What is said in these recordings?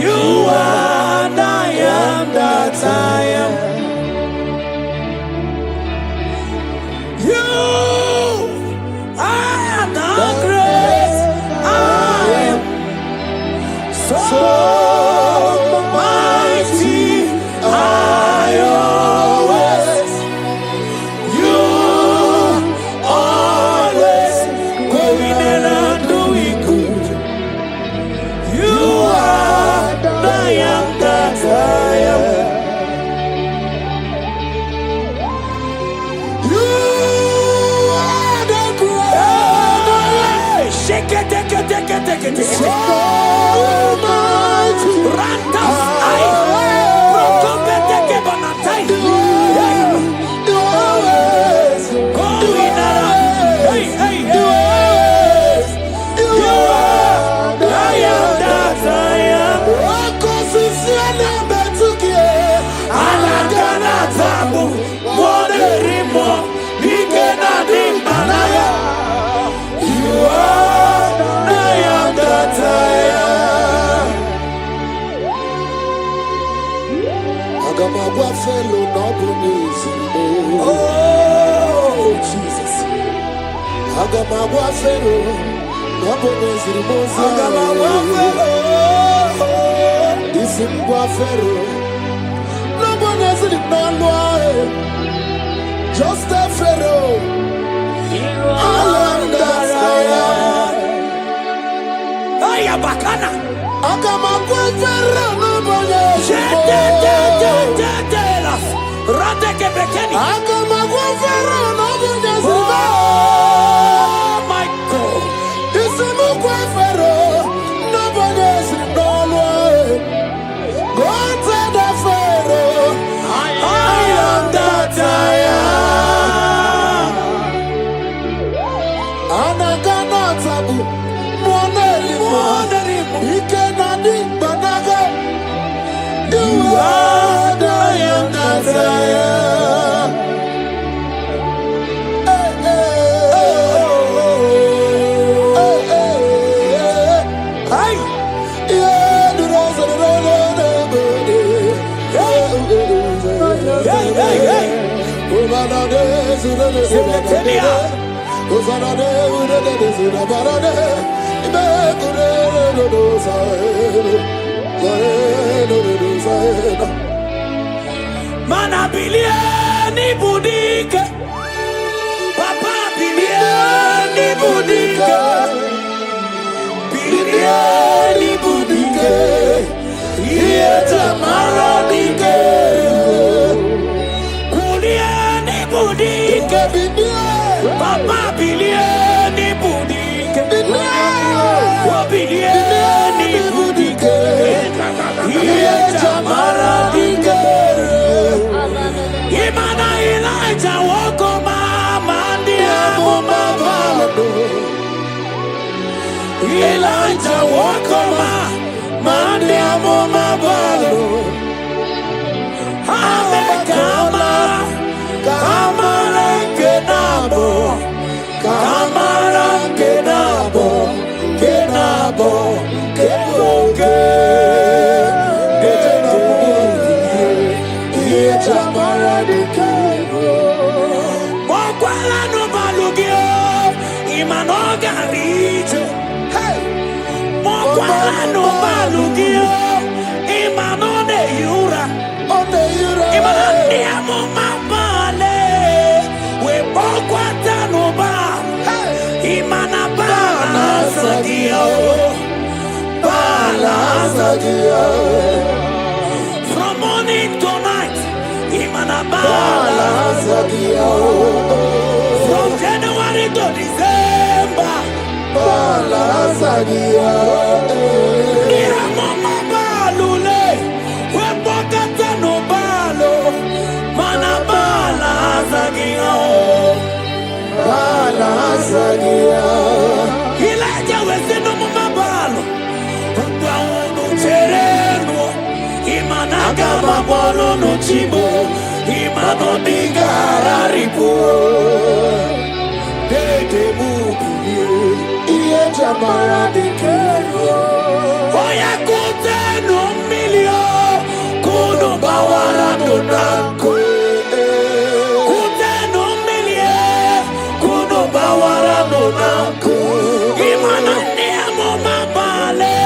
You are the I am that I am. You are the great I am. So mighty I always. You always going and doing good. You are the I am that I am. Oh, Jesus. Agamawa Fero, Noboneziri Moses. Agamawa Fero, Isimwa Fero, Noboneziri Nolwa, just a Fero. I am that I am. Aya Bakana. Agamawa Fero, Noboneziri Moses. Rate que bekeni. Agamawa Fero, Noboneziri Moses. My God. Isimwa Fero, Noboneziri Nolwa. Go to the Pharaoh. I am that I am. Anagana tabu, monelimu, ikenadi banaga. You are the I am that I am. Hey, hey, hey, yeah, the rose of Mana bilieni budike, papa bilieni budike, bilieni budike, ieta maradike, kulieni budike, papa bilieni budike, bilieni budike, ieta maradike. Imana Elijah Lokogoma mandiamumabalo. Elijah Lokogoma mandiamumabalo. Amekama kenabo, keboke. Mokwala no balugio, imanoga rito. Mokwala no balugio, imanone yura. Imanone amumabale, we mokwata no ba. Imanabala sagio, bala sagio. From morning to night. From January to December, Elijah was in the Mabalo, Imanaga Mabolo no Chibo. Imano digara ripo, dede mubiye, iye jamara dikero. Oya kute no milio, kuno bawara no nanko. Kute no milie, kuno bawara no nanko. Imano niamo mabale,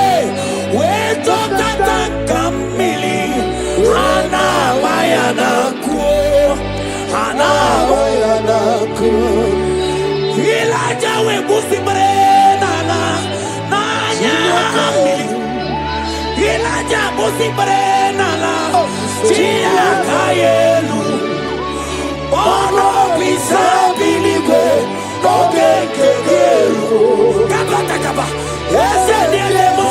weto tata kamili, ana mayana. Elijah we busi brenana nanya amili. Elijah busi brenana chia kayelu. Ono bisa biligwe noge kegeru. Kabata kaba ese nielemo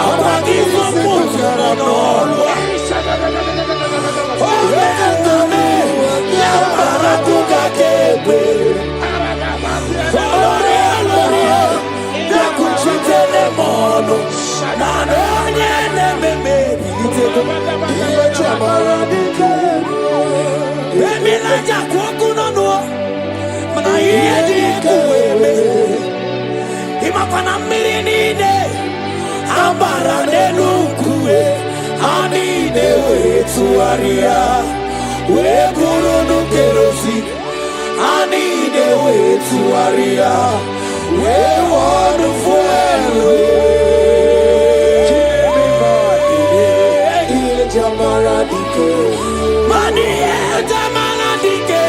abagifu mutara nolwa. Ome yabara tukakebe. we burunu kerosi. I need a way to Aria. We want to fuel. Jamara dike, mani jamara dike,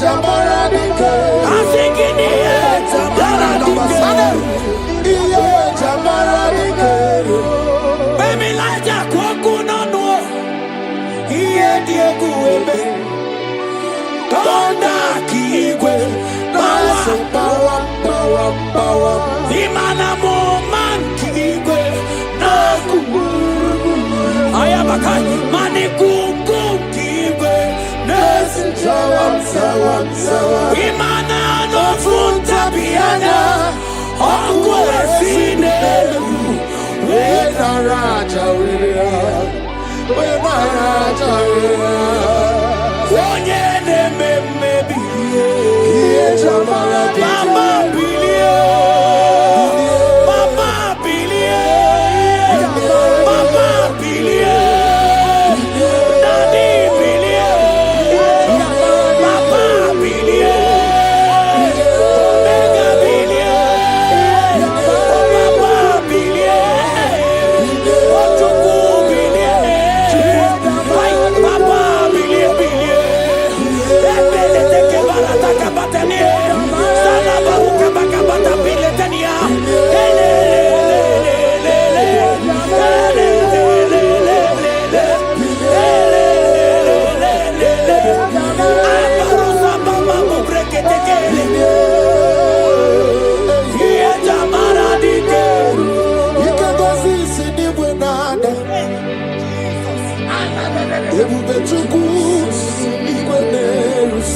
jamara dike, Imana no funta piana, Okwe sinelu, we naraja we naraja onye neme mebi, mama bilie, mama bilie, mama bilie, daddy bilie.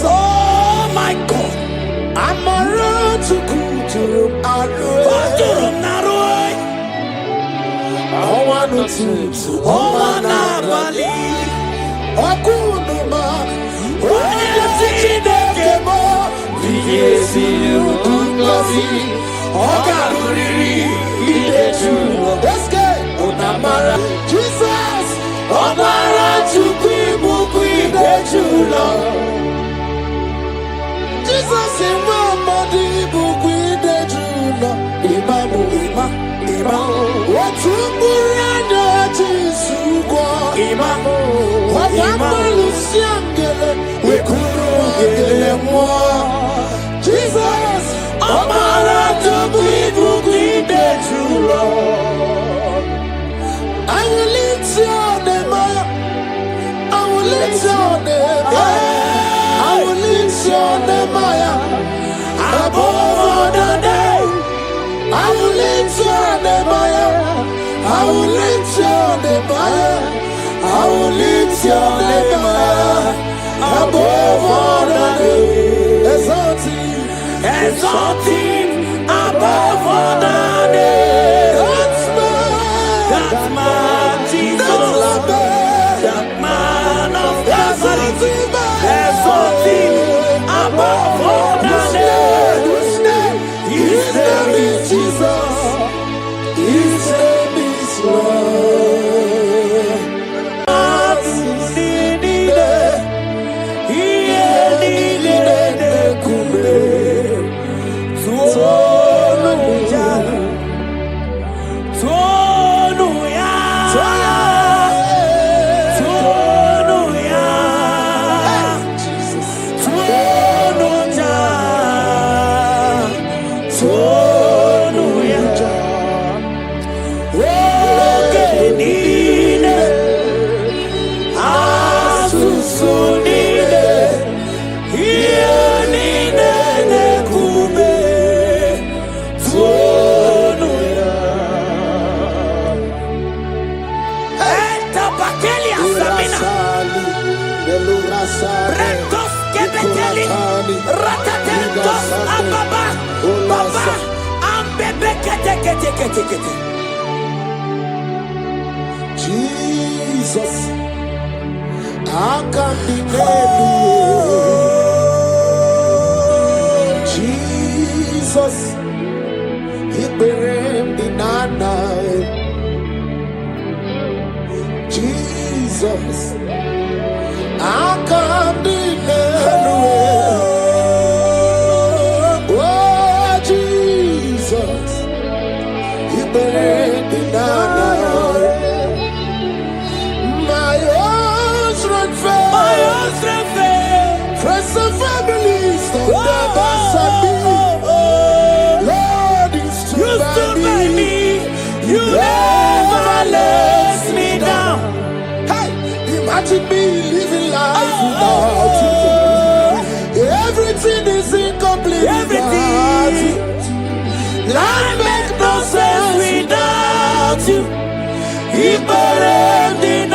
Oh my God, I'm a road to Kuturum Naroi. I want to Bali. Okunuma, Jesus, Omara to Jesus in my body, Bukwide Jula, Imamu, what's Murano, Jisugo, Imamu, what Luciangele, we couldn't more. Jesus, Omara to Bukwide Jula. I will lift your name. I will lift your name. I will lift your name above other day. I will lift your name. I will lift your name. I will lift your name above other day. Exalting above other day. That's my Jesus. That man of Nazareth, exalting above all names. His name is Jesus. His name is Lord. Jesus, I can't be Jesus, he buried in night. Jesus, I can't be oh, Jesus, he buried in night. My own strength, friends and families, don't never send me. Lord, you stood by me. You never let me down. Hey, imagine me living life without you. Everything is incomplete without you. Life makes no sense without you. He buried in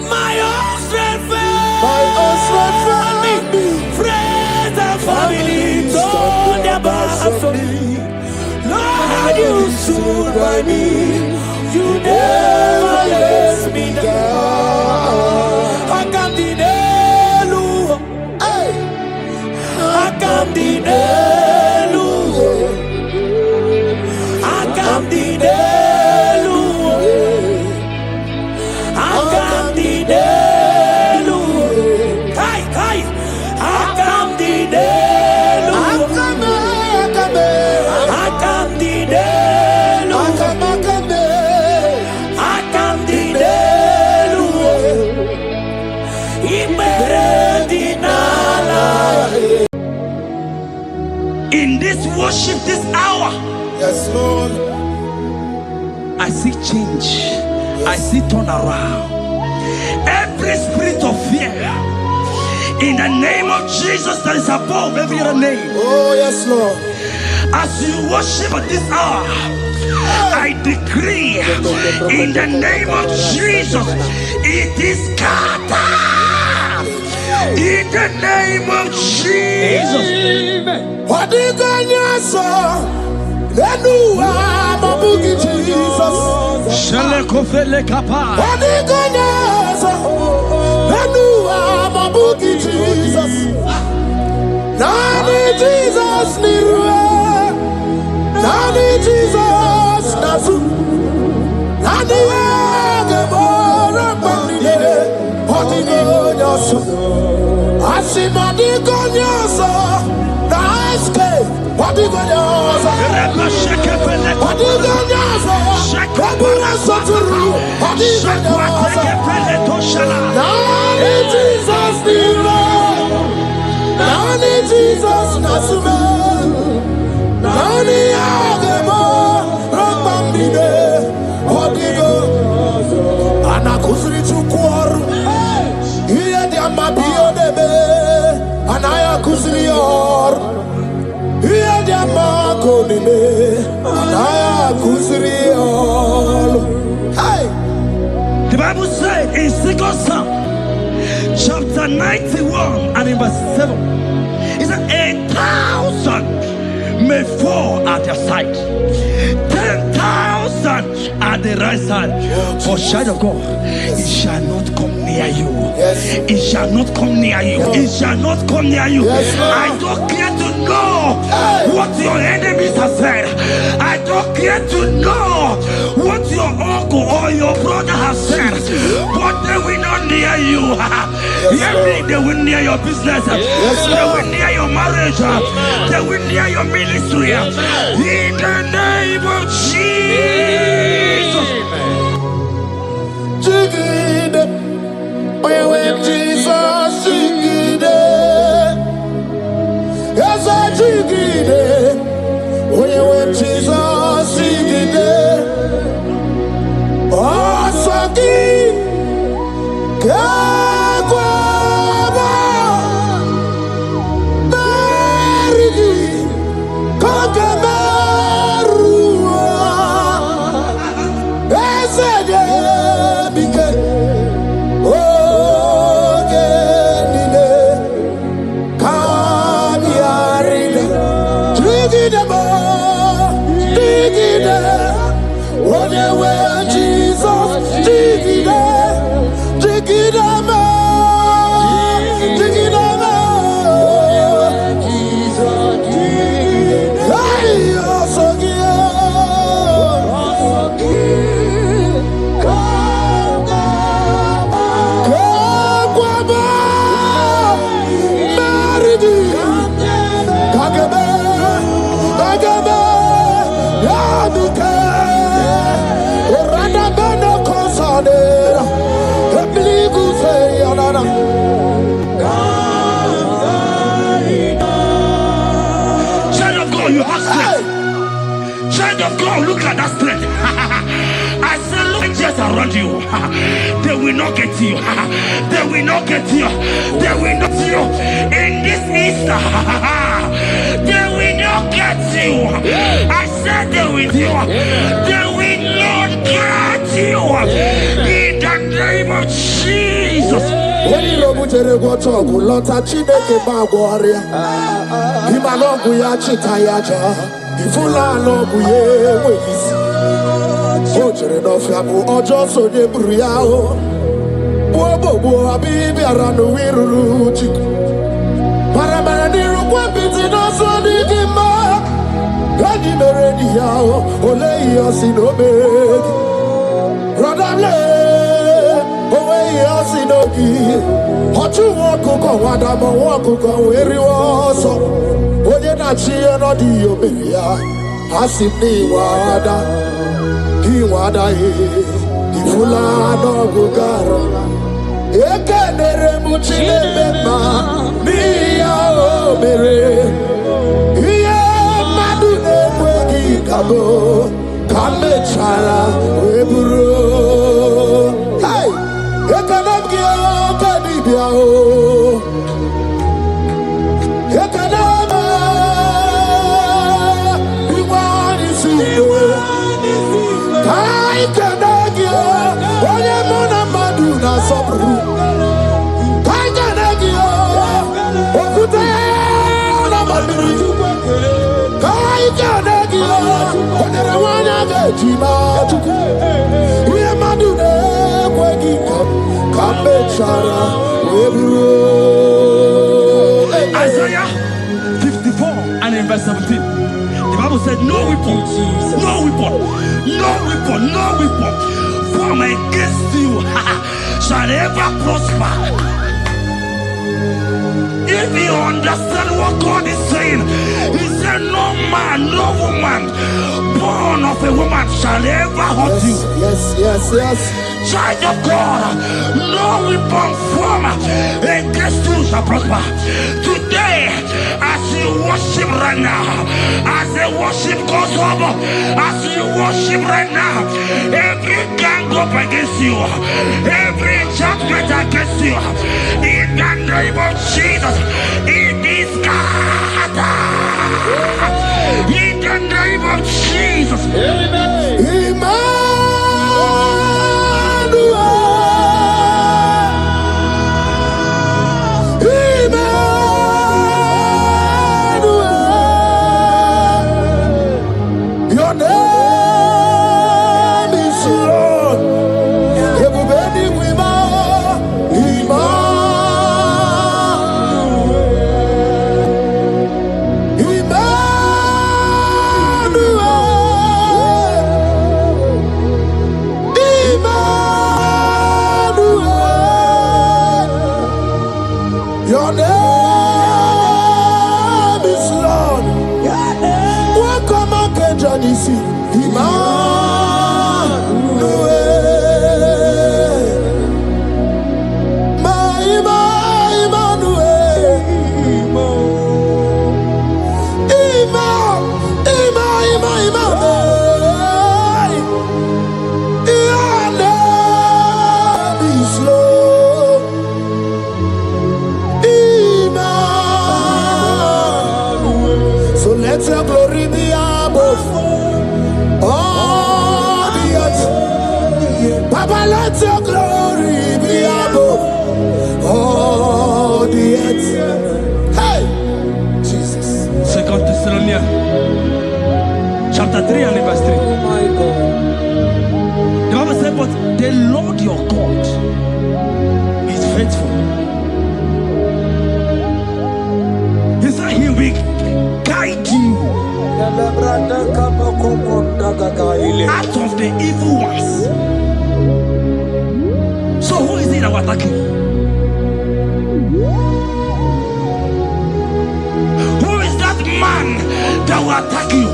my own strength, friends and family, don't never for me. Lord, you stood by me. You never let me down. I can't deny you. I can't deny you. I can't deny you. I can't deny you. Hey, hey. I can't deny you. I can't deny you. In this worship, this hour, Yes, Lord. I see change. Yes. I see turnaround. Every spirit of fear, in the name of Jesus that is above every other name. Oh, yes, Lord. As you worship at this hour, I decree in the name of Jesus, it is scattered. In the name of Jesus. What did you say? Jesus. Shalekofele kapa. What did you say? Jesus. Nani Jesus niwe. Nani Jesus nasu. Nani agebora pandile. What did you say? Asimadi konyoso. Naiske. What did you say? What did you say? Kabura soturu. What did you say? Nani Jesus niwe. Nani Jesus nasume. Nani agemo rapambide. Odigo anakusri chukwaru. Iye diamba biyo debe. Anaya kusri yor. Iye diamba konime. Anaya kusri yor. Hey. The Bible says in 2 Psalm chapter 91 and in verse 7, it says 1,000 may fall at your side, 10,000 at the right side, but child of God, it shall not come near you. It shall not come near you. It shall not come near you. I don't care to know what your enemies have said. I don't care to know what your uncle or your brother has said, but they will not near you. They will near your business. They will near your marriage. They will near your ministry. In the name of Jesus. Jesus. Look at that strength. I said, look just around you. They will not get you. They will not get you. They will not get you. In this Easter, they will not get you. I said they will do. They will not get you. In the name of Jesus. When you look at the water, lot of Chineke Magwaria. Himalogu ya chitayaja. Ifula logu ye wis. Ojere no fiabu ojo so de buriao. Bo abibi aranu wiruru chiku. Paramara ni rukwa biti no so di gima. Gadi meredi yao ole yosi no begi. Rodable owe yosi no gi. Hochu wakuko wadamo wakuko weri woso. Oye na chiye no di yoberia. Hasini wada. Iwada ifula no gugaro ekenere muchile bema niya o mere iye madu ekwegi kabo kamechara weburo hey ekanabgi o kadibia o ekanaba iwani siwe I can't give onye mona madu na sobru. I can't give okute na maduri. I can't give onye rewanya vejima tuku. Uye madu ne kwegi kambe chara webro. Isaiah 54 and in verse 17. The Bible said, no weapon, no weapon, no weapon, no weapon formed against you shall ever prosper. If you understand what God is saying, He said, no man, no woman born of a woman shall ever hurt you. Yes. Child of God, no weapon formed against you shall prosper. Today, as you worship right now, as the worship goes over, as you worship right now, every gang up against you, every judgment against you, in the name of Jesus, it is scattered. In the name of Jesus. Amen. Thessalonians chapter 3 and verse 3. Oh my God. The Bible said, but the Lord your God is faithful. He said he will guide you out of the evil ones. So who is it that will attack you? Who is that man that will attack you?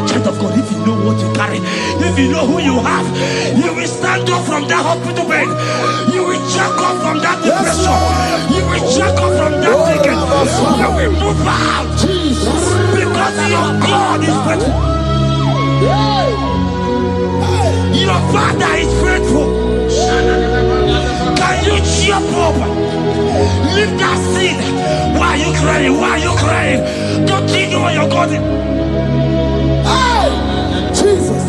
Child of God, if you know what you carry, if you know who you have, you will stand up from that hospital bed. You will jack up from that depression. You will jack up from that ticket. You will move out. Because your God is faithful. Your Father is faithful. Can you jump up? Leave that seed. Why are you crying? Why are you crying? Don't you know your God is? Jesus.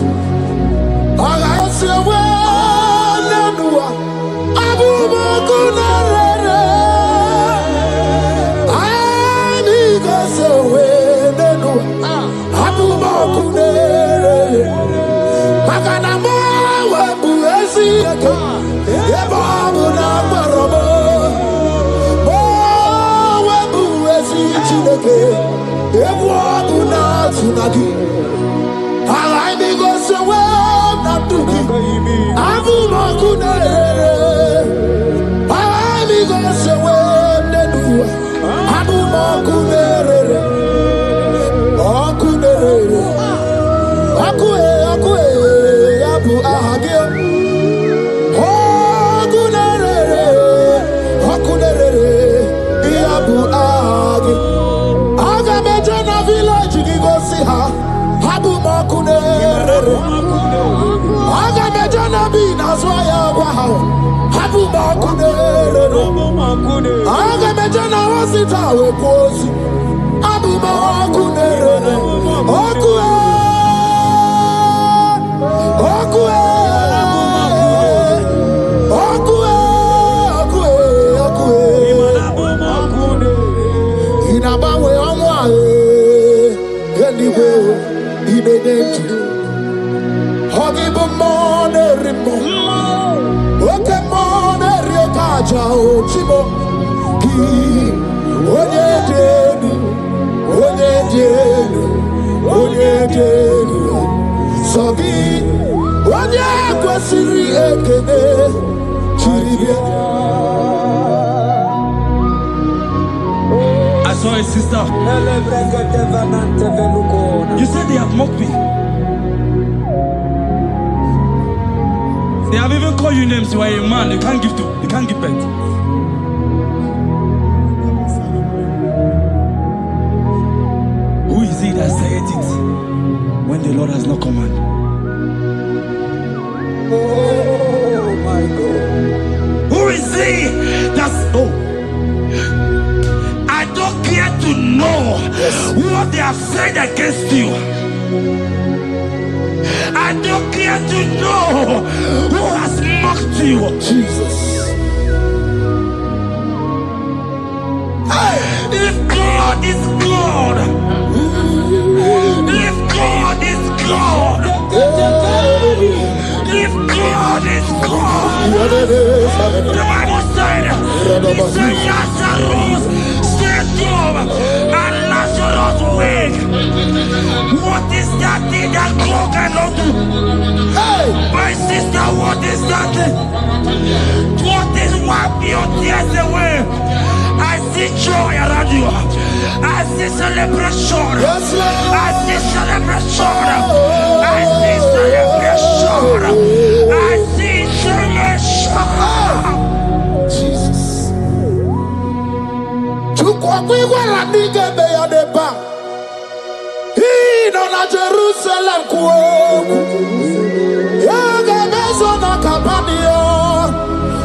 I saw a sister. You said they have mocked me. They have even called you names. You are a man. You can't give birth. Who is he that said it when the Lord has not commanded? Oh my God. Who is he that's I don't care to know what they have said against you. I don't care to know who has mocked you. Jesus. If God is God, if God is God, if God is God, the Bible said, he said Lazarus stand up and Lazarus wake. What is that thing that God cannot do? Hey, my sister, what is that thing? What is wipe your tears away? I see joy around you. I see celebration. Yes, Lord. I see celebration. I see celebration. I see celebration. Jesus. Chukwakwiwala nigebe ya deba. Hino na Jerusalem kuoku. Yaga mezo na kapanio.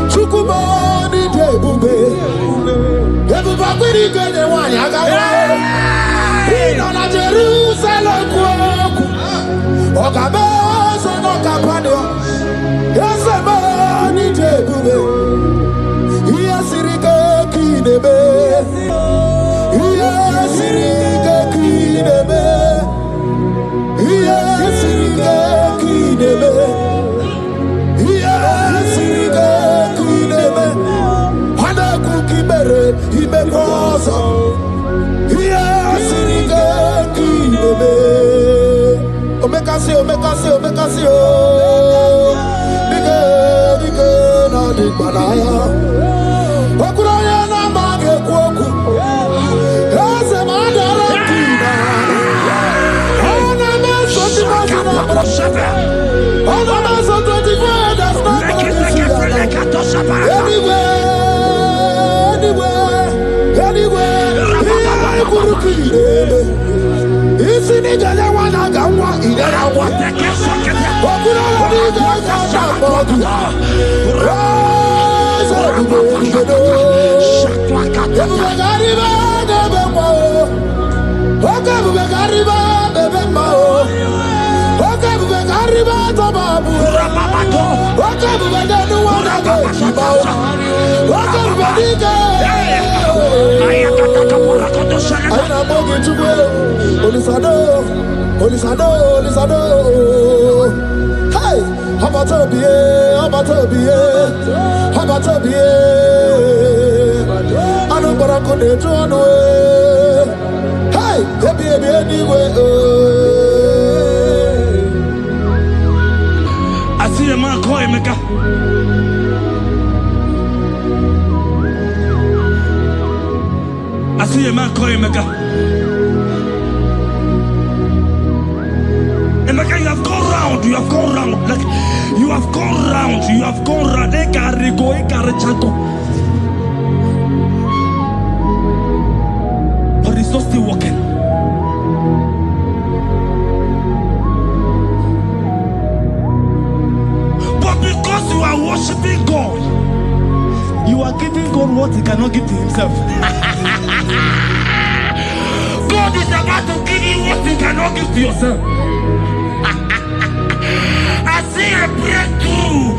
Chukwumoni debube. Debuba kwiri genye wanyaga wa. Hino na Jerusalem kuoku. Oga mezo na kapanio. Yasemani debube. Iya sirike kinebe. us see, make us see, make us see. Bige, no di banaya. Okuraya na mage kwoku. Ese madara kina. Ona meso di masina. Ona meso 24. That's not anywhere. Isi ni jale wana gamwa idara wa. Okura ni jale shabodu. Olisado. Hey, Habatobie. I don't go to the hey, baby, anyway. I see a man calling me. I see a man calling me. Emeka, you have gone round. Like you have gone round. But it's not still working. But because you are worshiping God, you are giving God what he cannot give to himself. God is about to give you what you cannot give to yourself. I see a breakthrough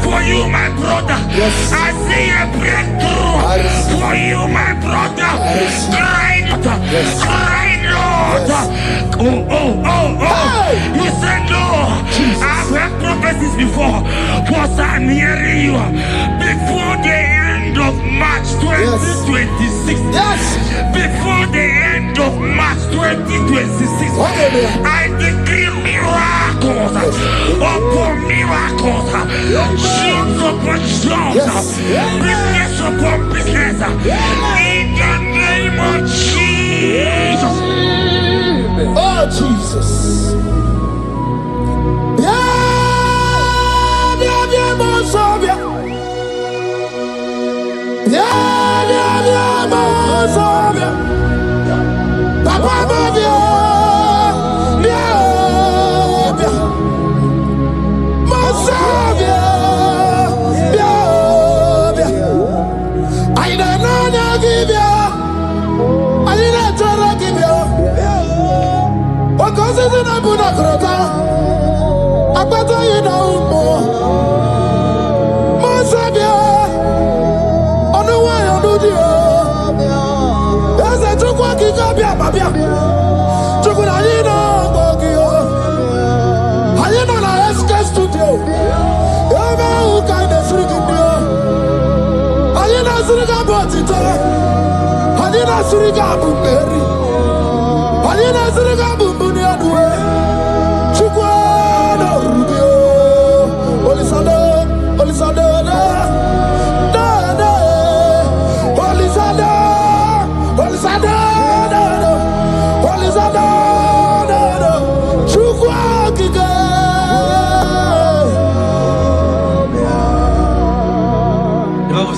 for you, my brother. Yes. I see a breakthrough for you, my brother. Cry not, cry not. Yes. Oh. Hey. You said no. Jesus. I've heard prophecies before, but I'm hearing you before the end of March 2026. Yes. Before the end of March 2026, I decree miracles upon miracles, jobs upon jobs, business upon business, in the name of Jesus. Oh, Jesus.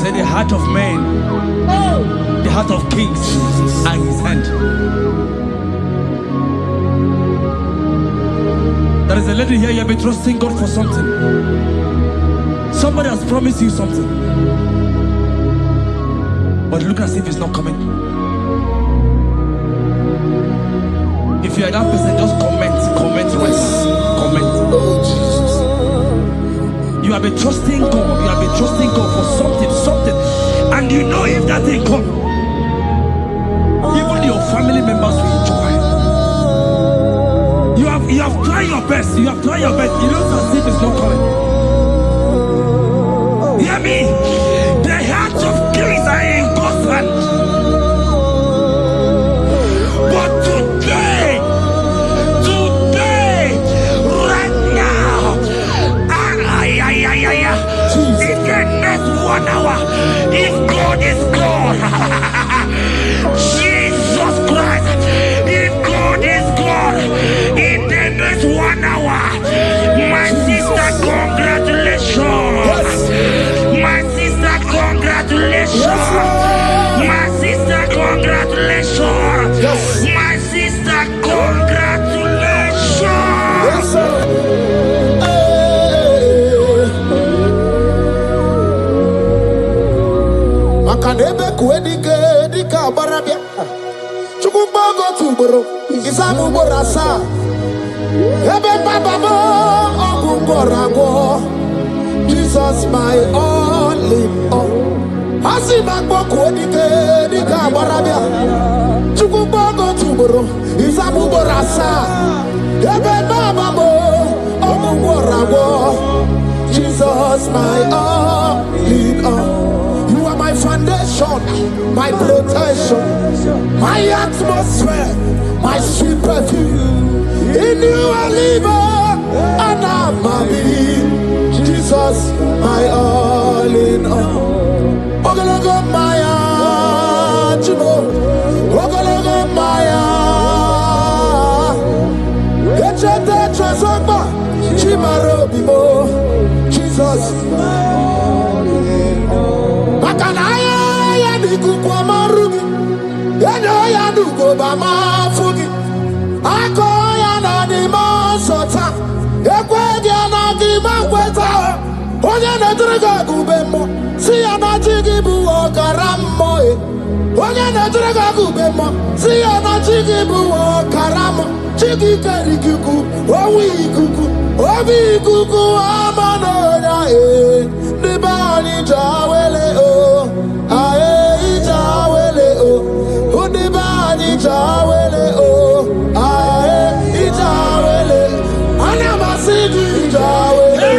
The heart of man, the heart of kings are in his hand. There is a lady here, you have been trusting God for something. Somebody has promised you something, but look as if it's not coming. If you are that person, just comment once. Comment. Oh, Jesus. You have been trusting God. You have been trusting God for something, and you know if that thing come, even your family members will enjoy. You have tried your best. You have tried your best. It looks as if it's not coming. Hear me? The hearts of kings are in God's hand. But today, Chukumbogo tuboro, Isamu borasa. Ebe bababo, Ogungorago. Jesus my all in all. Asimagbo kodike, dika barabia. Chukumbogo tuboro, Isamu borasa. Ebe bababo, Ogungorago. Jesus my all in all. You are my foundation, my protection, my atmosphere, my sweet perfume. In you I live and I'm happy. Jesus, my all in all. Ogologomaya, Chibo. Ogologomaya. Echete Chazogba, Chimarobibo. Jesus, Makanaya Nikuko Marugi, Yanoya Nuko Bama Fugi, Akoya Nadima Sota, Equadiana Gimaqueta, Oyana Draga Gubemo, Siana Chigibu Okaramboe, Oyana Draga Gubemo, Siana Chigibu Okaramo, Chigi Karikuku, Owi Kuku. Obi kuku amanoya the body jawele o ae jawele o the body jawele o ae jawele anamasidi jawele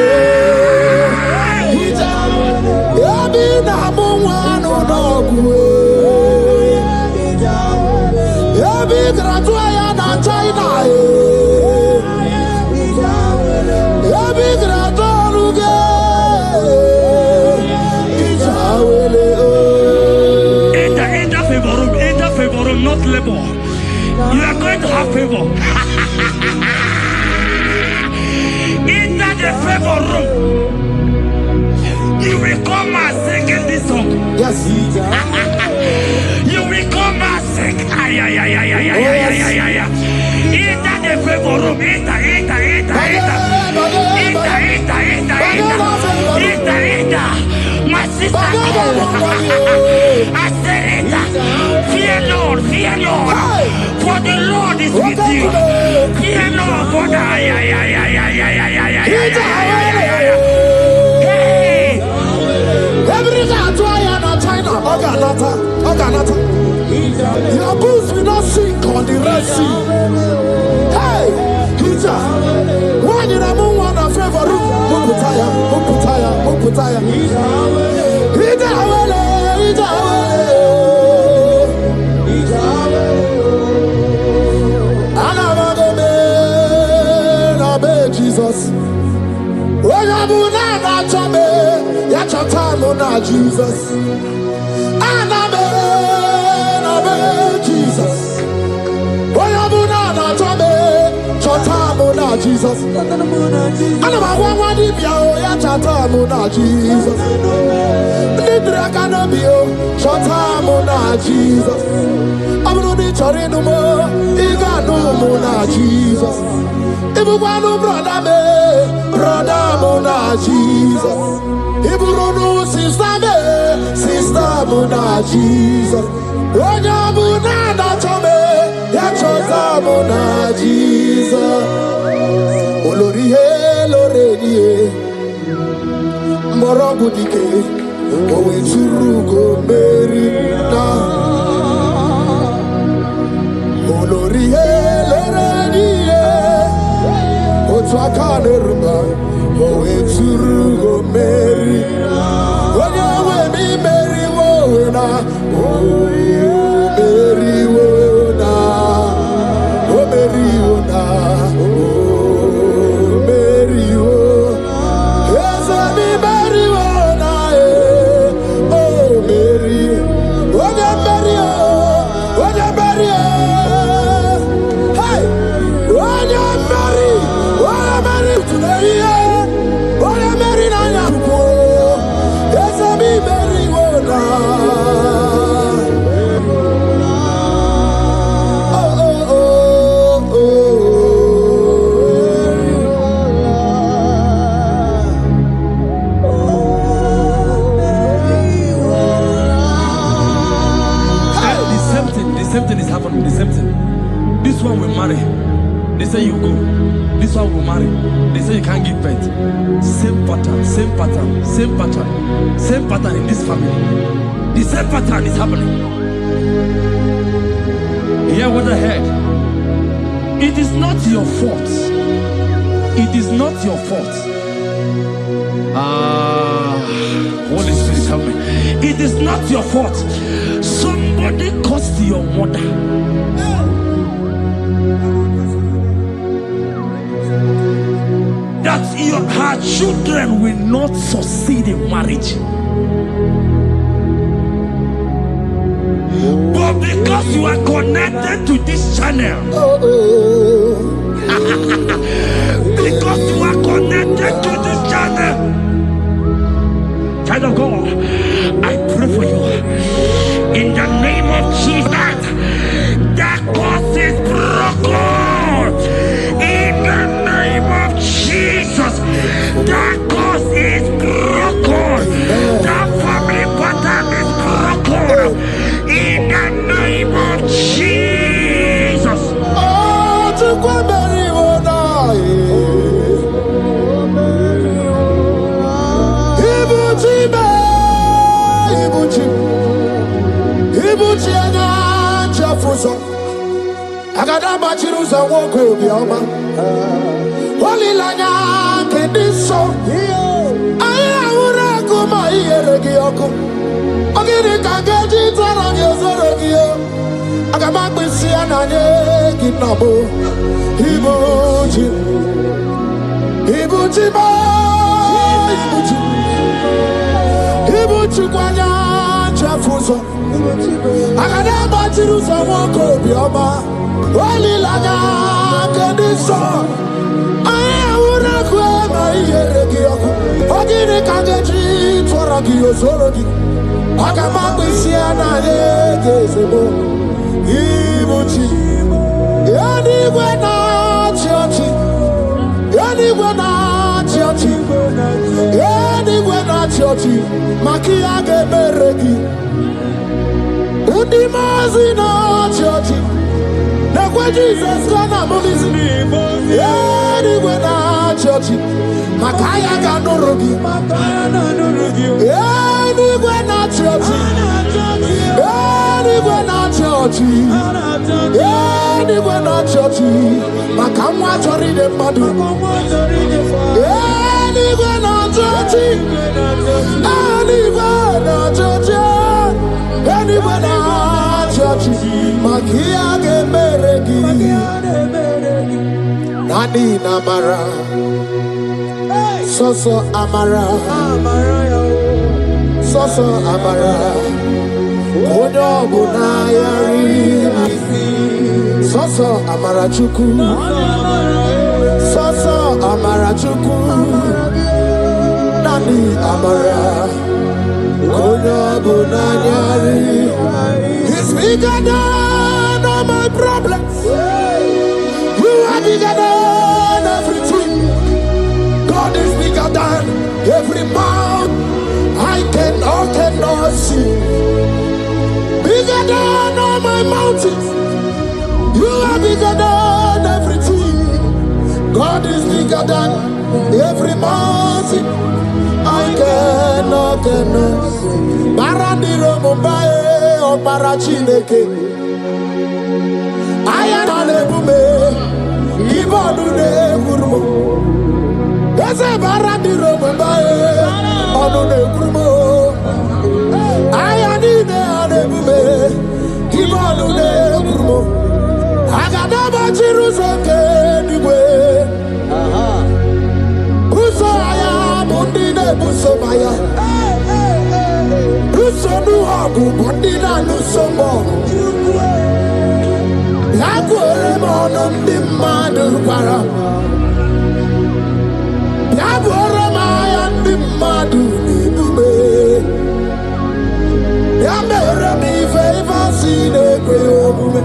yabi na mwana no kuwe yabi gratwa ya na China not labor. You are going to have favor. Enter the favor room. You will come and sing in this song. Yes. You will come and sing. Enter the favor room. Enter. My sister, I said it. Fear Lord, for the Lord is with you. Fear Lord, for the hey. Every time China, Oganata. Your boots will not sink on the Red Sea. Hey, Hija, when you don't want a favor, Uputaya. Jesus. Jesus. Jesus. Jesus. Sister Mona Jesus. Mona Jesus. Olori Loredi Morogudike Owe Turugo Merina Olori Loredi Otwakanerba Owe Turugo Merina Owe mi Meri Wona Owe Meri Wona O Meri Wona same thing. This one will marry. They say you go. This one will marry. They say you can't give birth. Same pattern, same pattern, same pattern, same pattern in this family. The same pattern is happening. Hear what I heard. It is not your fault. It is not your fault. Holy Spirit, help me. It is not your fault. Somebody caused your mother. That her children will not succeed in marriage. But because you are connected to this channel, because you are connected to this channel, child of God, I pray for you in the name of Jesus. That cause is broken in the name of Jesus. That cause is broken. That family pattern is broken in the name of Jesus. Oh, to go bury one Ibuchi anya chafuso agada bachiruza woko bioma wali lanya kediso aya ura kuma iyeregi oko ogiri kangeji tarangi ozorogi yo agama kwisi ananye kinabo Ibuchi ba Ibuchi kwanya chafuso agada bachiruza woko bioma wali lanya kediso aya ura kuma iyeregi oko ogiri kangeji tarangi ozorogi agama kwisi ananye kinabo Ibuchi anywhere na church anywhere na church makia geberegi udimazi na church na kwa Jesus kana movies anywhere na church makaya ganorogi anywhere na church anywhere na church anywhere na church makamwa chori de madu anywhere na church anywhere na church anywhere na church makia geberegi nani namara soso amara soso amara odo bunayari soso amara chuku soso amara chuku nani amara odo bunayari. He's bigger than all my problems. You are bigger than everything. God is bigger than every mountain I cannot see. Bigger than all my mountains. You are bigger than everything. God is bigger than every mountain I cannot see. Barandiro Mumbai or Parachineke. I am a lebume. Ibonune Gurmo. There's a Barandiro Mumbai or the Gurmo. I am in a lebume. Ibonune Gurmo. I got a Jerusalem anyway. Usaya Mundine Busomaya. Usonu Hagu Mundina Nusomo. Yaguere Monum Dimadu Para. Yaguere Mayan Dimadu Nibube. Yamere mi favor see the Creole.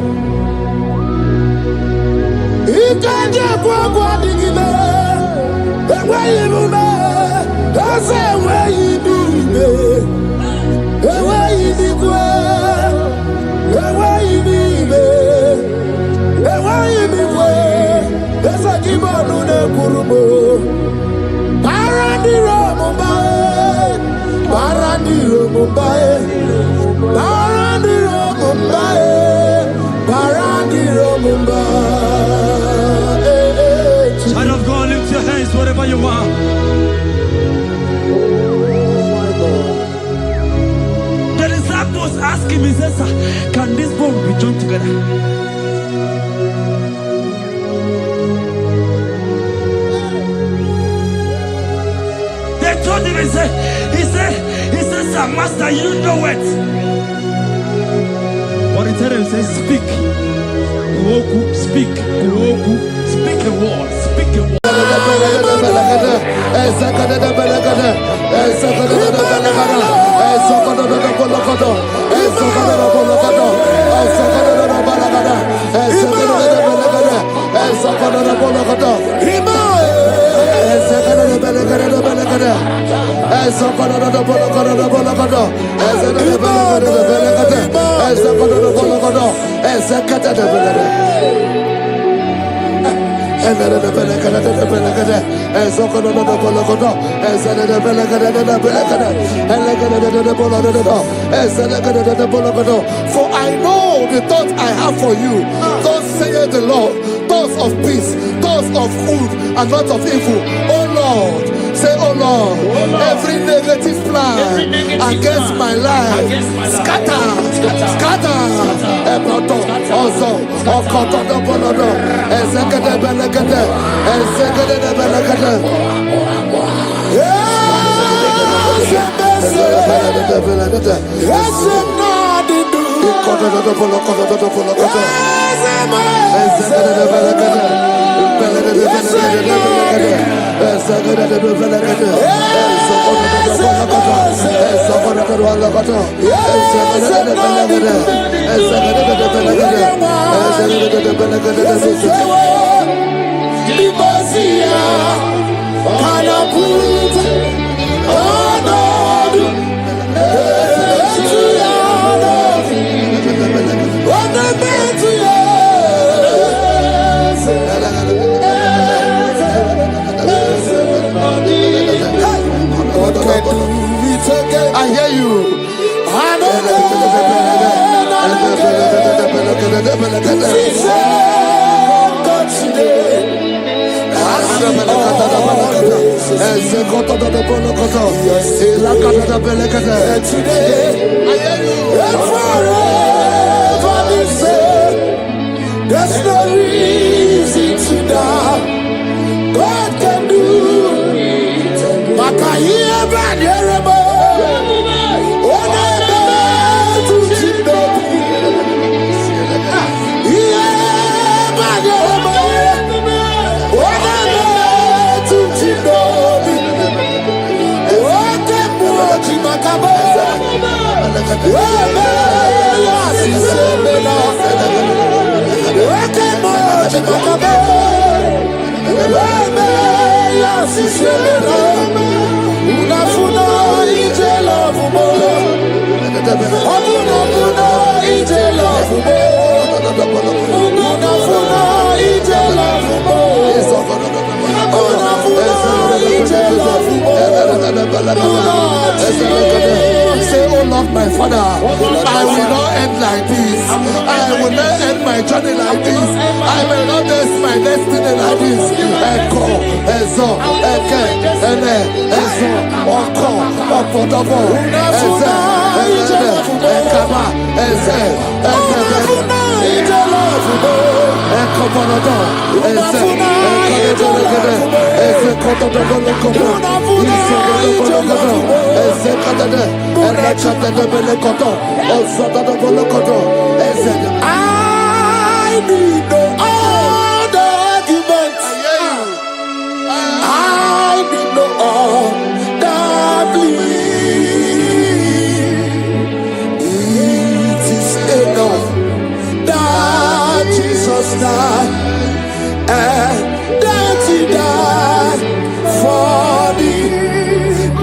Ikaje kwa digime, ewe ibume, ese ewe ibume, ewe ibikwe, ewe ibibe, Child of God, lift your hands wherever you are. The disciples asked him, he says, can this bone be joined together? They told him, he said, sir, master, you know it. But he told him, he said, speak. Speak. Speak a word. Speak a word. For I know the thoughts I have for you, thus saith the Lord, thoughts of peace, thoughts of good and not of evil. Oh Lord, say, oh Lord, every negative plan against my life, scatter. I hear you. There's no reason to doubt. God can do it. Makaya Badirabo. Say, oh Lord, my Father, I will not end like this. I will not end my journey like this. I will not end my destiny like this. Echo, Ezo, Eke, Ene, Ezo, Oko, Opodobo, Eze, Eze, Ekaba, Eze, Eze, Ekobonodo, Eze, Ekobonodo, Eze, Kotodobo, Eze, Kadade, Eze, Kadade, Koto, Ozodobo, Eze. I need no other argument. I need no other plea. It is enough that Jesus died, and that He died for me.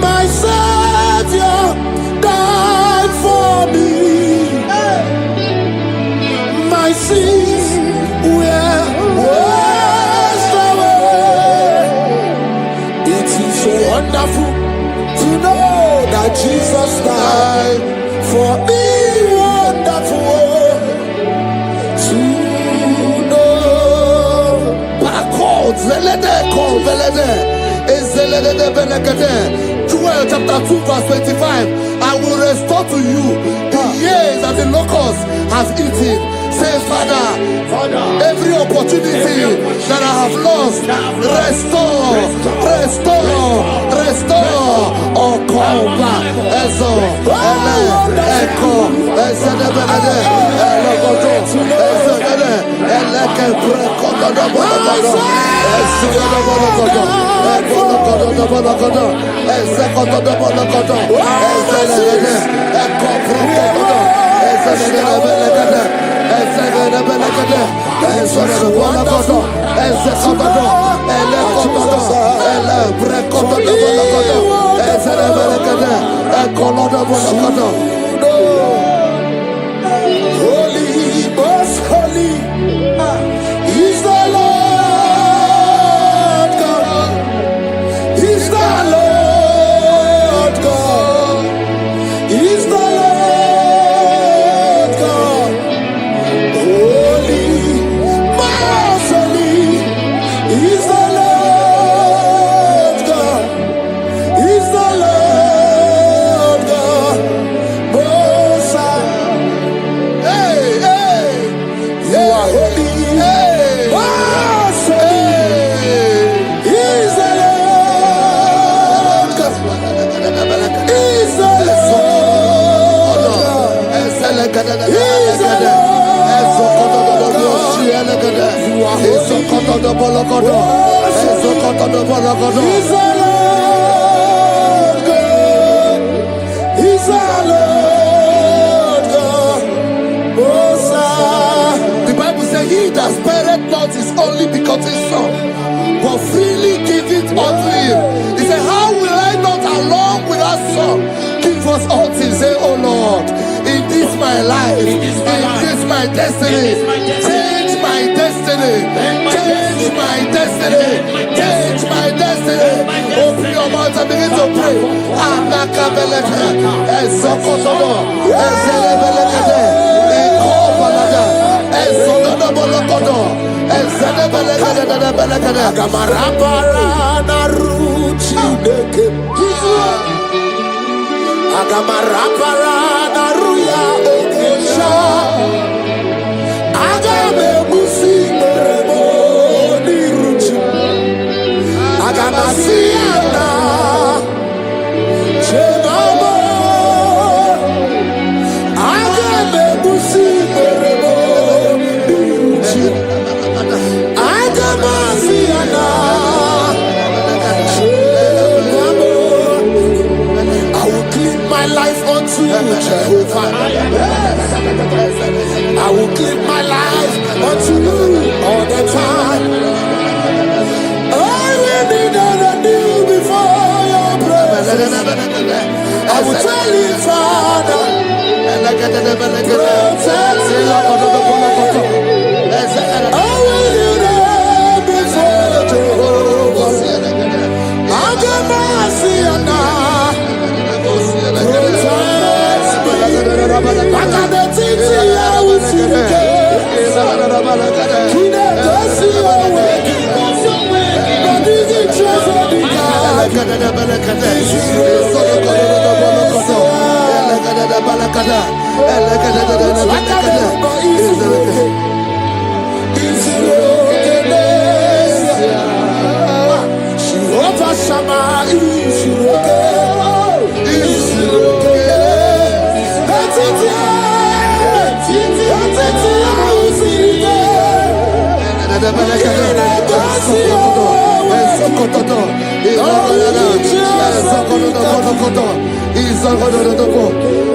My Savior died for me. My sins were washed away. It is so wonderful to know that Jesus died for me. Wonderful to know Joel chapter 2 verse 25. I will restore to you the years that the locust has eaten. Say, Father, every opportunity that I have lost, restore. Oh, come back. Holy, most holy is the Lord God. Is the Lord God. Is the Lord God. Holy, most holy is the Lord God. Is the Lord God. Most high. Hey, hey, you are holy. Hey, most holy is the Lord God. Is the Lord God. Is the Lord God. You are holy. Is the Lord God. Is the Lord God. The Bible says, he that spareth not his only begotten son, but freely give it unto him. He said, how will I not along with that son give us all things? Say, oh Lord, in this my life, in this my destiny, change my destiny, change my destiny, change my destiny. Open your mouth and begin to pray. Jehovah, I will give my life unto you all the time. I will be done and do before your presence. I will tell you, Father, protect me. I will be there before Jehovah. I got mercy and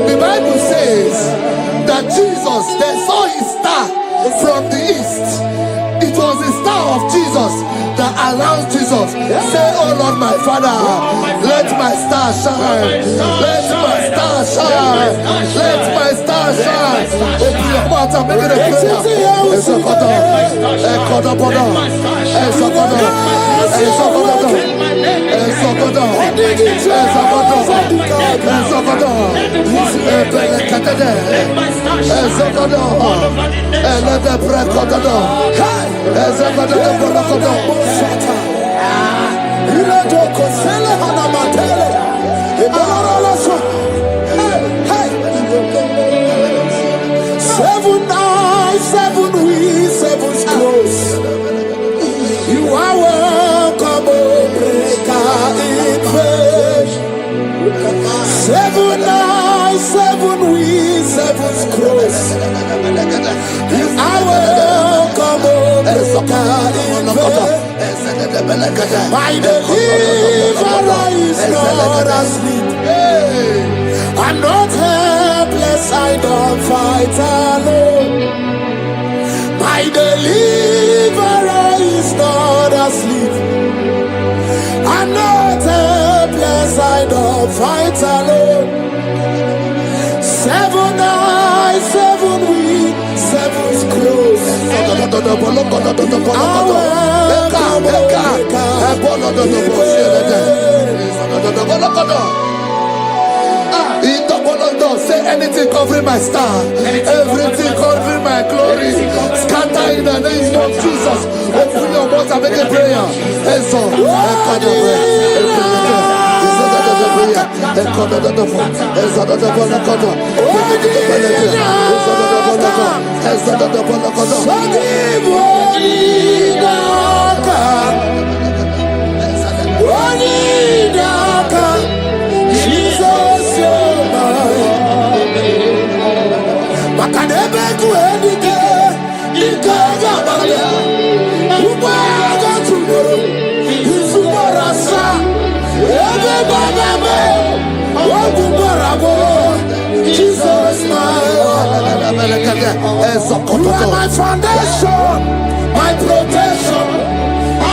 the Bible says that Jesus, they saw his star from the east. It was the star of Jesus that announced Jesus. Say, oh Lord, my Father, let my star shine. Let my star shine. Let my star shine. Open your mouth and make it a prayer. Hey! My deliverer is not asleep. I'm not helpless, I don't fight alone. My deliverer is not asleep. I'm not helpless, I don't fight alone. 7 eyes, 7 weak, 7's close. Say anything covering my star, everything covering my glory, scatter in the name of Jesus. Open your mouth and make a prayer. Jesus, you are my foundation, my protection,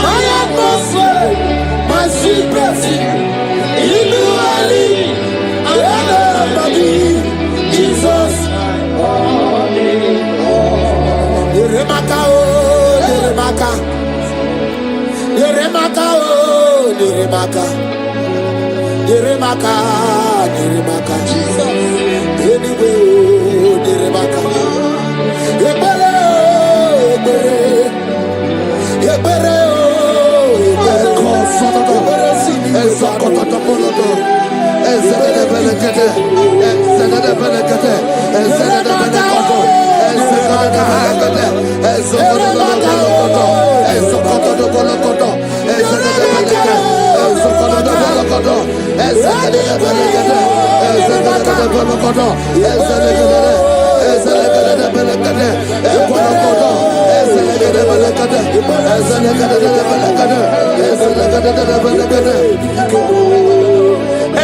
my atmosphere, my secret. Jesus, Yeremaka, Yeremaka, Yeremaka, Yeremaka, Yeremaka, Jesus, anyway, Yeremaka, Yebere, Yebere,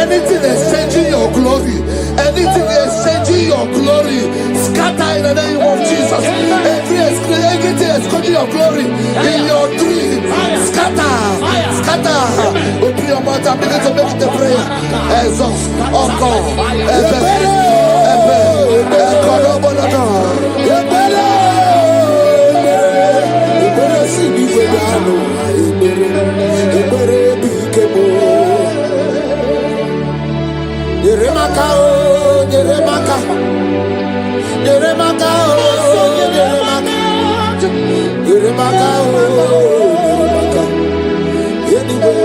anything exchanging your glory, anything exchanging your glory, scatter in the name of Jesus. Anything exchanging your glory in your dream, scatter, scatter. Open your mouth and begin to make the prayer. Yeremaka, Yeremaka, Yeremaka, Yeremaka, Yeremaka,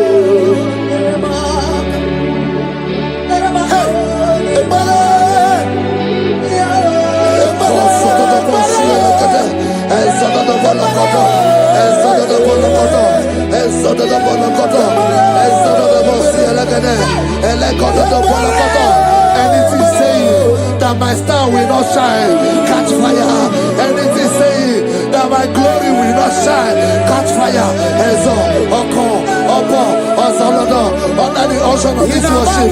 anything saying that my star will not shine, catch fire. Anything saying that my glory will not shine, catch fire. Under the ocean of this worship.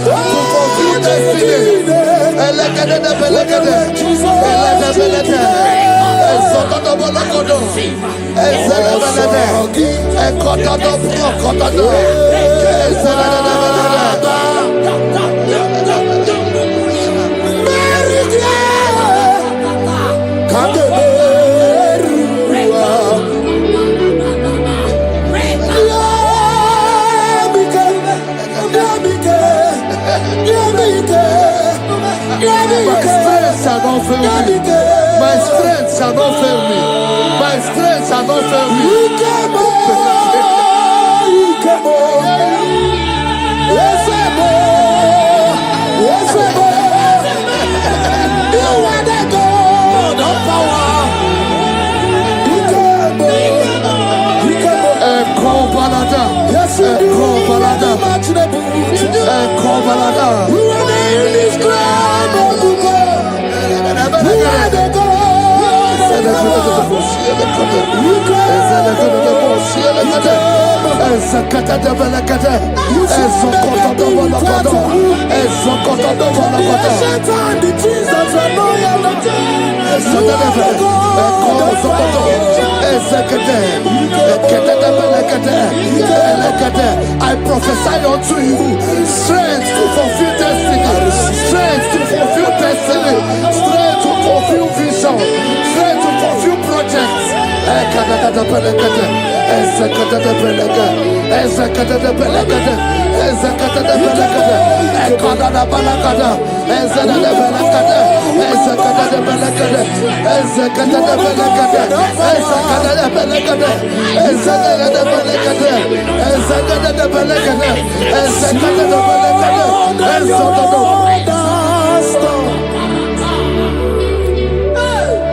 to fulfill destiny. My strength shall not fail me. My strength shall not fail me. You are the God of power. Yes, you do. You are the English God of the God. You are the God. I prophesy unto you strength to fulfill destiny, strength to fulfill destiny, strength to fulfill vision, strength to fulfill projects.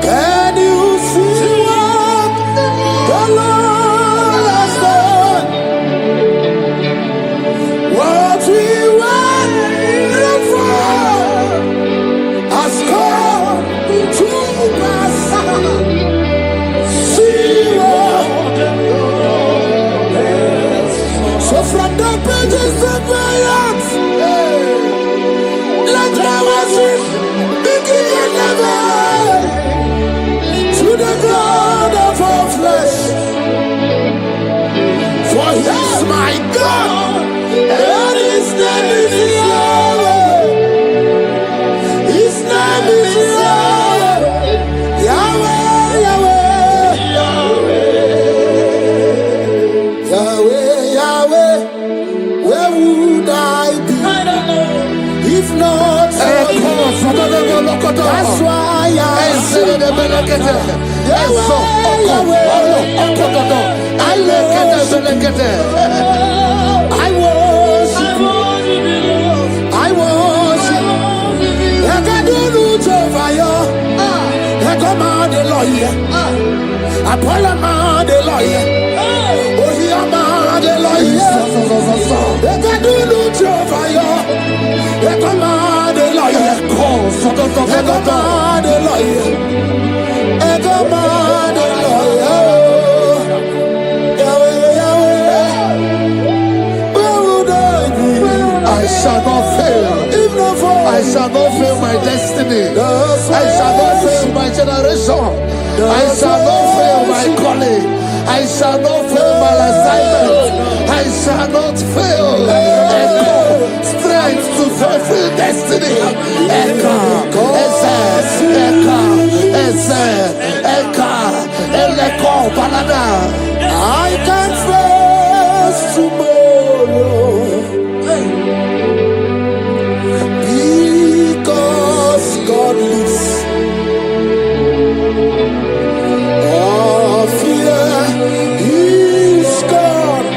Can you see what the Lord has done? What we waited for has come to pass. See what. So from the pages of my heart, let my worship begin never. To the God of all flesh, for He is my God, and His name is Yahweh. His name is Yahweh, Yahweh, Yahweh, Yahweh, Yahweh. Where would I be if not for You? That's why I sing. I worship. I can do Jovaya. I come out the lawyer. I pull him out the lawyer. Oh, he am out the lawyer. I can do Jovaya. I come out the lawyer. I come out the lawyer. I come out the lawyer. I shall not fail. I shall not fail my destiny. I shall not fail my generation. I shall not fail my calling. I shall not fail my assignment. I shall not fail. Strength to fulfill destiny. I can face tomorrow. Because God lives. All fear is gone.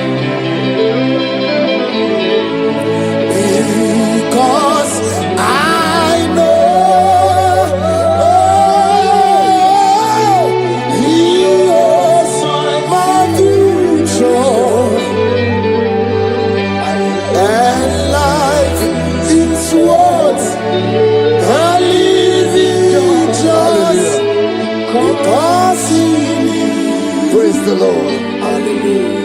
Because I know He is my future. And life is what I live in just because He lives. Praise the Lord. Hallelujah.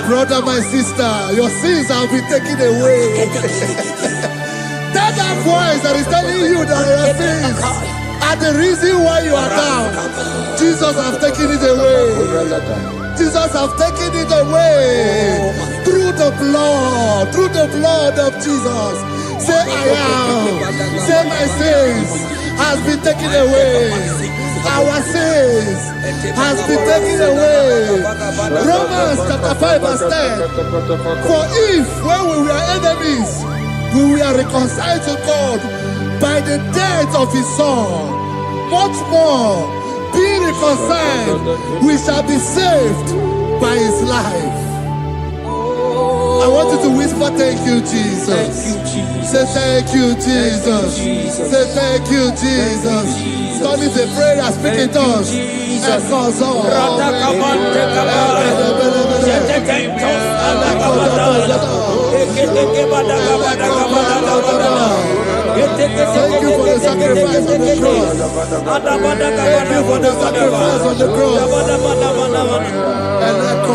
brother, my sister, your sins have been taken away. Tell that voice that is telling you that your sins are the reason why you are down. Jesus has taken it away. Jesus has taken it away. Through the blood of Jesus. Say I am. Say my sins has been taken away. Our sins has been taken away. Romans chapter 5 verse 10. For if when we were enemies, we were reconciled to God by the death of his son, much more, being reconciled, we shall be saved by his life. I want you to whisper, thank you, Jesus. Thank you, Jesus. Say thank you, Jesus. Say thank you, Jesus. Turn it a prayer, speak in tongues. Thank you for the sacrifice on the cross. Thank you for the sacrifice on the cross. And echo.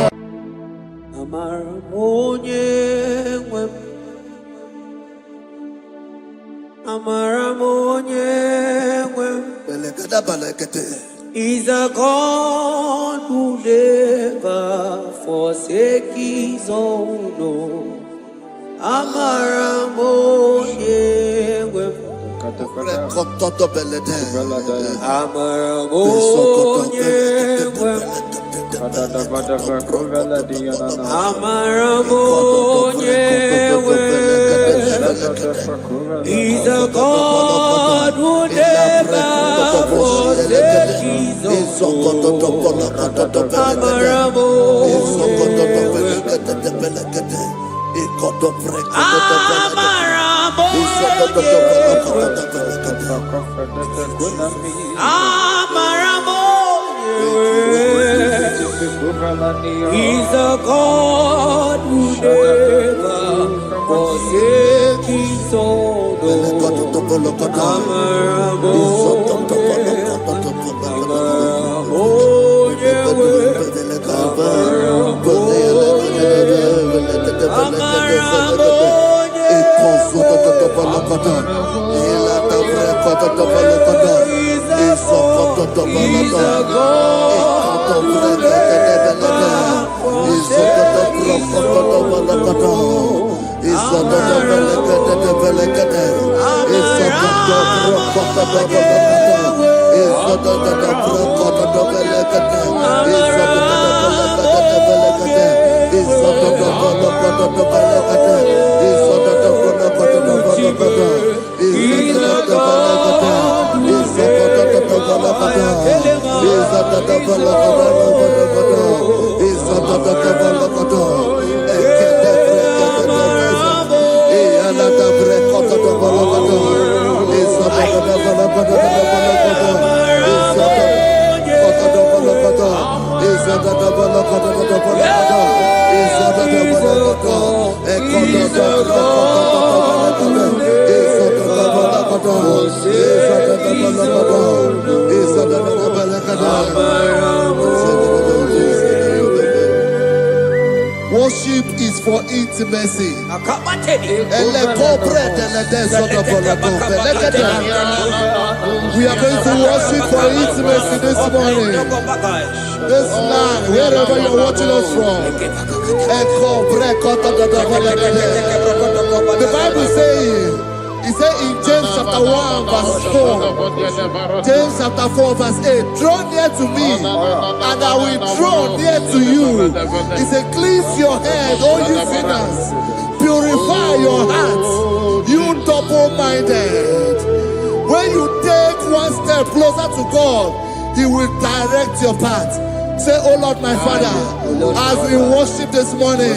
Is a God who never forsake his own. He's a God who never forsakes his own. He's a God who never forsakes his own. Worship is for intimacy. We are going to worship for intimacy this morning. This land, wherever you're watching us from. The Bible says, it says in James chapter 1 verse 4, James chapter 4 verse 8, draw near to me and I will draw near to you. It says, cleanse your head, all you sinners, purify your hearts, you double-minded. When you take one step closer to God, he will direct your path. Say, oh Lord, my Father, as we worship this morning,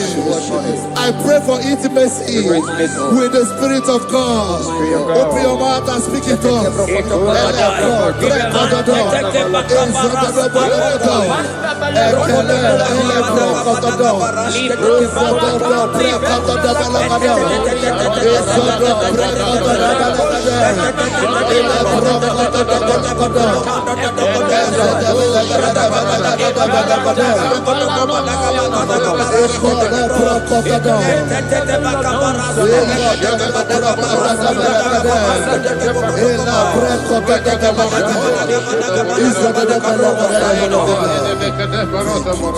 I pray for intimacy with the Spirit of God. Open your mouth and speak it to us.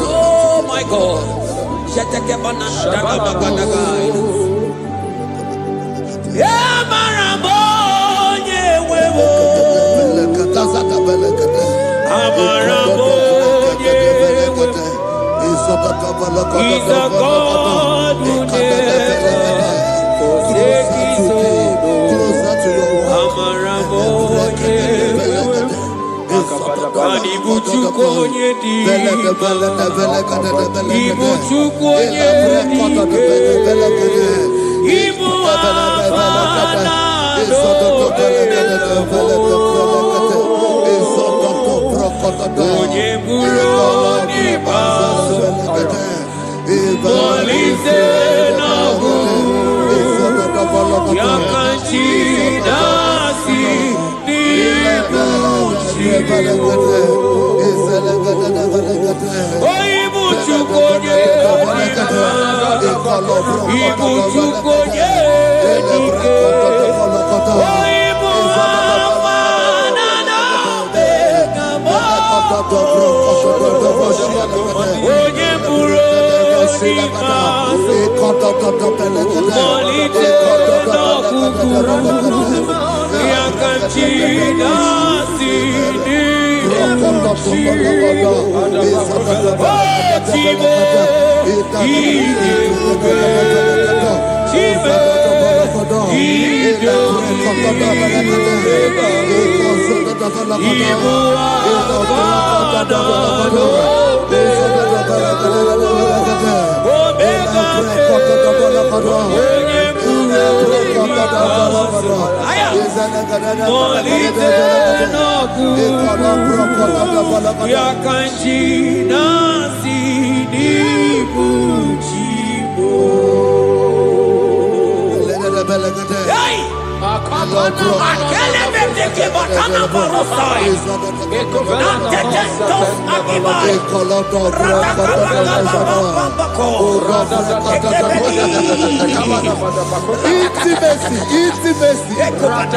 Oh my God. He's a God who never forsake his own.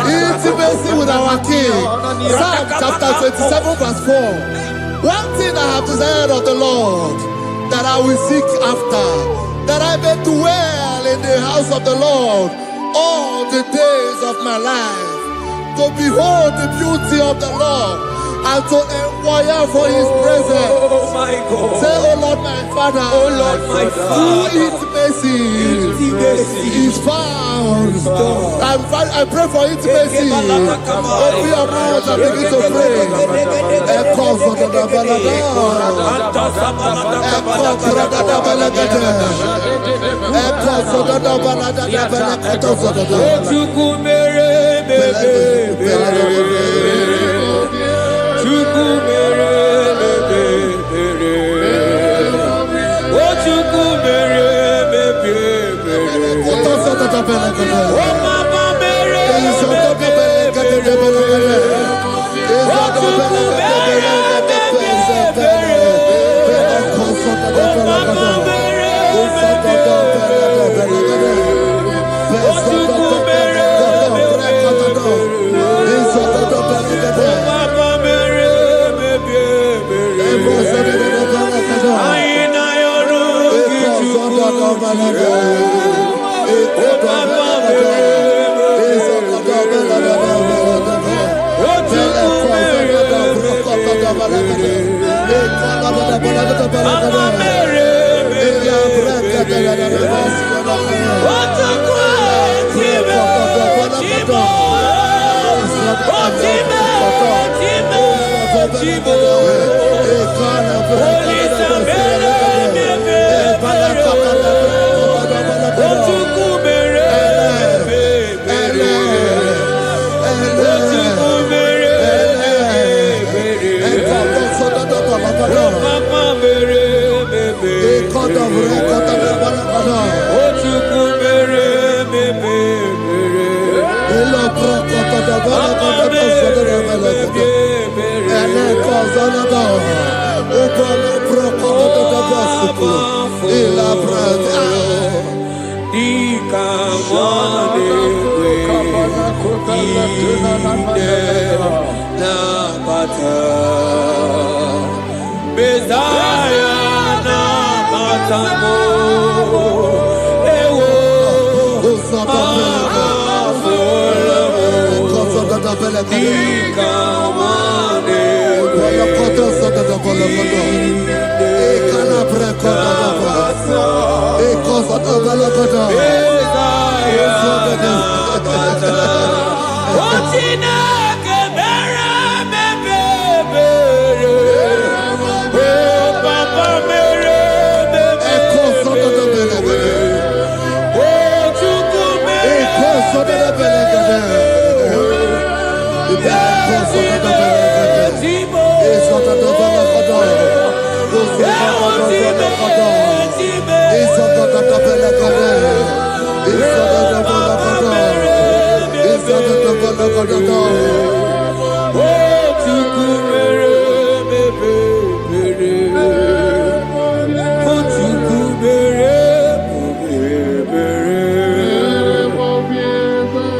Intimacy with our King. Psalm chapter 27 verse 4. One thing I have desired of the Lord, that I will seek after, that I may dwell in the house of the Lord all the days of my life, to behold the beauty of the Lord, and to inquire for his presence. Oh my God. Say, oh Lord my Father, Oh Lord my Father, intimacy is found. I pray for intimacy. Open your mouth and begin to pray.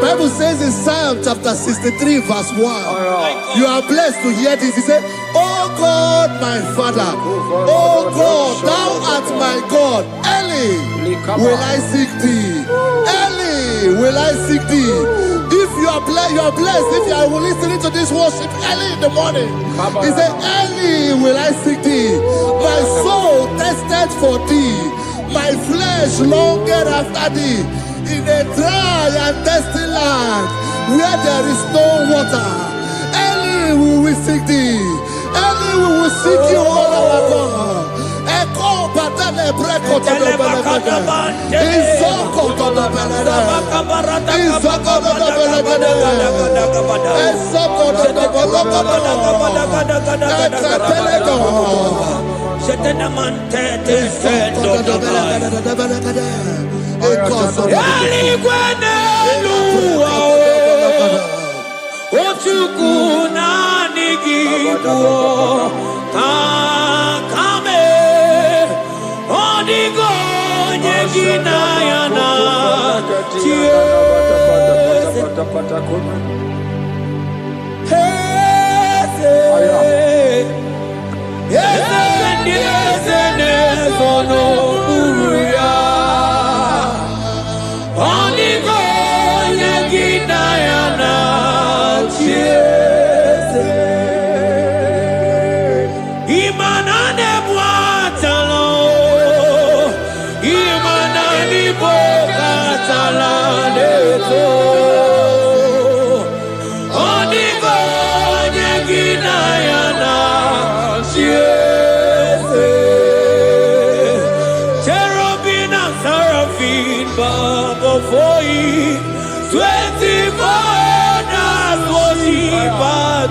Bible says in Psalm chapter 63 verse 1, you are blessed to hear this. He said, oh God, my Father, oh God, thou art my God. Early will I seek thee. Early will I seek thee. If you are blessed if you are listening to this worship early in the morning. He said, early will I seek thee. My soul thirsted for thee. My flesh longed after thee. In a dry and thirsty land where there is no water. Early will we seek thee. Early we will seek you, all our God. Echo batale breko to the belagada. Isoko to the belagada. Isoko to the belagada. Isoko to the belagada.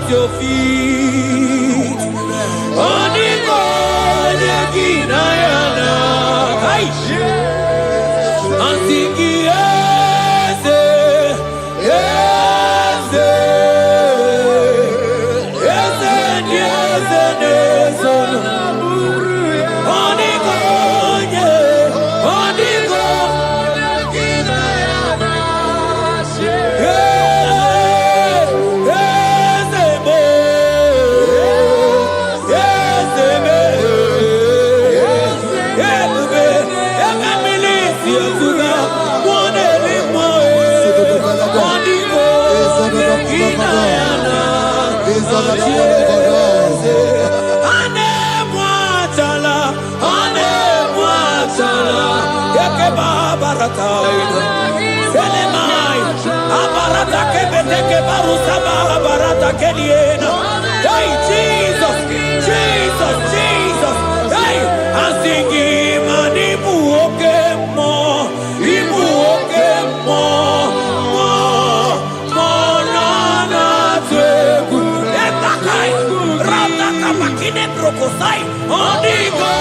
Your feet, Hey, Jesus, Jesus, Jesus. Hey, I'm singing, man, Ibu okemo, na twegu. Etakai, rataka makine brokosai, onigo,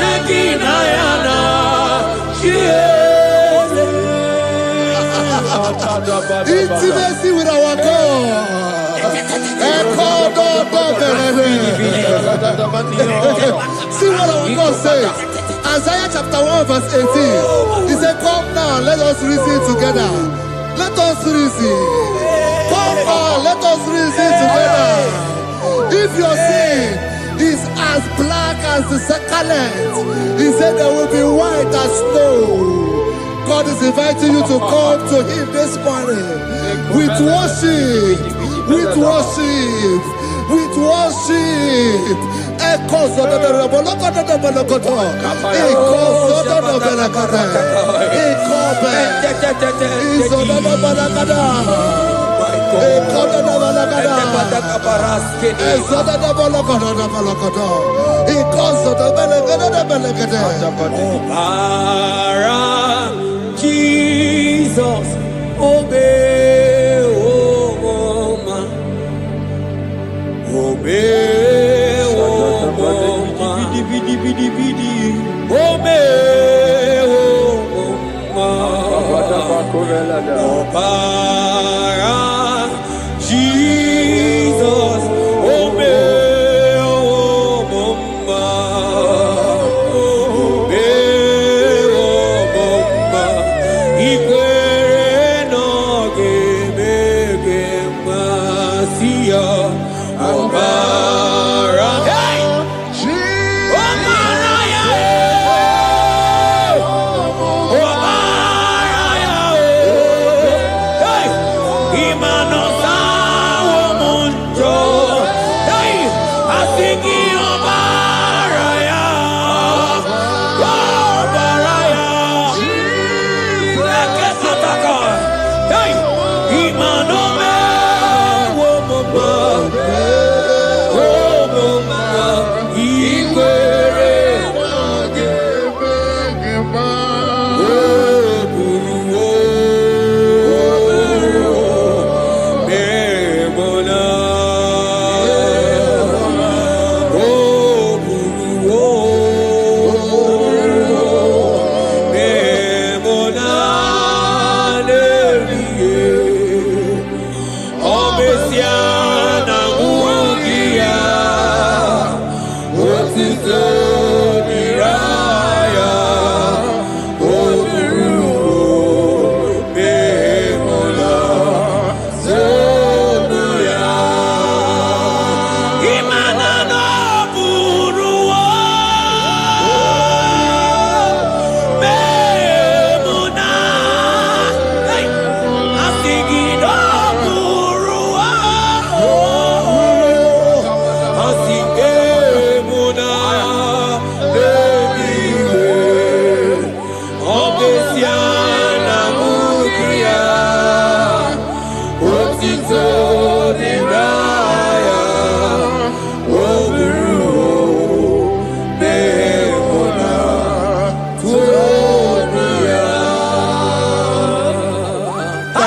egina yana, intimacy with our God. See what our God says. Isaiah chapter 1 verse 18. He said, come now, let us reason together. Let us reason. Come now, let us reason together. If your sin is as black as the scarlet, he said there will be white as snow. God is inviting you to come to him this morning with worship, with worship, with worship. Echoes of the Jesus, obey, oh man, obey, oh man, obey, oh man, Jesus, obey, oh man, obey, oh man, Ikwere no gebe masia obara. Hey! Omaraya! Omaraya! Hey! Imanosa womunjo. Hey! Asiki omaraya. Omaraya. Lekesataka. Hey! Imanome womoma. Womoma. Ikwere.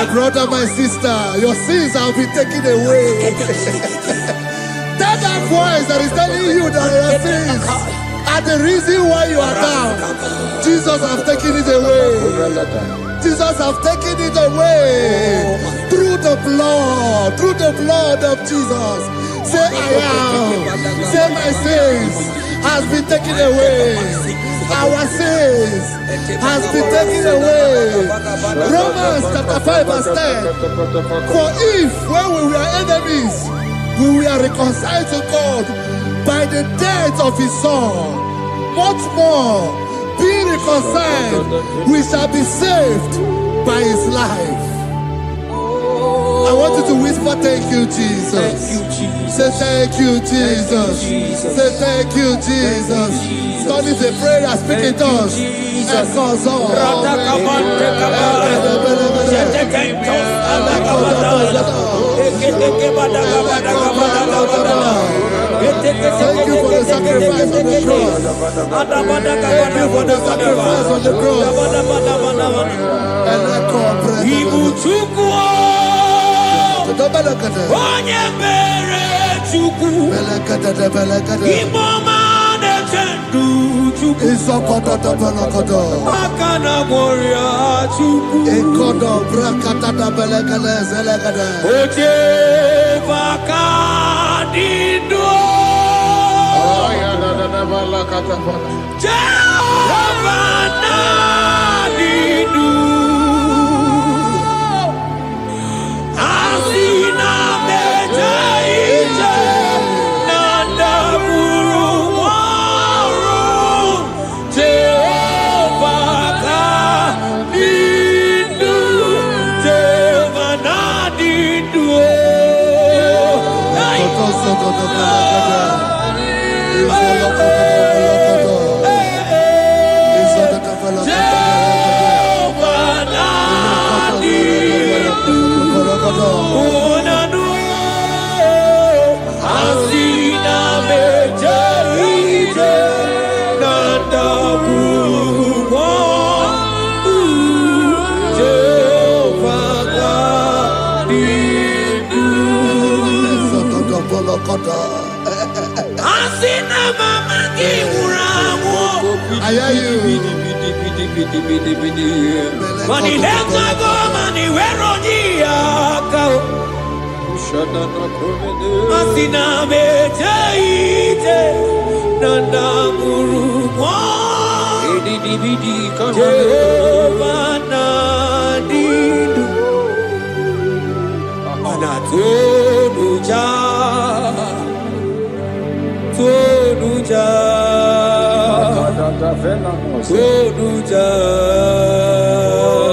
Brother, my sister, your sins have been taken away. That voice that is telling you that your sins are the reason why you are down. Jesus has taken it away. Jesus has taken it away through the blood of Jesus. Say I am. Say my sins has been taken away. Our sins has been taken away. Romans chapter 5 verse 10. For if when we were enemies, we were reconciled to God by the death of his son, much more, being reconciled, we shall be saved by his life. I want you to whisper, thank you, Jesus. Thank you, Jesus. Say thank you, Jesus. Say thank you, Jesus. God is a prayer, speak in tongues. Thank you for the sacrifice on the cross. Thank you for the sacrifice on the cross. Onye mere Chukwu Imoma na-eche ndụ Isokota Belakota. Akana Moria Chuku. Ekodo Brakata Belekade Zelegade. Oje Vakadido. Oh, yeah, the Balakata. Jehovah Nadidu. Asina Mejaija. Nanda Buru Waru. Jehovah Nadidu. Jehovah Nadidu. I hear you. Money Money Asina Mejaite Nanda Guru Jehovah Nadidu Anatonuja Tonuja Tonuja Tonuja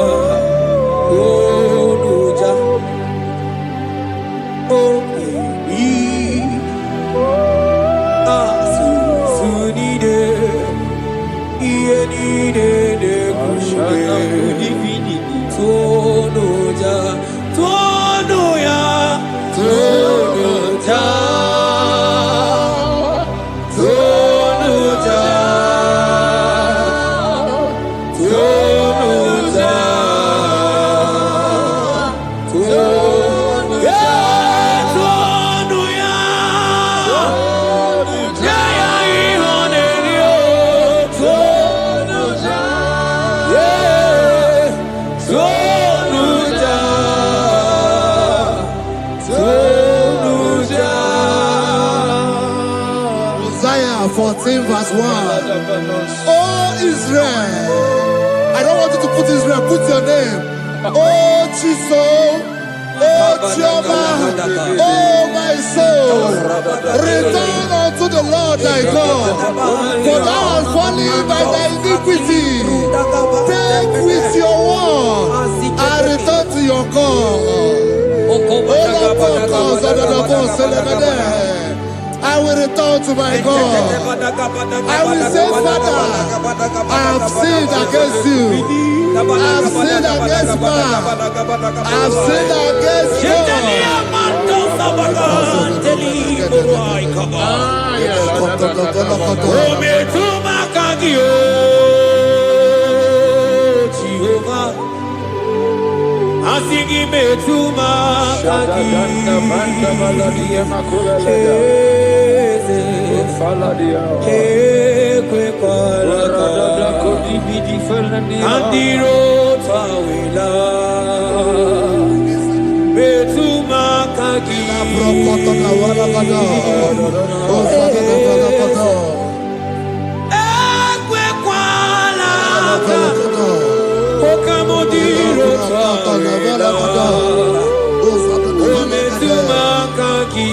Isaiah 14 verse 1. Oh Israel, I don't want you to put Israel, put your name. Oh Chiso, oh Chioma, oh my soul, return unto the Lord thy God, for thou hast fallen by thy iniquity. Take with your war and return to your God. I will return to my God. I will say, Father, I have sinned against you. I have sinned against man. I have sinned against Asigi metuma kagi ekwe kwalaka andiro tawila metuma kagi ekwe kwalaka Okamodiro tawila ometuma kagi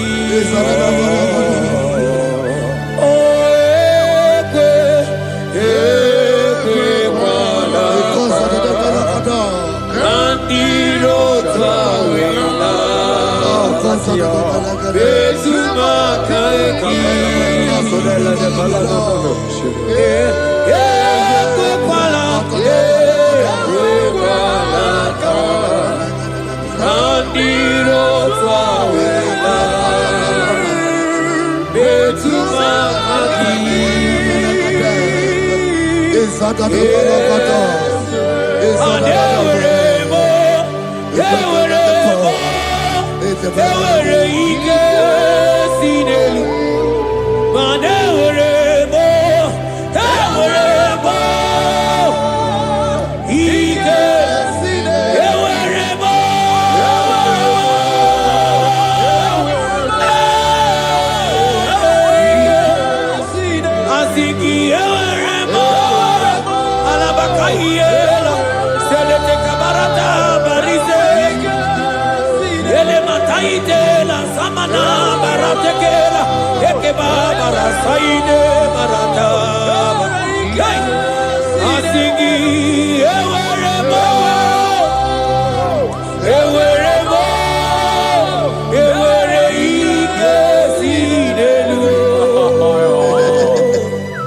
Ewere Saitela Samana Baratekela Ekeba Barasaide Barata Asingi Ewerebo Ewerebo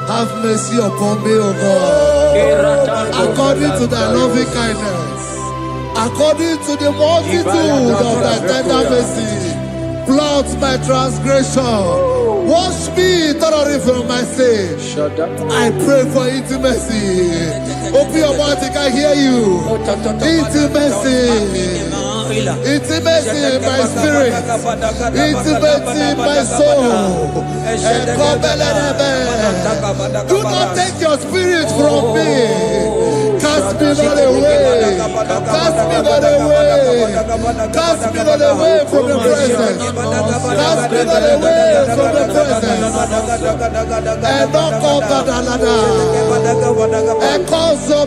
Have mercy upon me, O God. According to thy loving kindness, according to the multitude of thy tender mercy, blot my transgression. Wash me thoroughly from my sin. I pray for intimacy. Open your mouth, I can hear you. Intimacy. Intimacy in my spirit. Intimacy in my soul. Do not take your spirit from me. Cast me not away. Cast me not away. Cast me not away from the presence. Cast me not away from the presence. And not come back another. And cause of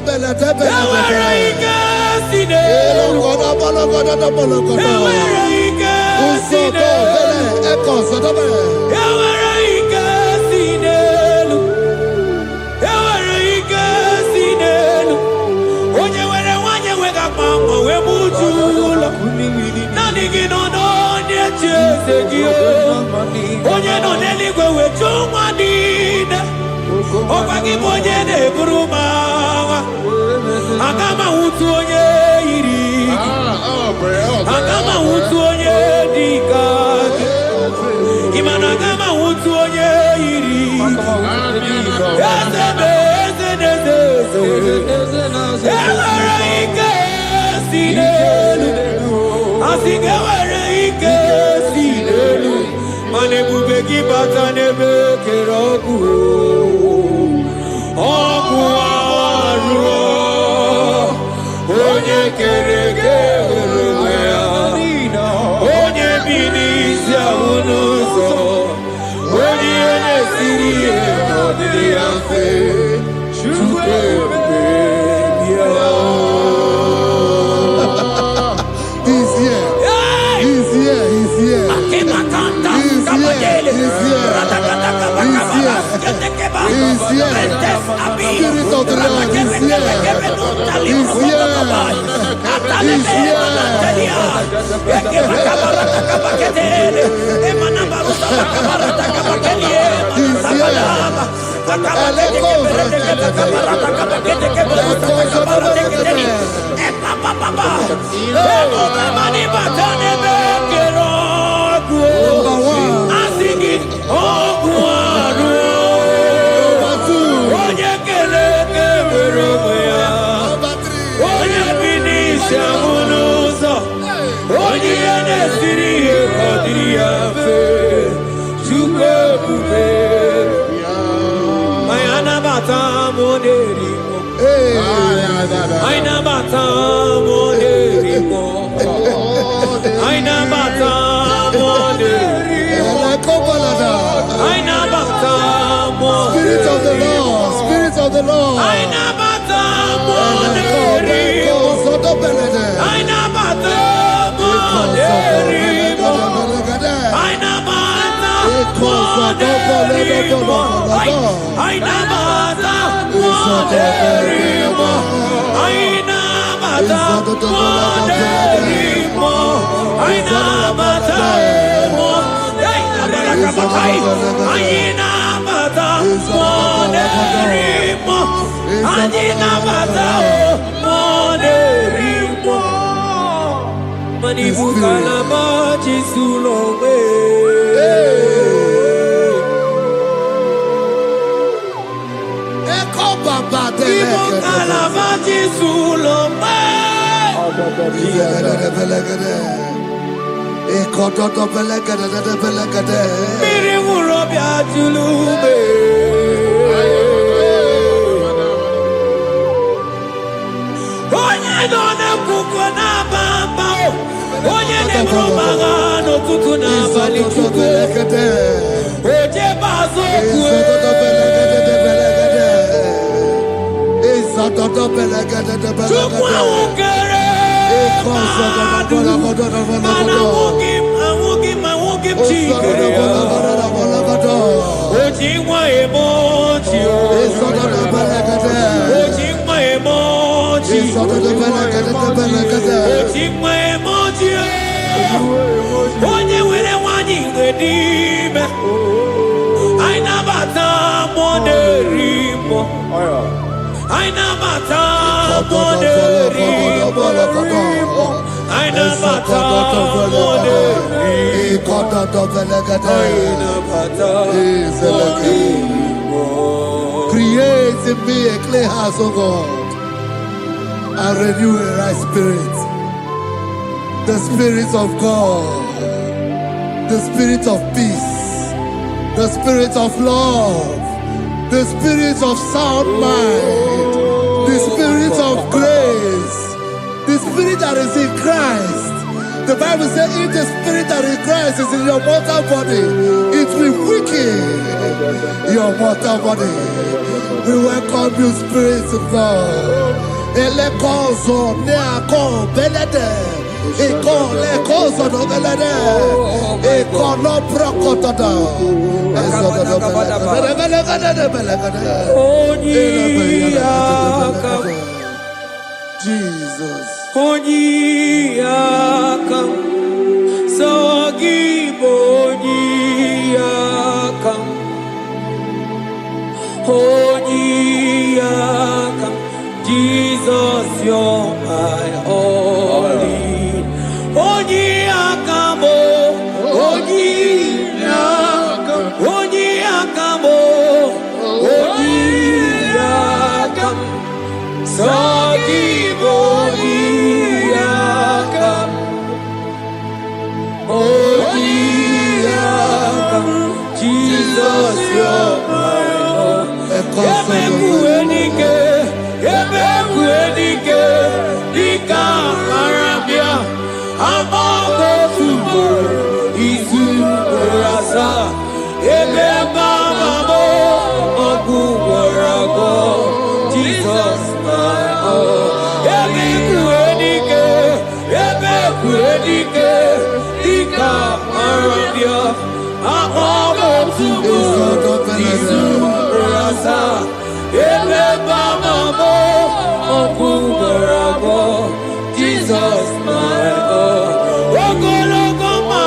Agama utuonye iri Agama utuonye dikaki Imana agama utuonye iri Ezebe Ewere ike sinelu Asige were ike sinelu Manebube kibata nebe kerogu Ogu awaru Onye kereke uruya Onye binizya unuzo Onye nesiri Odiri afe Chukwe He's here. He's here. He's here. He's here. He's here. He's here. Spirit of the Lord is here. He's here. He's here. Spirit of the Lord, Spirit of the Lord. Create in me a clean house, O God, and renew a right spirit. The Spirit of God, the Spirit of peace, the Spirit of love, the Spirit of sound mind, the Spirit of grace, the Spirit that is in Christ. The Bible says, if the Spirit that is in Christ is in your mortal body, it will weaken your mortal body. We welcome you, Spirit of God. Elekozo neako belede, eko lekozo no belede, eko no prokotoda, ezodo no belede. Jesus. Onyiyakam, Sogibonyiyakam, Onyiyakam, Jesus, you're my only. Onyiyakam, Onyiyakam, Onyiyakam, Onyiyakam, Sogibonyiyakam, Onyiyakam, Jesus, you're my Lord. Ebekuenike, Dika Arabia, Amago Tubo, Isu Rasa, Ebeba Mamo, Oguwarago, Jesus, my Lord. Ebekuenike, Dika Arabia, Amago Tubo, Isu Rasa, Ebeba Mamo, Oguwarago, Jesus, my Lord. Lokogoma,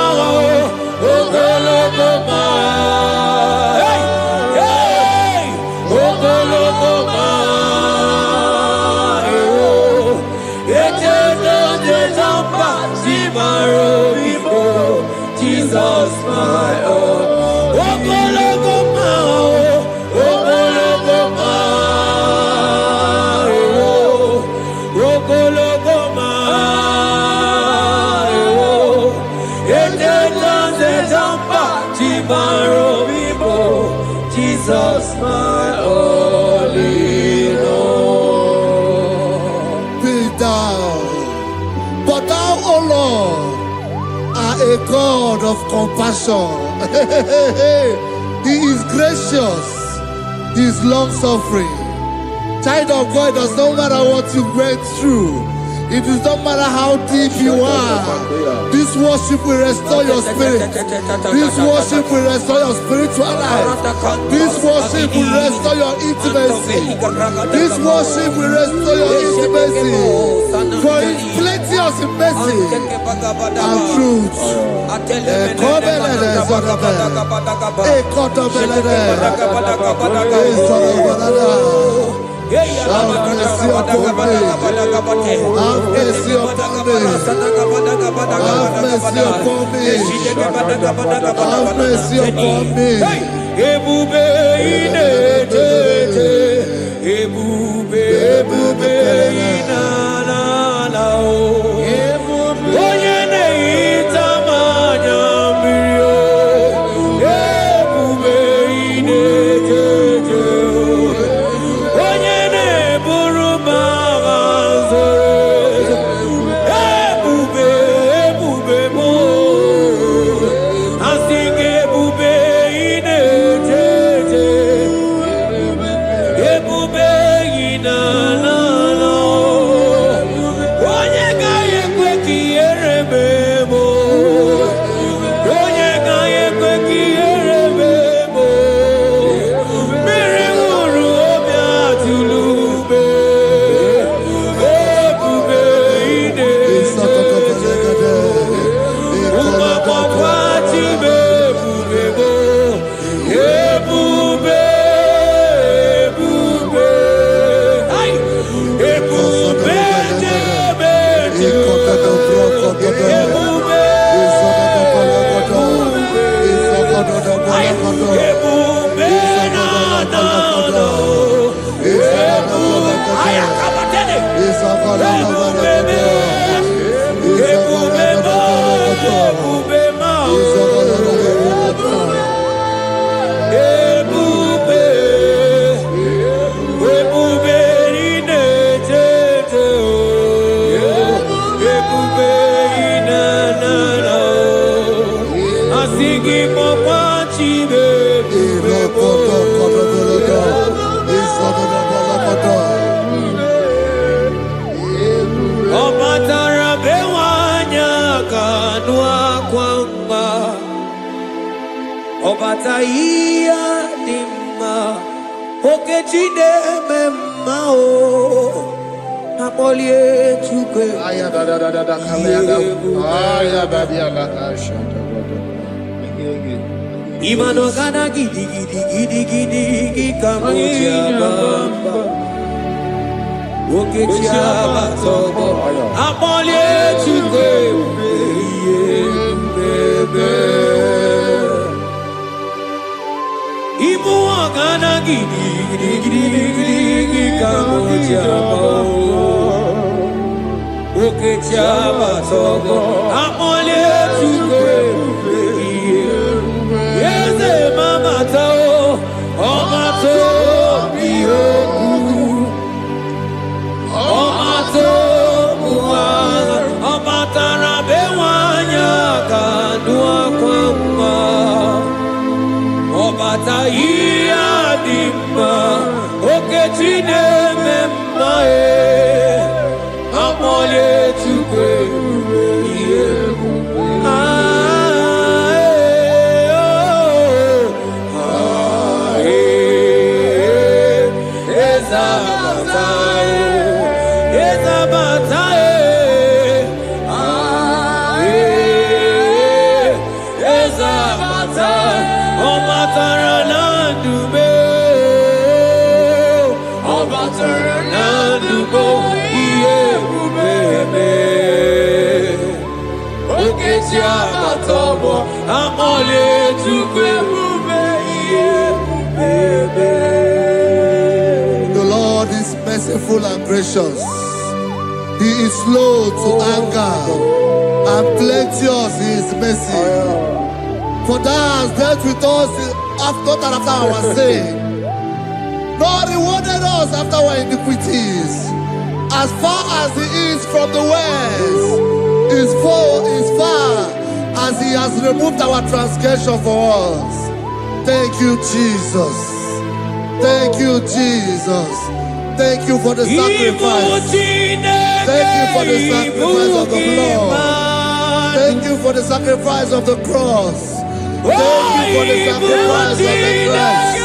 Lokogoma, hey, hey, Lokogoma, oh, Jesus, my Lord. Lokogoma, Lokogoma, Lokogoma, Jesus, my only Lord. Be thou, but thou, O Lord, are a God of compassion. He is gracious. He is long-suffering. Child of God, it does not matter what you went through. It does not matter how deep you are. This worship will restore your spirit. This worship will restore your spiritual life. This worship will restore your intimacy. This worship will restore your intimacy. For His plenty of mercy and truth. Have mercy upon me. Have mercy upon me. Have mercy upon me. Have mercy upon me. Ebube inetete, ebube, ebube inanana o. Onye na-ehita mmanya mmiri o. Ebube inetete o. Onye na-eburu m agha nzere. Ebube, ebube m o. Asị gị ebube inetete. Obataia dima okechide memao napolie chukwe aya da kalenda aya badia la ashanda imano kana gidi kamoja bamba okechia batobo napolie chukwe bebe Ibu agana gidi kamoja oke chaba sogo amole chukwe yeze mama tao omato biyoku omato buana omatara bewanya kadua kwamba Obataia dima okechine memae amole chukwe The Lord is merciful and gracious. He is slow to anger and plenteous in his mercy. For thou hast dealt with us after our sin, nor rewarded us after our iniquities. As far as the east from the west is far as he has removed our transgression for us. Thank you, Jesus. Thank you, Jesus. Thank you for the sacrifice. Thank you for the sacrifice of the blood. Thank you for the sacrifice of the cross. Thank you for the sacrifice of the cross.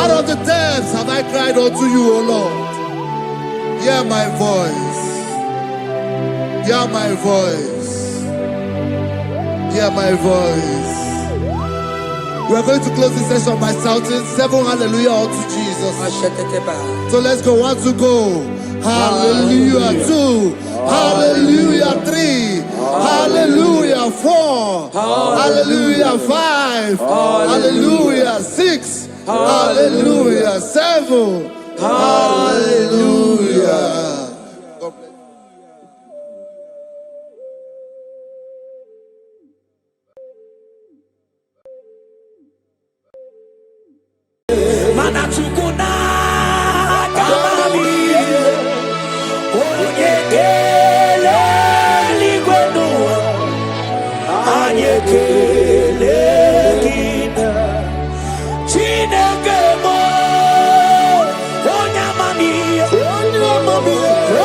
Out of the depths have I cried unto you, O Lord. Hear my voice. Hear my voice. Hear my voice. We are going to close this session by shouting 7 hallelujah unto Jesus. So let's go. 1, 2, go. Hallelujah. 2. Hallelujah. 3. Hallelujah. 4. Hallelujah. 5. Hallelujah. 6. Hallelujah. 7. Hallelujah. God bless. Manachukuna kamami onyekele ligwenu anyekele gina chineke mo onyamami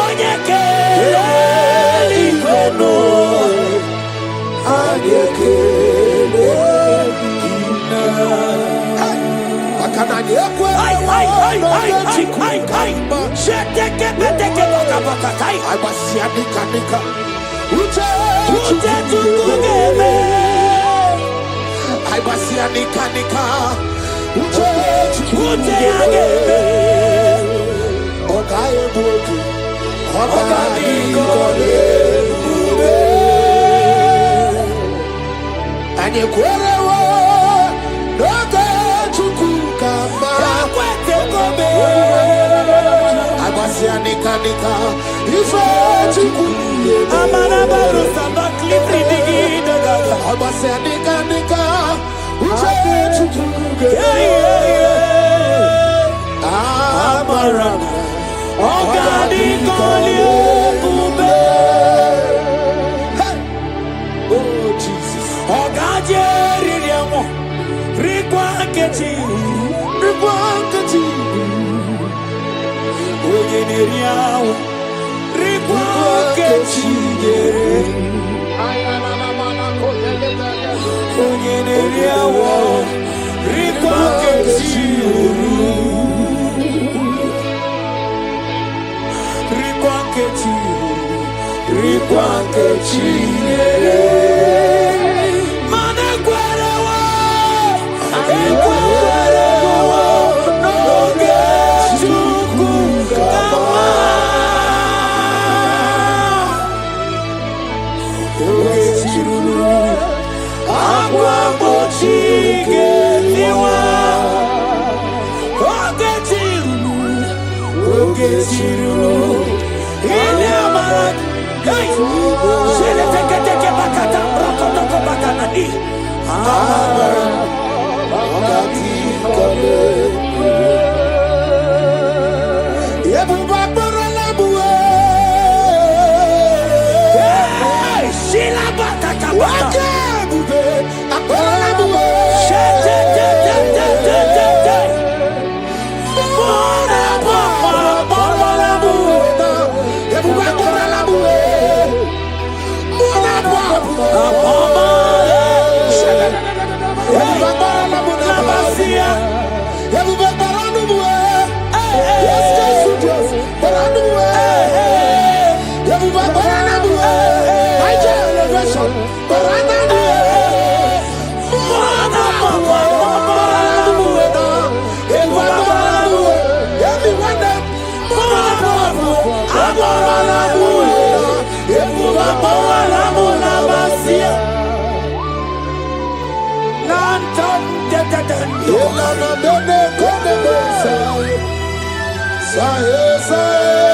onyekele ligwenu anyekele gina. Elana bene kone bosai. Sai.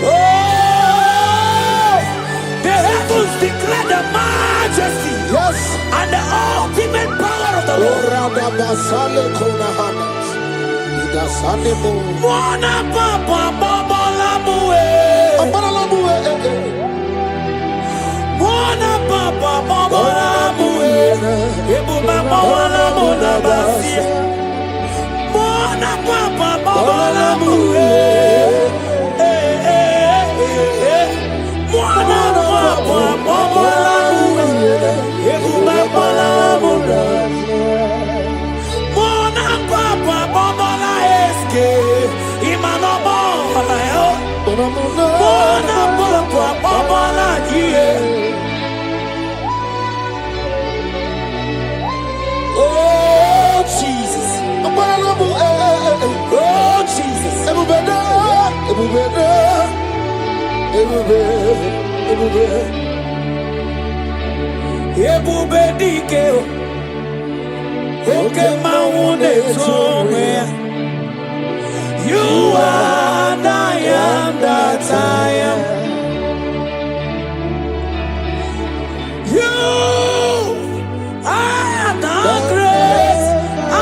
Oh, the heavens declare the majesty, Yes. and the ultimate power of the Lord. Orada basale kona hanas. Ida sane mo. Mwana papa bobola muwe. Abana la buwe. Mwana papa bobola muwe. Ebuma bobola muna basi. Mwana papa bobola muwe. Mwana papa bobola muwe. Ebuma bobola muna. Mwana papa bobola eske. Imano bobola yo. Mwana papa bobola ye. Oh Jesus. Oh Jesus. Ebube dike o. Oke maune tome. You are the I am that I am. You are the great I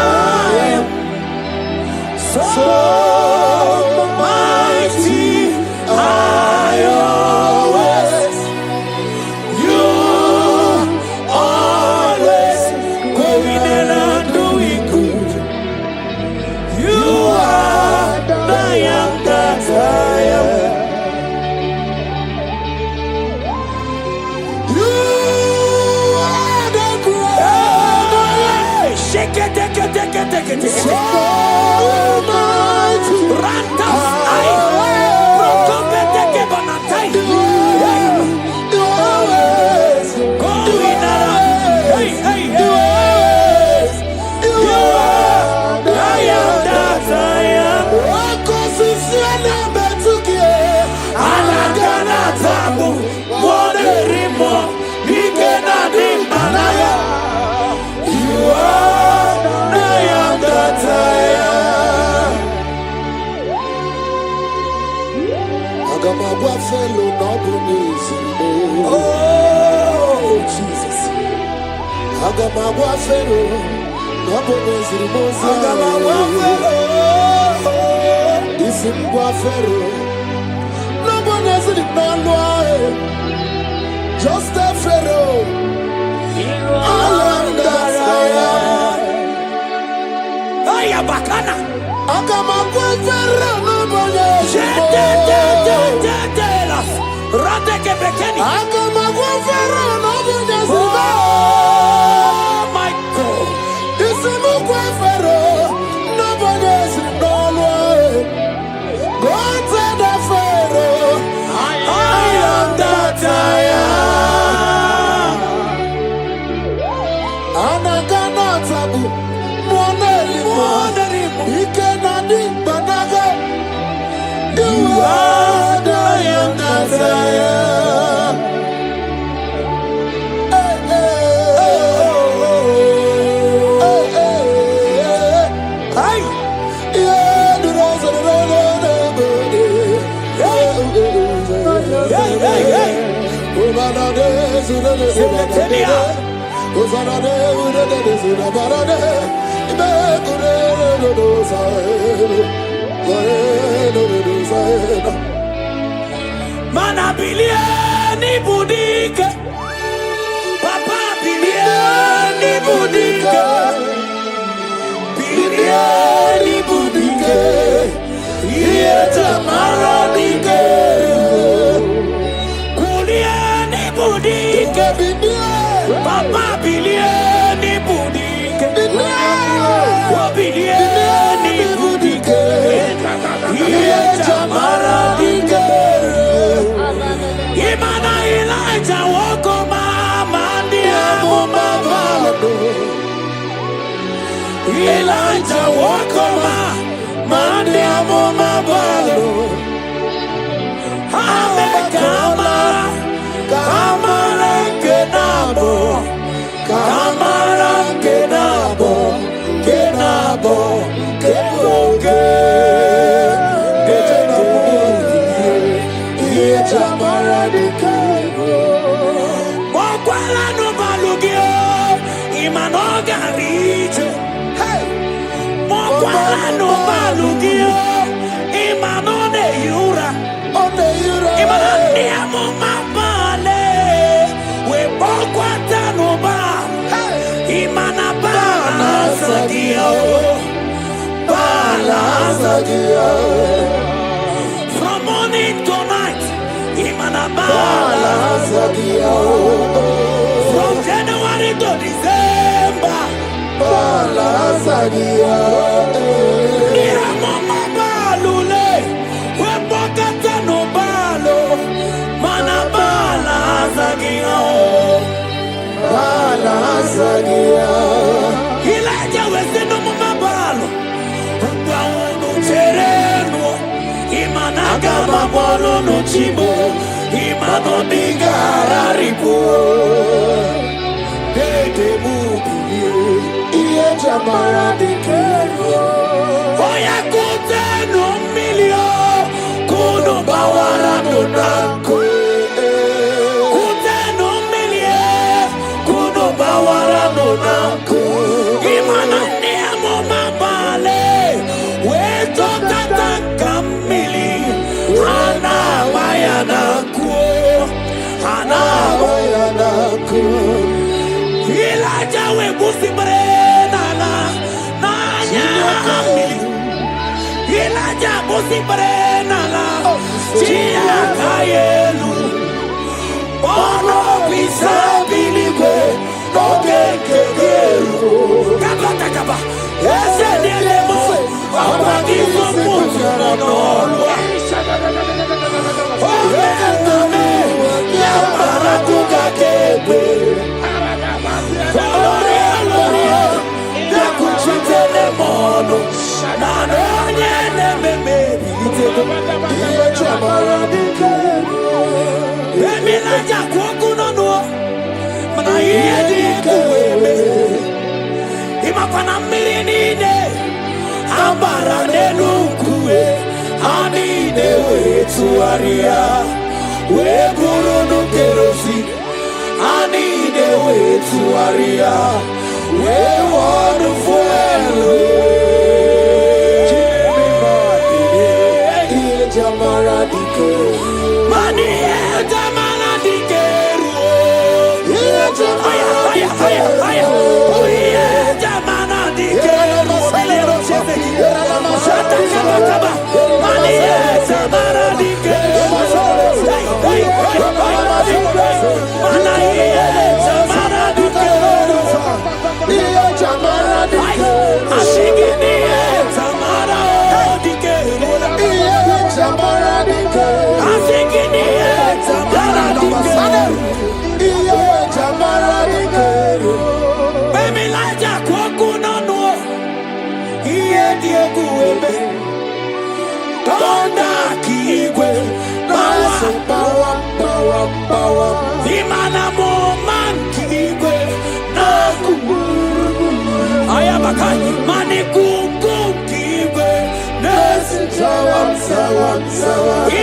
am. So mighty I always. You always going and doing good. You are the I am that I am. You are the great. Hey, shake it, take it, take it, take it, take it. So mighty. Rantas, I Koncept, take it, banatai. Hey, You always. going around. Hey, hey, You hey. always. You are the I am that I am. Wakosisiana betukie. Anagana tabu, mone rimo, nikena dimbanaya. You are the I am that I am. Agamagwa felo nobunisi. Oh, Jesus. Agamagwa felo nobunisi mosa. Agamagwa felo. Isimgwa felo nobunisi nalwa. Just a pharaoh. I am that I am. Aya bakana. Agamagwa felo nobunisi. Jetelas. Rateke bekeni. Agamagwa felo nobunisi. Oh, my God. Isimgwa felo nobunisi nalwa. Go to the pharaoh. I am that I am. Anagana tabu, mwanelimo, ikenadi banaga. You are the I am that I am. Hey, hey, Hey, yeah, the rose of mana bilieni budike. Papa bilieni budike. Bilieni budike. Ieta maradike. Kulieni budike. Papa bilieni budike. Bilieni budike. Ieta maradike. Imana Elijah Lokogoma mandia mumavalo. Elijah Lokogoma mandia mumavalo. Ame kama rengenabo. Gio, Imanone Yura, Imaniamo Mabale, we Boquatanuba, Imanabana Sagio, Bala Sagio. From morning to night, Imanabala Sagio. From January to December, Bala Sagio. Elijah was in the Mabalo, Brown Tereno, Imanaga Mabolo no Chibo, Imano Digara Ripo, Dede Mubi, Iajamara de Kero, Oya Kote no Milio, Kono Bawara no Nanko. Elijah we busi brena na Elijah busi brena na chia kayelu ono bisabiligwe ogekegeru kaba ese delemo abagizo mutu no we guru no kerosi ani de we to aria we want fuelo jamara dike mani jamara dike jamara dike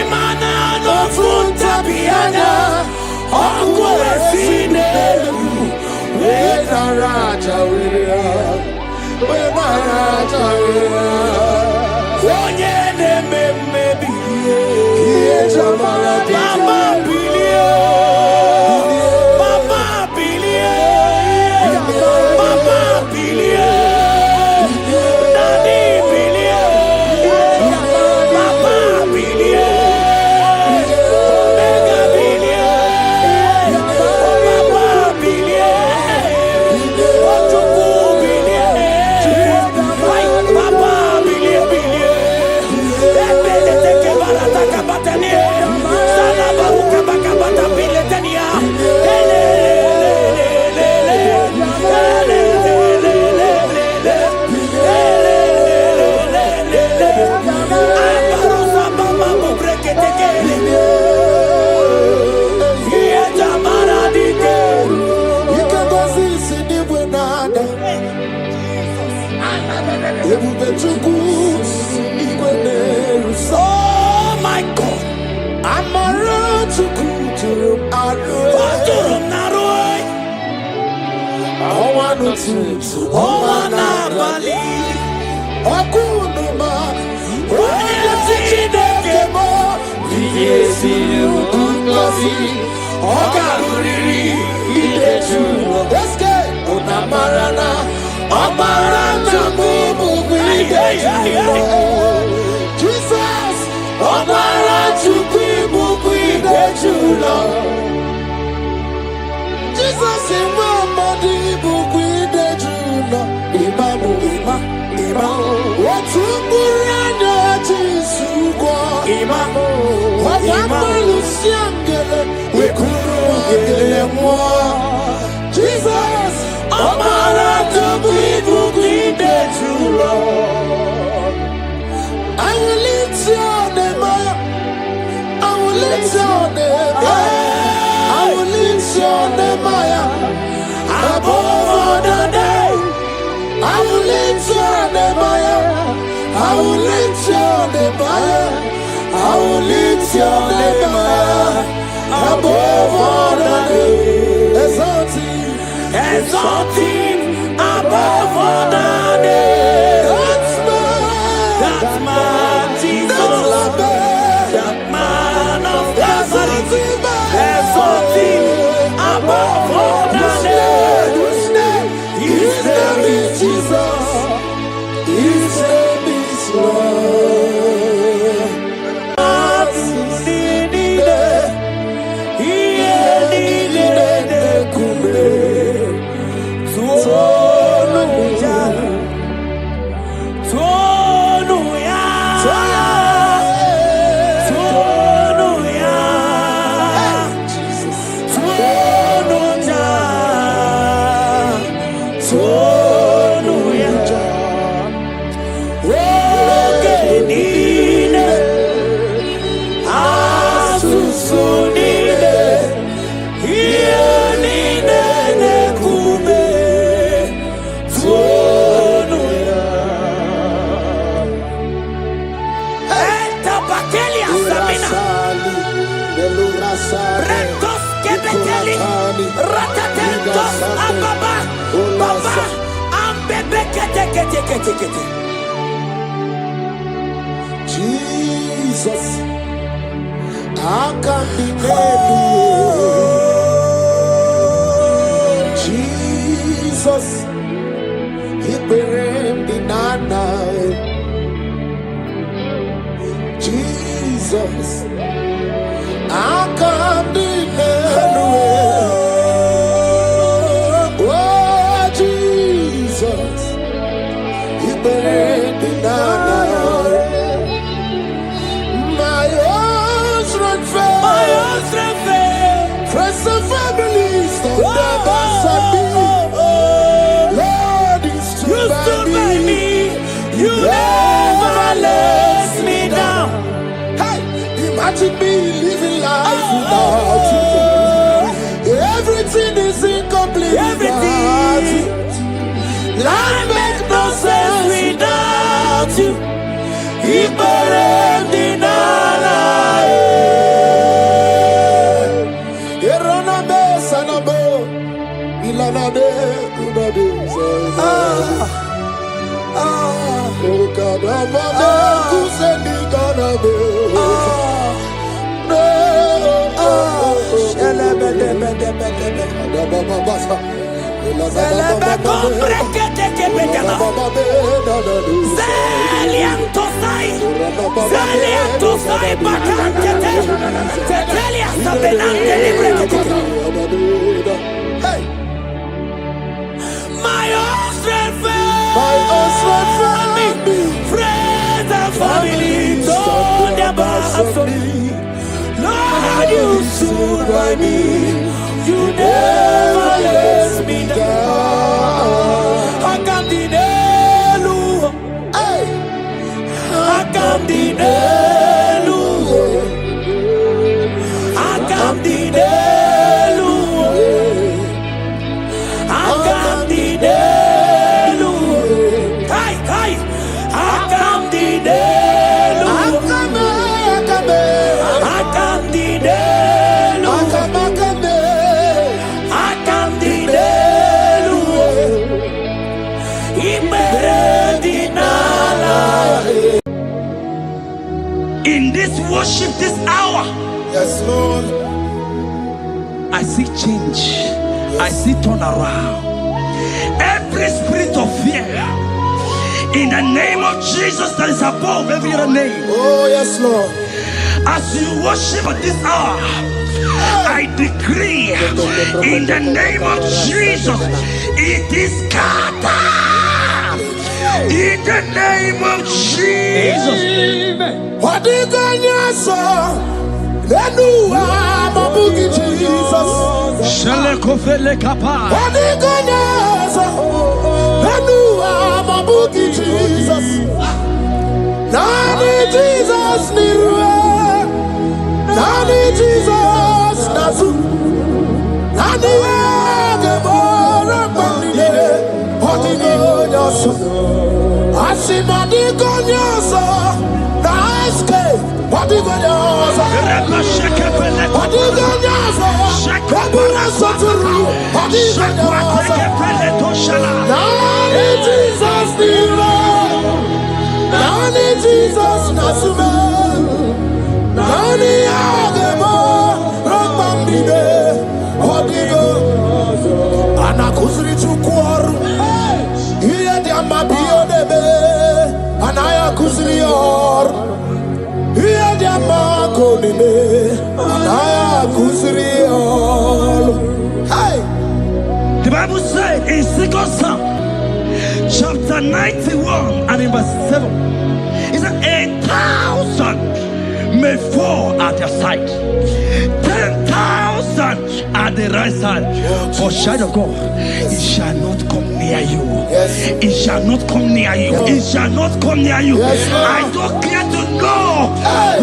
Imana no funta piana, Okwe Sinelu, we Raja Onye Nemebi, Mama Bilio, Mama Bilio, Mama Bilio. Oh my God, I'm a road to Kuturum Naroi. I want to Bali. Okunuma, esi ugozi ogaruri ideju Eske onamarana omarana bubu ideju Jesus omarana bubu ideju Jesus imamadi bukwide juno imamu ima watunguranya chisugwa imamu wadapalusiangele wekurugele mwa Jesus omarana bubu ideju I will lift your name up. I will lift your name up. I will lift your name up. above other day. I will lift your name up. I will lift your name up. I will lift your name up. Above all the name. Exalting above other day. That's my Jesus. That man of Calvary. Exalting above other day. His name is Jesus. His name is Lord. Jesus, I can be Jesus, he buried the nana. Jesus, I can be oh, Jesus, he buried the nana. Friends and families that never said me. Lord, you stood by me. You never let me down. Hey, imagine me living life without you. Everything is incomplete. Everything. Life makes no sense without you. He buried in our life. My own strength found me. Friends and family told their boss of me. Lord, you stood by me. You never let me down. I can't deny you. I can't deny you. I can't deny you. I can't deny you. Kai, kai. I can't deny you. I can't deny you. I can't deny you. In this worship, this hour, Yes, Lord. I see change. I see turnaround. Every spirit of fear, in the name of Jesus that is above every other name. Oh, yes, Lord. As you worship at this hour, I decree in the name of Jesus, it is scattered. In the name of Jesus. What did God say? Jesus. Shalekofele kapa. What did God say? Jesus. Nani Jesus niruwe. Nani Jesus nazu. Nani agebora bandide. What did God say? Asimadi God say. Naiske. What did God say? What did God say? Kabura soturu. What did God say? Nani Jesus niruwe. Nani Jesus nasume. Nani agemo rambambide. Odigo anakuzri chukwaru. Iye diamba biyodebe. Anaya kuzri or. Iye diamba konime. Anaya kuzri or. Hey. The Bible said in 2 Psalm chapter 91 and in verse 7, it said 1,000 may fall at your side, 10,000 at the right side, but child of God, it shall not come near you. It shall not come near you. It shall not come near you. I don't care to know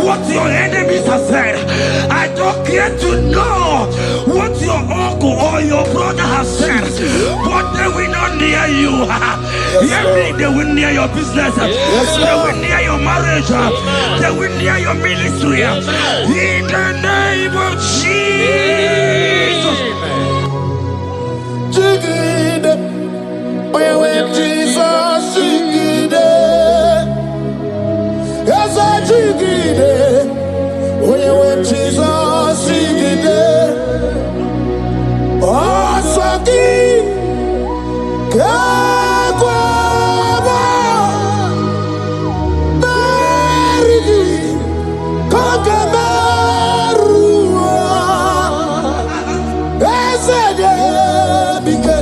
what your enemies have said. I don't care to know what your uncle or your brother has said, but they will not near you. Hear me, they will near your business. They will near your marriage. They will near your ministry. In the name of Jesus. When Jesus jigide, yes I jigide. When Jesus jigide, oh saki, kakwaba, berigi, kakabarua, esede bike.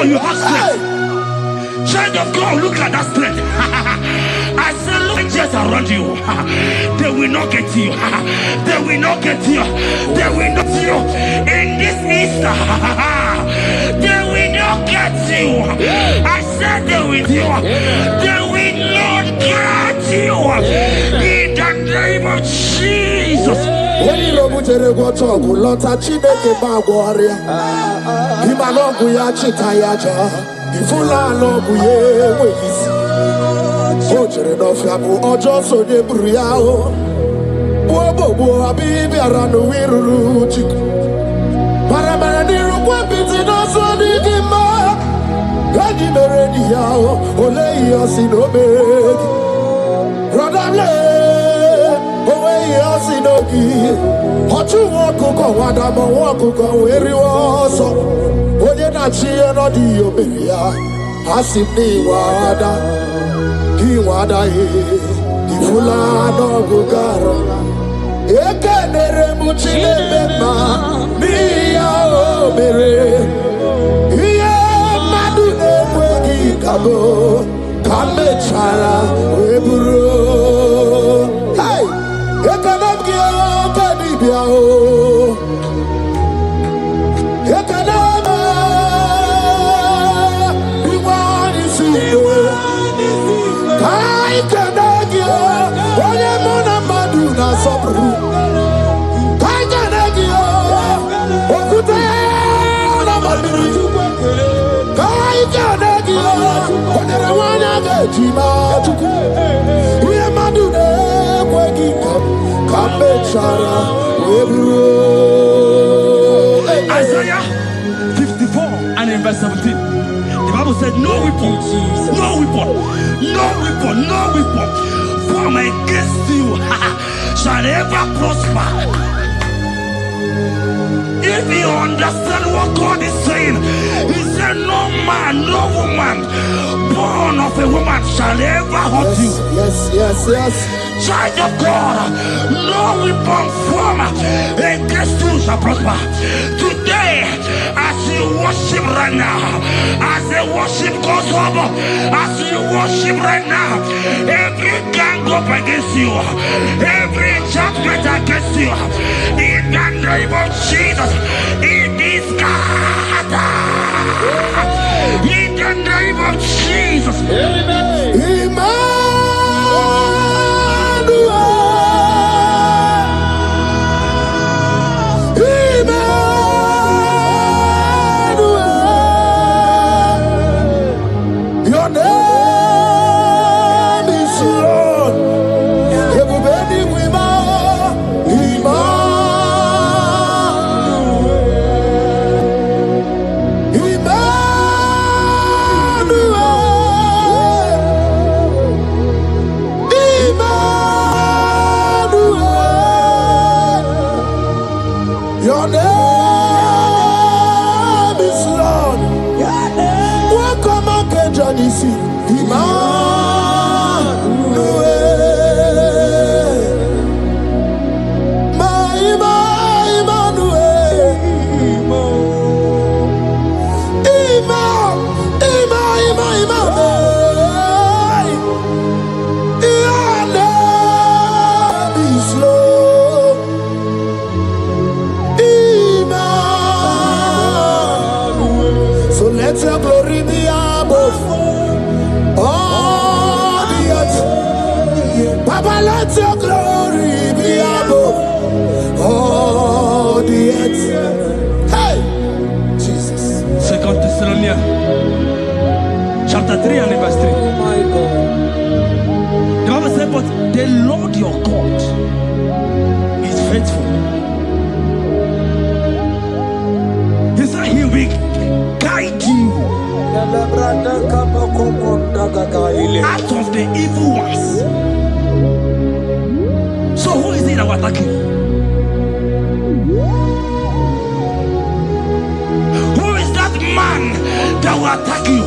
You have strength. Child of God, look at that strength. I say, look just around you. They will not get you. They will not get you. They will not get you. In this Easter, they will not get you. I said they will do. They will not get you. In the name of Jesus. When you go to the water, go lot of Chineke Bagwaria. Imanogu ya chitayaja. Ifula logu ye wezi. Ojere no fiabu ojo so de bruyao. Bobo abibi aranu wiruru chiku. Paramana niru kwa biti no so di kima. Gadi meredi yao. Ole iyo sinobegi. Rodable. Sinogi, Hotu Wakuko, Wadamo Wakuko, where you also, when you're not here, not the Oberia, Hasini Wada, Hiwada, Ifulano Gugaro, Ekanere Muchilema, Mia Obere, Ia Madune Wegi, Kabo, Kamechara, Weburo. Hey, Ekanabia, Kanibia, Ekanaba, we want to see you. Kai Kanagia, Oyamona Maduna Sopru. Kai Kanagia, Okutana Maduru. Kai Kanagia, Onerawanya Gajima, we Madune, waking up, Kamechara, Webro. Isaiah 54 and in verse 17. The Bible said, no weapon, no weapon, no weapon, no weapon formed against you shall ever prosper. If you understand what God is saying, He said, no man, no woman born of a woman shall ever hurt you. Yes. Child of God, no weapon formed against you shall prosper. Today, as you worship right now, as the worship goes over, as you worship right now, every gang up against you, every judgment against you, in the name of Jesus, it is God. In the name of Jesus. Amen. Your name is Lord. Everybody Your name is Lord. Welcome again, Johnny C. Let your glory be above all the earth. Papa, let your glory be above all the earth. Hey, Jesus. 2 Thessalonians chapter 3 and verse 3. The Bible said, but the Lord your God is faithful. He said he will guide you out of the evil ones. So who is it that will attack you? Who is that man that will attack you?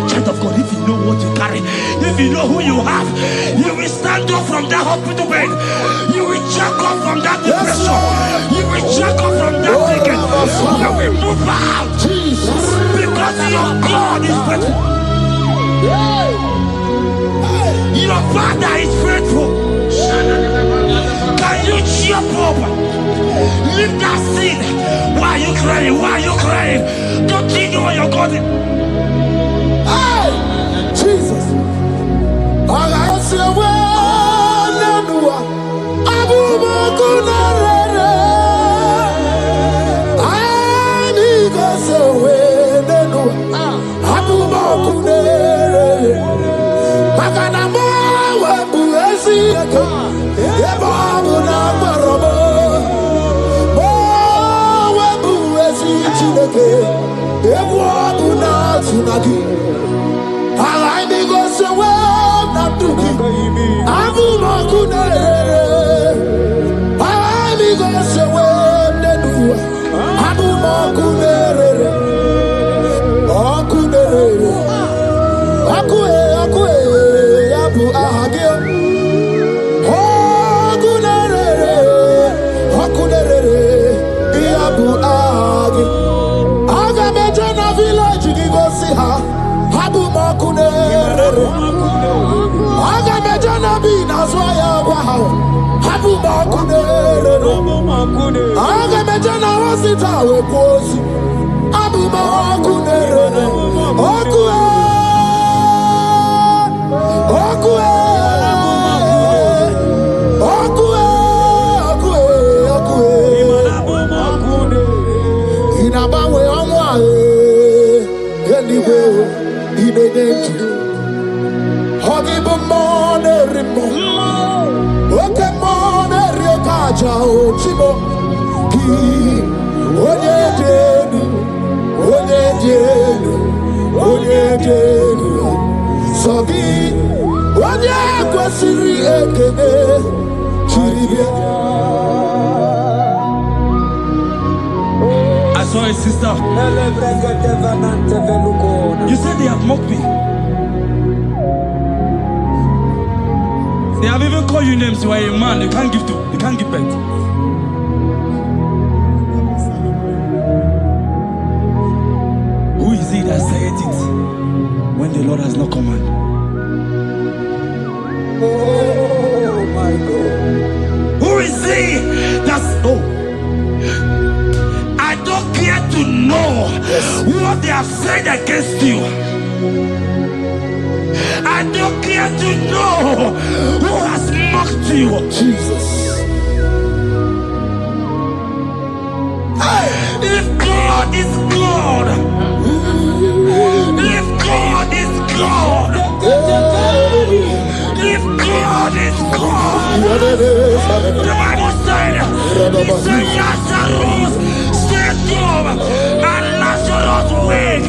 Child of God, if you know what you carry, if you know who you have, you will stand up from that hospital bed. You will jack up from that depression. You will jack up from that ticket. You will move out. Because your God is faithful. Your Father is faithful. Can you jump up? Leave that seed. Why are you crying? Why are you crying? Don't you know what your God is? Jesus. All I see village Agamejana wasita wekosi. Abuma wakunere. Okue. Okue. Okue. Okue. Inabawe amwae. Anyway, inegenti. Hogibu mone rimo. Oke mone riokaja ochimo. Ki onye deni. Onye deni. Onye deni. Sogi. Onye kwesiri ekene. Chiribia. I saw a sister. You said they have mocked me. They have even called you names. You are a man. You can't give birth. Who is it that said it when the Lord has not commanded? Oh my God. Who is he that's I don't care to know what they have said against you. I don't care to know who has mocked you. Jesus. If God is God, if God is God, if God is God, the Bible said, he said Lazarus stayed up and Lazarus wake.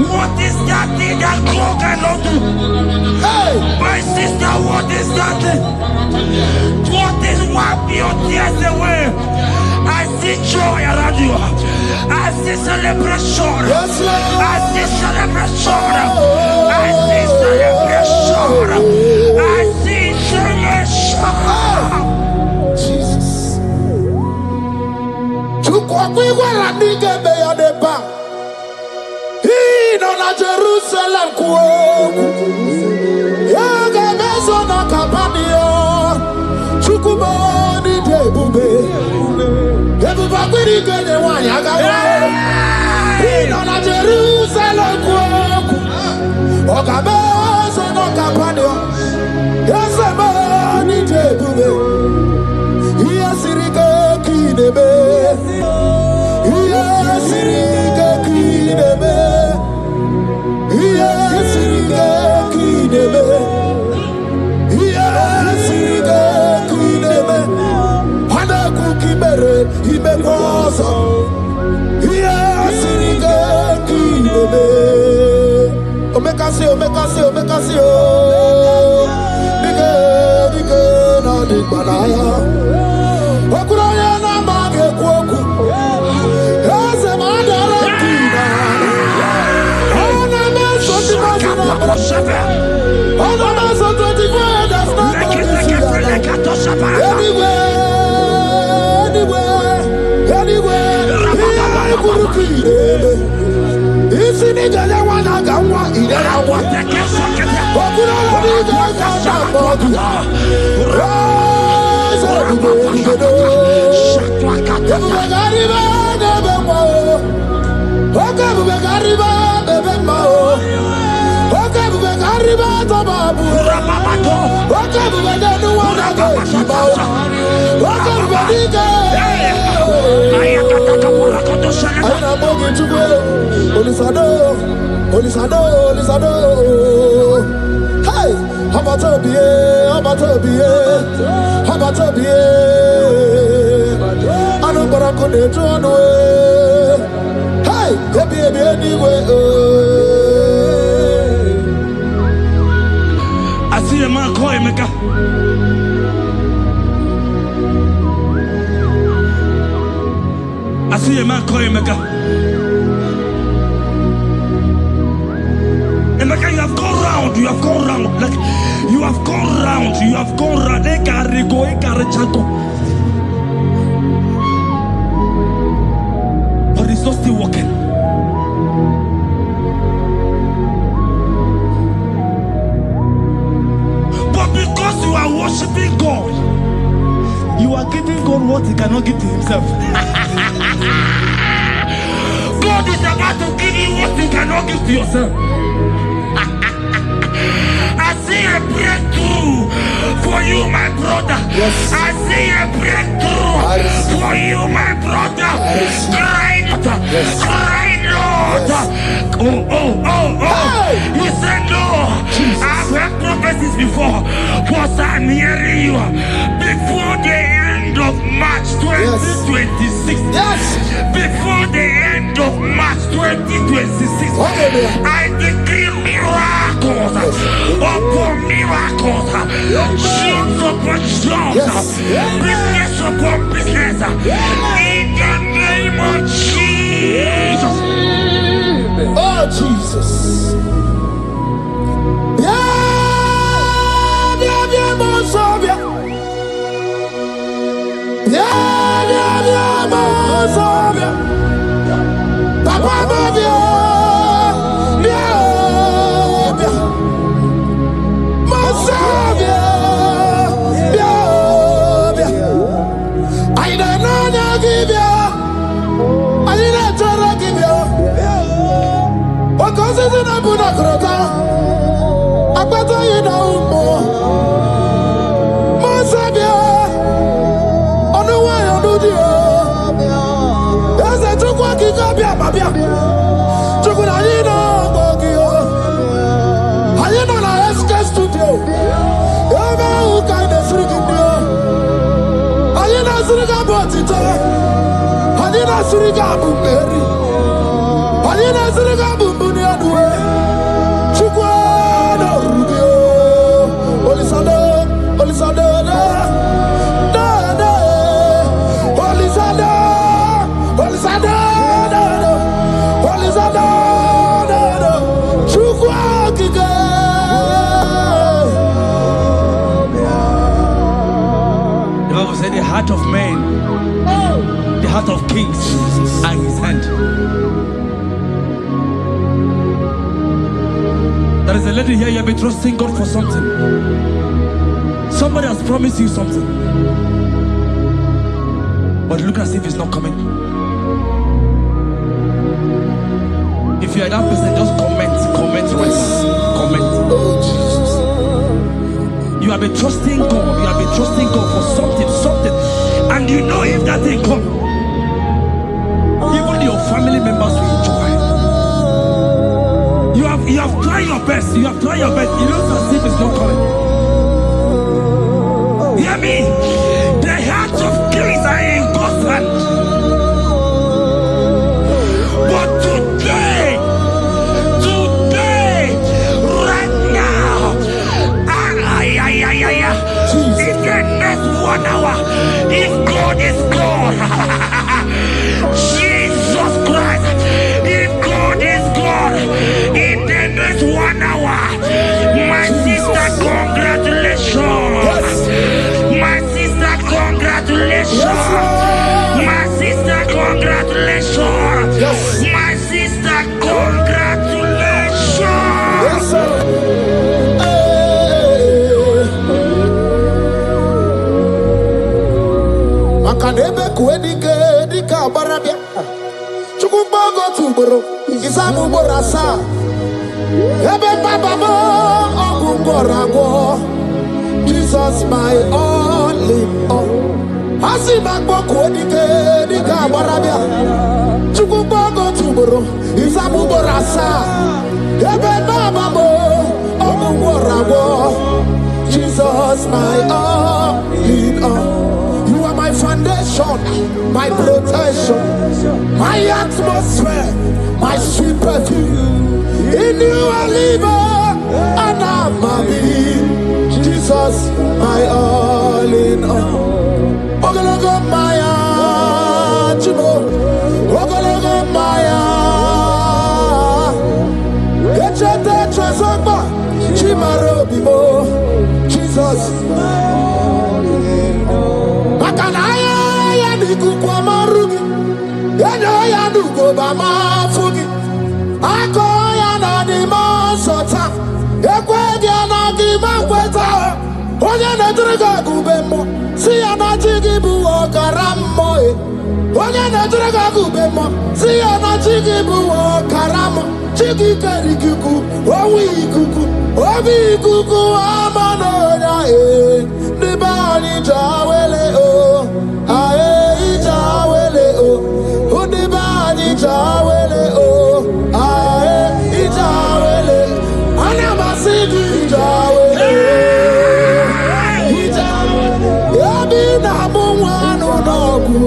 What is that thing that God cannot do? Hey! My sister, what is that thing? What is wipe your tears away? I see joy around you. I see celebration. Yes, Lord. I see celebration. I see celebration. I see celebration. Jesus. Tukwakwiwala nigebe ya deba. Ino na Jerusalem kuoku. Yaga meso na kapanio. Chukuboni debube. Debuba kwiri kenye wanyaga wa. Ino na Jerusalem kuoku. Oga meso na kapanio. Yasemani debube. Iyasirike kinebe. Iyasirike kinebe. Iyasirike kinebe. Iyasirike kinebe. Hana kukibere imekosa. Iyasirike kinebe. Omekasi, omekasi, omekasi, oh. Bige na dikbalaya. Okuraya na mage kwoku. Eze mandara kina. Ona meso timazina. Ona meso 24 that's not anywhere. Here kurukire. Isi ni jale wana gawa idera wa. Okuraya ni gawa bodu. Hey, how about I don't go to no hey, baby, anyway. I see a man call him. I see a man call him. Emeka, you have gone round. Like you have gone round. But it's not still working. But because you are worshiping God, you are giving God God what he cannot give to himself. God is about to give you what you cannot give to yourself. I see a breakthrough for you, my brother. Yes. I see a breakthrough for you, my brother. Cry not, cry not. Oh. He said no. I've heard prophecies before, but I'm hearing you before the end of March 2026. Yes. Before the end of March 2026, I decree miracles upon miracles, jobs upon jobs, business upon business, in the name of Jesus. Oh, Jesus. The heart of man, the heart of kings are in his hand. There is a lady here, you have been trusting God for something. Somebody has promised you something, but look as if it's not coming. If you are that person, just comment right now. Comment. Oh, Jesus. You have been trusting God. You have been trusting God for something, and you know if that thing come, even your family members will enjoy. You have tried your best. You have tried your best. It looks as if it's not coming. Hear me? The hearts of kings are in God's hand. But today, right now, in the next 1 hour, if God is God, Jesus Christ, if God is God, in the next 1 hour, my sister, congratulations. My sister, congratulations. My sister, congratulations. My sister, congratulations. Yes, sir. Makanebe kuedike dika barabia. Chukumbago tuboro. Isamu borasa. Ebe baba mo ogungorago. Jesus my all in all. Asimagbo kuedike dika barabia. Chukumbago tuboro. Isamu borasa. Ebe baba mo ogungorago. Jesus my all in all. My foundation, my protection, my atmosphere, my sweet perfume. In you I live and I'm a being. Jesus, my all in all. Lokogoma, Chimo. Lokogoma, Echete Trasogba, Chimaro Bibo. Jesus. Makanaya Nikukwa Marugi, Yaya Nuko Bama Fugi, Akoya Nanima Sota, Equadiana Gimakweta, Oyana Draga Gubemo, Siana Jigibu Okara. Wanya Draga Gubemo, see na Chigi Buo, Karamo, Chigi Karikuku, Owi Kuku, Obi Kuku, Amanoya, the Bani Jawele, Ae Jawele, who the Bani Jawele, Ae Jawele, Anamasi Jawele, Yabi Namuano Nogu.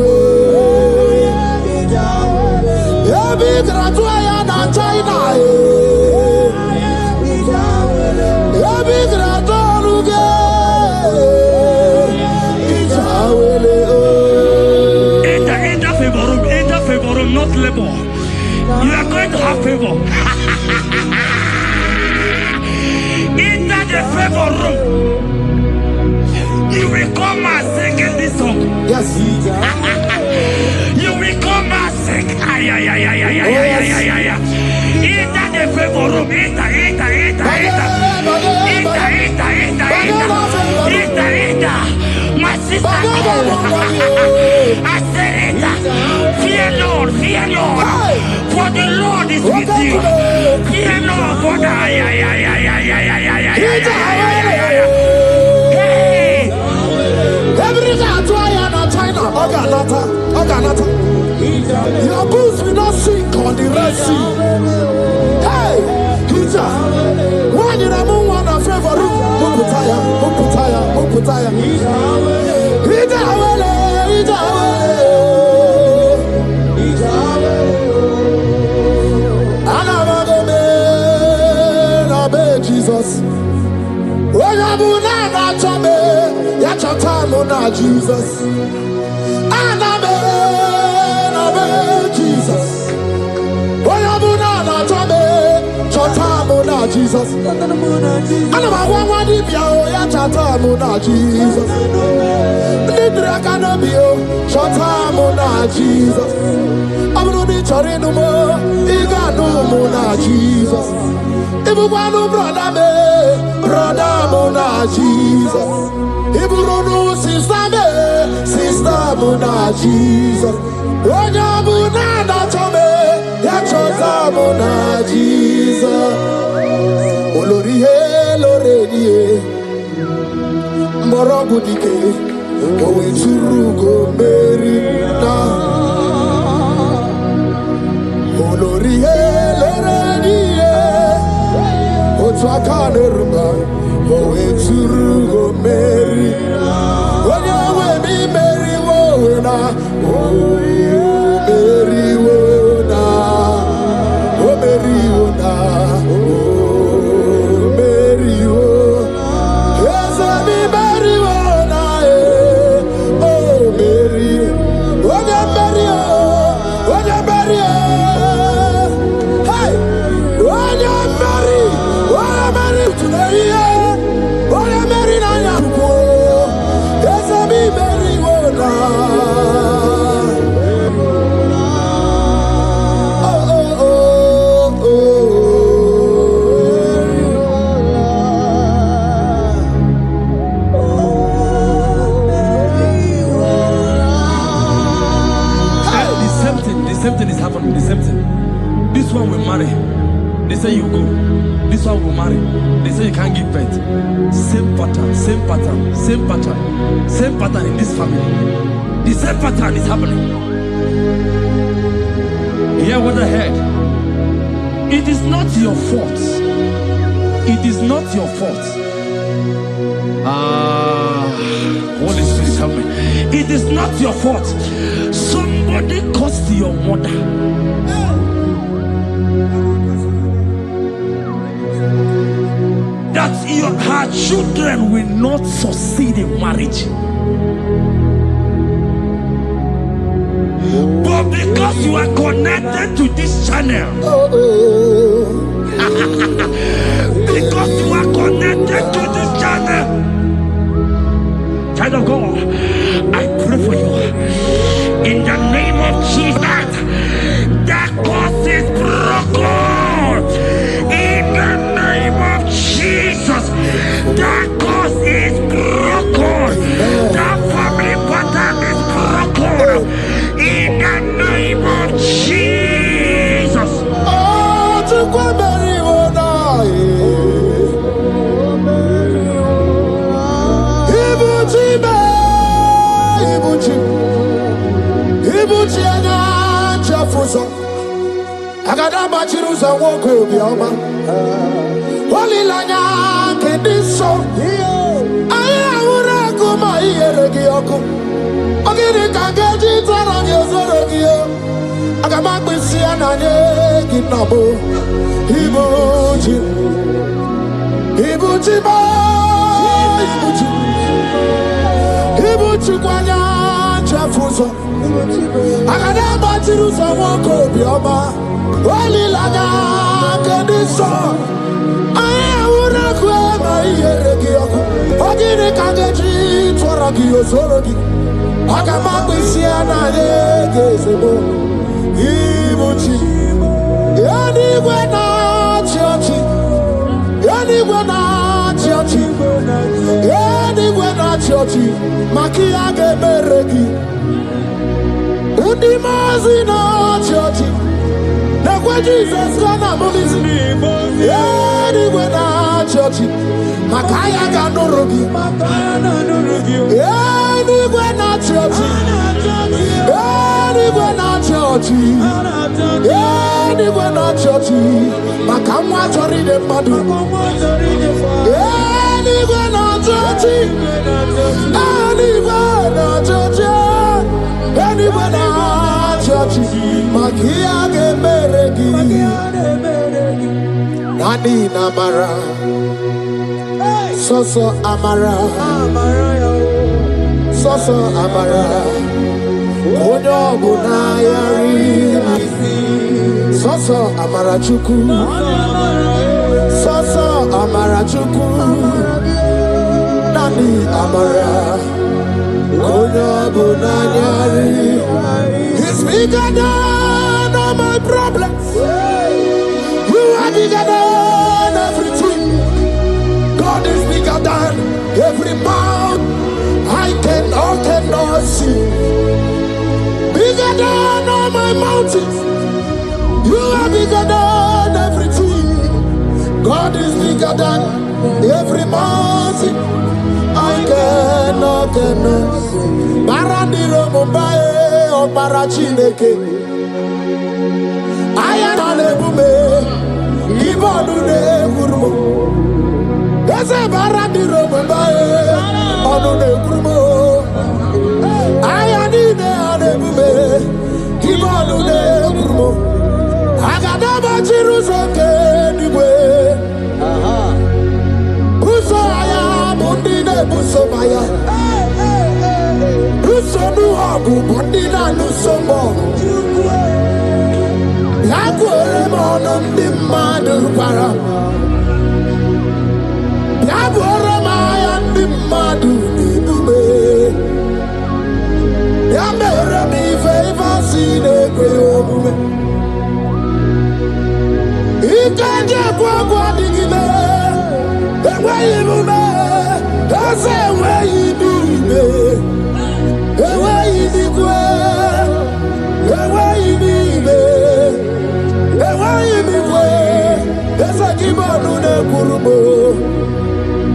Gratuaya na China, Yabi Gratualuge, Enter favor room, not labor. You are going to have favor. Enter the favor room. You will come and sing in this song. Yes. You will come and sing. Enter the favor room. Enter. My sister, I said it. Fear Lord. For the Lord is with you. Fear Lord. For the every time I am China, Oganata. Your boots will not sink on the Red Sea. Hey, Hija, when you are one of favor, Muputaya. Jesus. When I'm not your time on Jesus. Jesus. When I'm not your time on Jesus. And I'm one if you're time on Jesus. Nidra can be your time on Jesus. I'm not the Torino, you got no more Jesus. If you want to brother Mona Jesus. If you don't know sister Mona Jesus. When you're Mona Tome, you're Chota Mona Jesus. Olorie, Lorenie, Morobudike, Owe Churugo Merina. Olorie, Lorenie. Twakanerma, Owe Churugo Mary, when you will be Mary Wona, oh Mary Wona, oh Mary Wona, oh Mary Wona, yes, I be Mary Wona, oh Mary, when you Mary, when you Mary, hey, when you Mary. The same thing is happening. The same thing. This one will marry. They say you go. This one will marry. They say you can't give birth. Same pattern in this family. The same pattern is happening. Hear what I heard. It is not your fault. It is not your fault. Holy Spirit, help me. It is not your fault. Somebody caused your mother. That her children will not succeed in marriage. But because you are connected to this channel, because you are connected to this channel, child of God, I pray for you in the name of Jesus. That curse is broken in the name of Jesus. That curse is broken. That family pattern is broken in the Chafuso. Agadaba Chirusa Woko Bioma. Holy Lanya Kediso. I would go my ear Gioko. Ogiri Kagaji Taragio Zorogio. Agamak Siana Ginabo. Ibuchi. Ibuchi Ba. Ibuchi Kwanya Chafuso. Agadaba Chirusa Woko Bioma. Holy Lanya Kediso. I would go my ear Gioko. Ogiri Kagaji Taragio Zorogio. Agamabisiana Gezebo Ibuchi Yanigwana Chiochi Yanigwana Chiochi Yanigwana Chiochi Makiage Beregi Undimazina Chiochi Nakwa Jesus Gana Mulisi Yanigwana Chiochi Makaya Ganorogi Yanigwana Chiochi Yanigwana Chiochi Yanigwana Chiochi Makamwa Chori de Madu Yanigwana Chiochi Yanigwana Chiochi Yanigwana Chiochi Makia Gemeregi Nani Namara Soso Amara Soso Amara Onyo Bunayari Soso Amara Chuku Soso Amara Chuku Nani Amara Onyo Bunayari. He's bigger than all my problems. You are bigger than everything. God is bigger than every mountain I cannot see. Bigger than all my mountains. You are bigger than everything. God is bigger than every mountain I cannot see. Barandiro Mumbai or Barachineke. I am a Bume. Ibodune Gurmo. There's a Barandiro Mumbai. Onune Gurmo. I am in the Bume. Ibodune Gurmo. Agadaba Chirusoke Niwe. Busaya Bundine Busomaya. Busonu Habu Bundina Nusomo. Yakwere Monum Dimadu Para. Yakwere Mayan Dimadu Nibube. Yamere mi favor sine kwe. Ikanje kwa digime, ewe ibume, ese ewe ibime, ewe ibikwe, ewe ibime, ewe ibikwe, ese kibonu ne kurubo.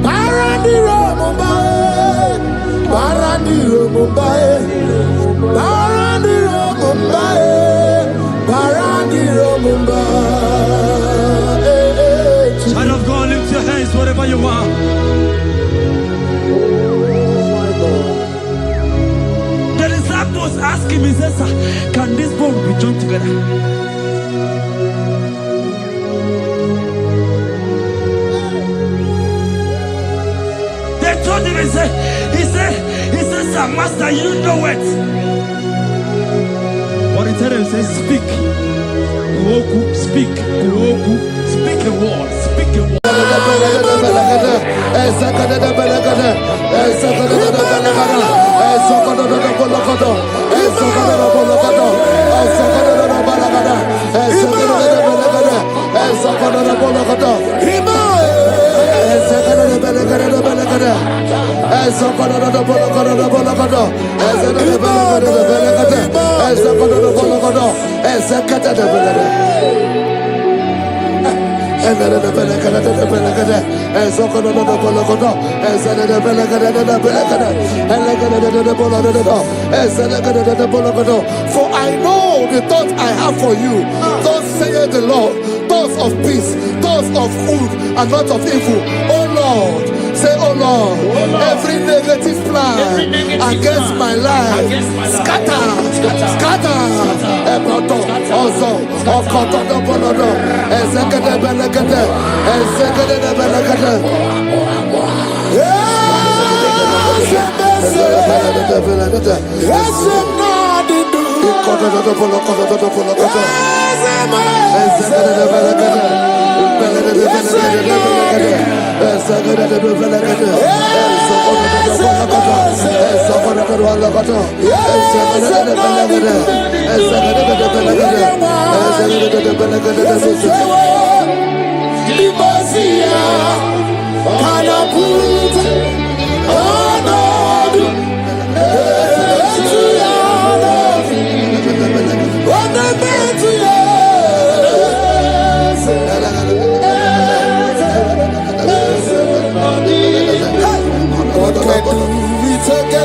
Barandiro Mumbai, Barandiro Mumbai, Barandiro Mumbai, Barandiro Mumbai. Child of God, lift your hands wherever you are. The disciples asked him, he says, "Sir, can this bone be joined together?" They told him, he said, "Sir, Master, you know it." But he told him, he says, "Speak. Kuoku, speak. Kuoku, speak a word. Speak a word." For I know the thoughts I have for you, thus saith the Lord, thoughts of peace, thoughts of good, and not of evil. Oh Lord, say, oh Lord, every negative plan against my life, scatter. Also,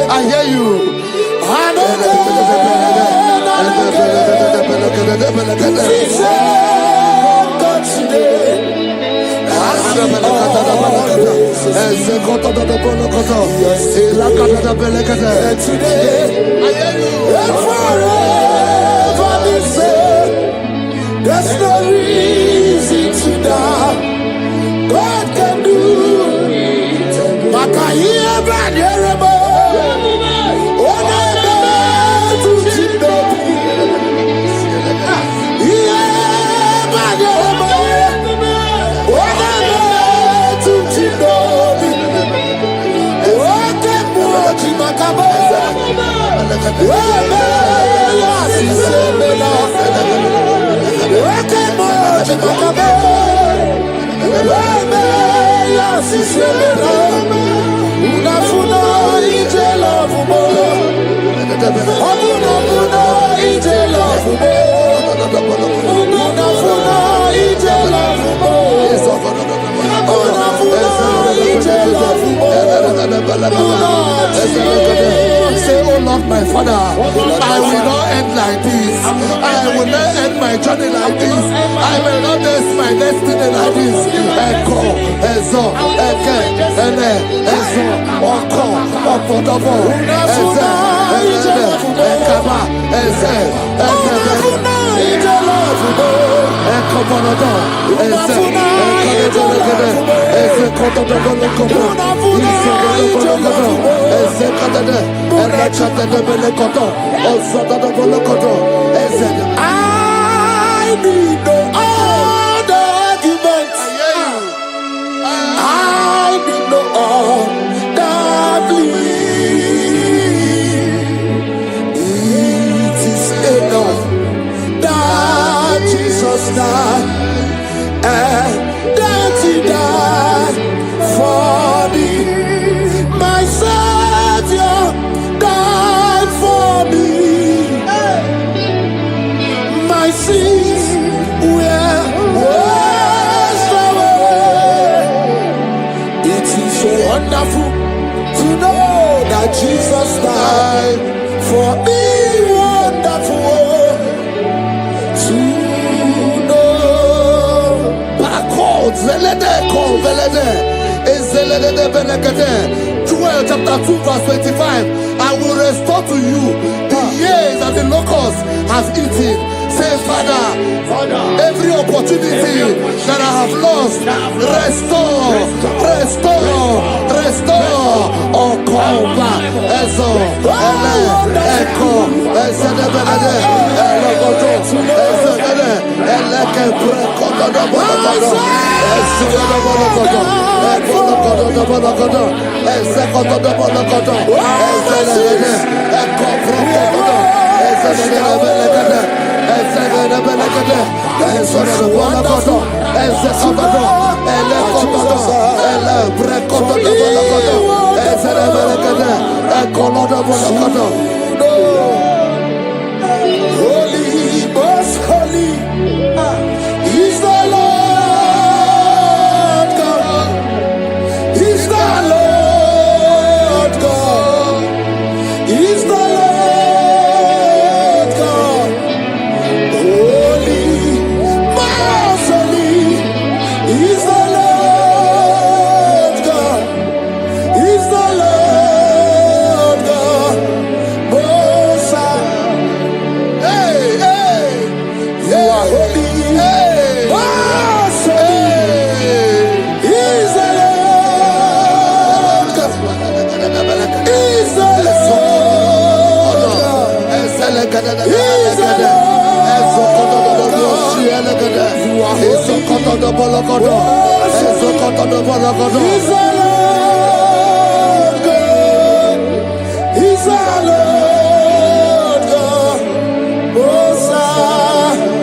I hear you. There's no reason to doubt. God can do it. Makahia Baderebo. Say, oh Lord, my Father, I will not end like this. I will not end my journey like this. I will not end my destiny like this. Echo, Ezo, Eke, Ene, Ezo, Oko, Opodobo, Eze, Eze, Ekaba, Eze, Ekobonodo, Eze, Ekobonodo, Eze, Kotodobo, Eze, Kadade, I need no other arguments. I need no other plea. It is enough that Jesus died and that He died for me. My Savior died for me. My sins were washed away. It is so wonderful to know that Jesus died for me. Wonderful to know. Backwards, Joel chapter 2 verse 25. I will restore to you the years that the locusts have eaten. Say, Father, every opportunity that I have lost, restore. Oh, come back. Echo, Holy, most holy is the Lord.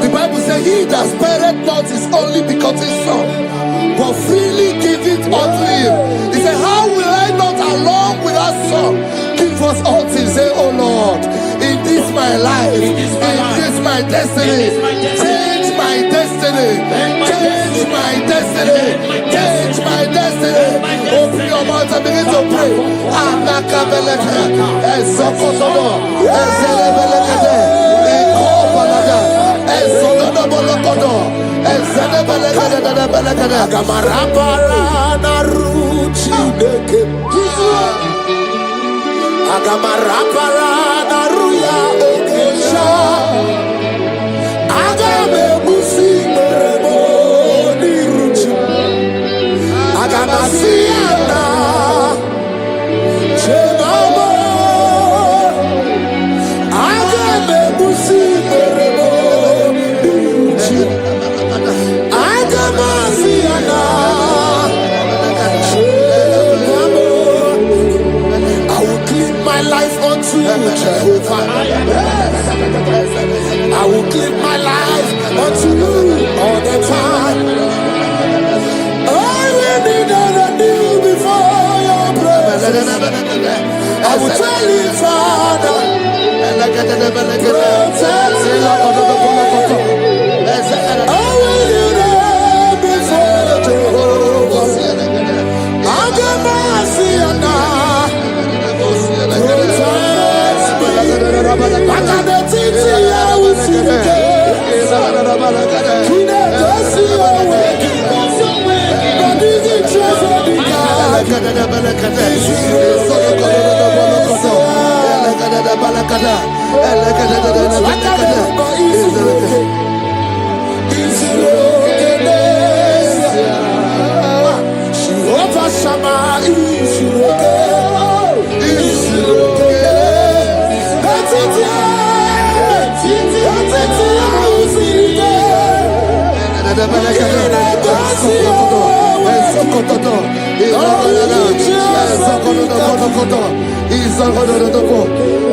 The Bible says, he that spareth not his only begotten son, but freely give it unto him. He said, how will I not along with that son give us all things? Say, oh Lord, in this my life, in this my destiny, change my destiny, change my destiny, change my destiny. Open your mouth and begin to pray. Jehovah, I will give my life unto you all the time. I will be done and you before your presence. I will tell you, Father, protect me. I will be there before Jehovah. I got mercy and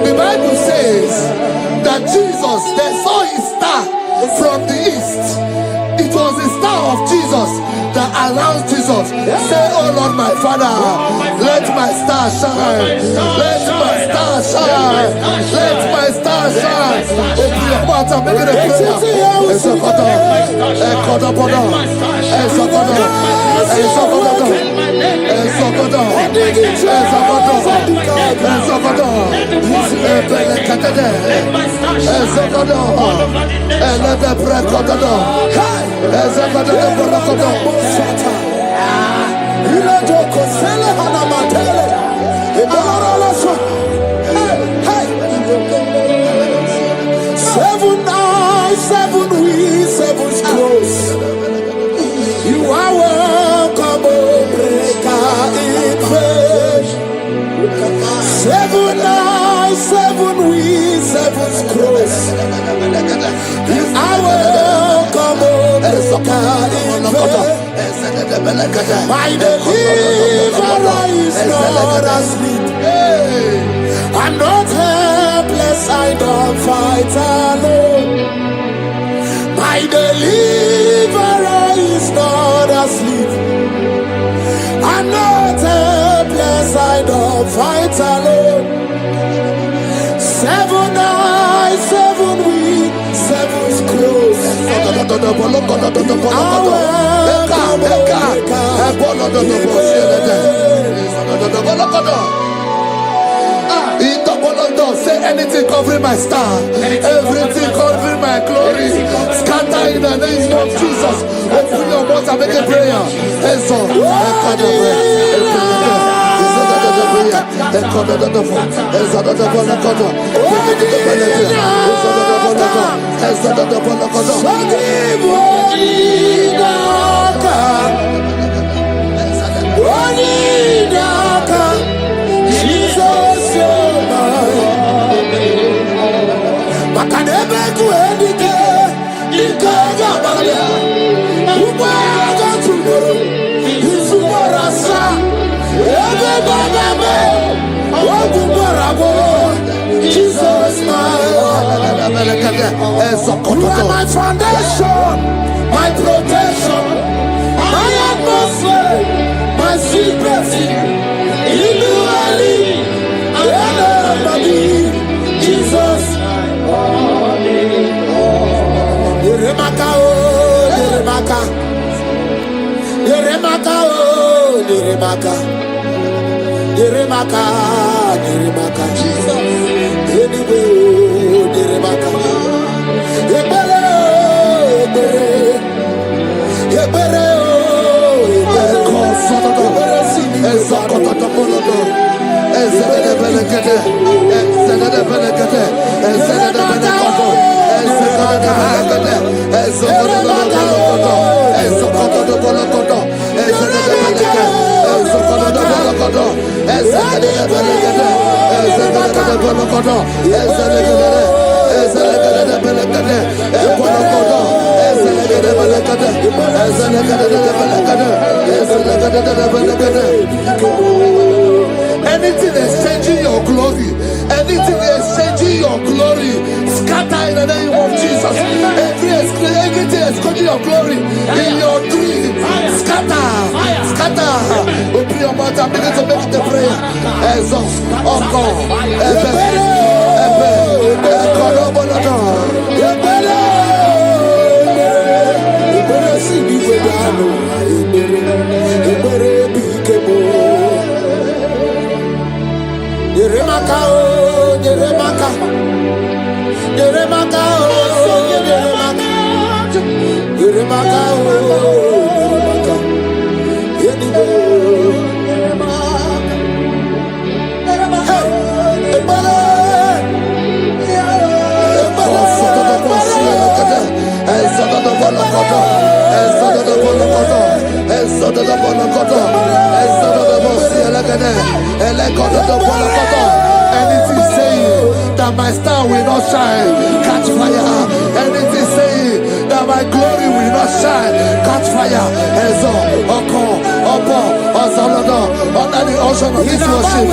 the Bible says that Jesus, they saw his star from the east. It was the star of Jesus that announced Jesus. Say, oh Lord, my Father, let my star shine. Let my star shine. Let my star shine. Open your mouth and make it a prayer. Seven eyes, seven wheels, seven scrolls. You are welcome, O breaker in faith. Seven eyes, seven wheels, seven scrolls. You are welcome, O breaker in faith. My deliverer is not asleep. I'm not helpless, I don't fight alone. My deliverer is not asleep. I'm not helpless, I don't fight alone. Seven eyes, seven wings, seven scrolls. Say anything covering my star, everything covering my glory, scatter in the name of Jesus. Open your mouth and make a prayer. Makanebe kuendike, ikaga balia. Ubaga tumoro, isumarasa. Ebe baba, wabubarabo. Jesus, my you are my foundation, my protection, my atmosphere, my secret. In you I live, I believe. Jesus, Yeremaka, oh, Yeremaka, Yeremaka, oh, Yeremaka, Yeremaka, Yeremaka, Jesus, anyway, oh, Yeremaka, Yebere, Yebere, Yebere, anything exchanging your glory, anything exchanging your glory, scatter in the name of Jesus. Everything exchanging your glory in your dream, scatter, scatter. Open your mouth and begin to make the prayer. Exhaust, oh God, Yeremaka, oh, Yeremaka, Yeremaka, oh, Yeremaka, Yeremaka, oh, Yeremaka, Yeremaka, anything saying that my star will not shine, catch fire. Anything saying that my glory will not shine, catch fire. Under the ocean of this worship.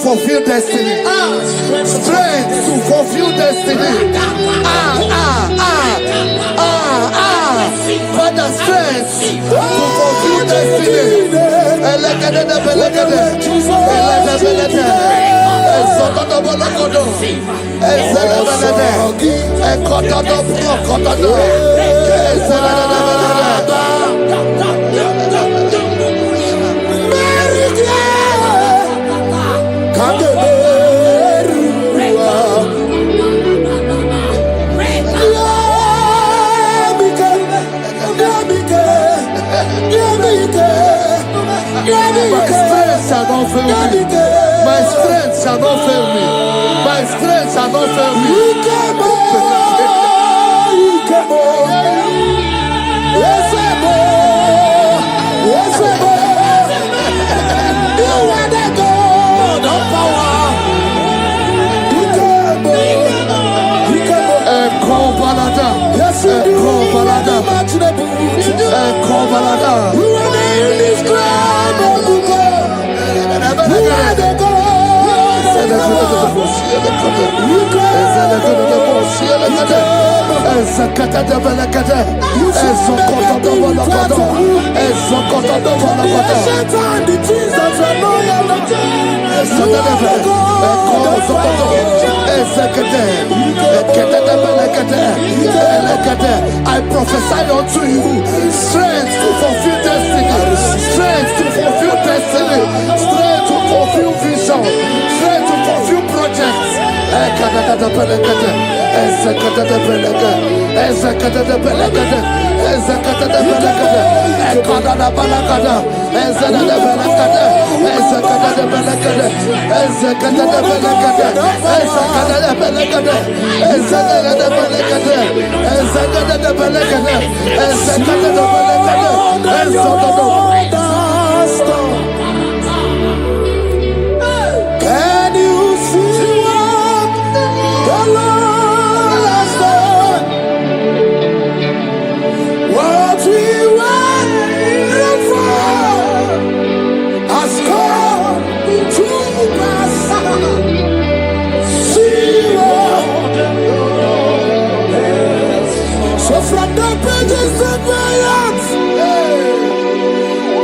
fulfill destiny. Strength to fulfill destiny. Father, strength to fulfill destiny. My strength shall shall not fail me. My strength shall not fail me. I prophesy unto you strength to fulfill destiny, strength to fulfill destiny, strength to fulfill vision, strength to fulfill projects. Can you see what the Lord has done? What we waited for has come to pass. See what the Lord has. So from the pages of my hands,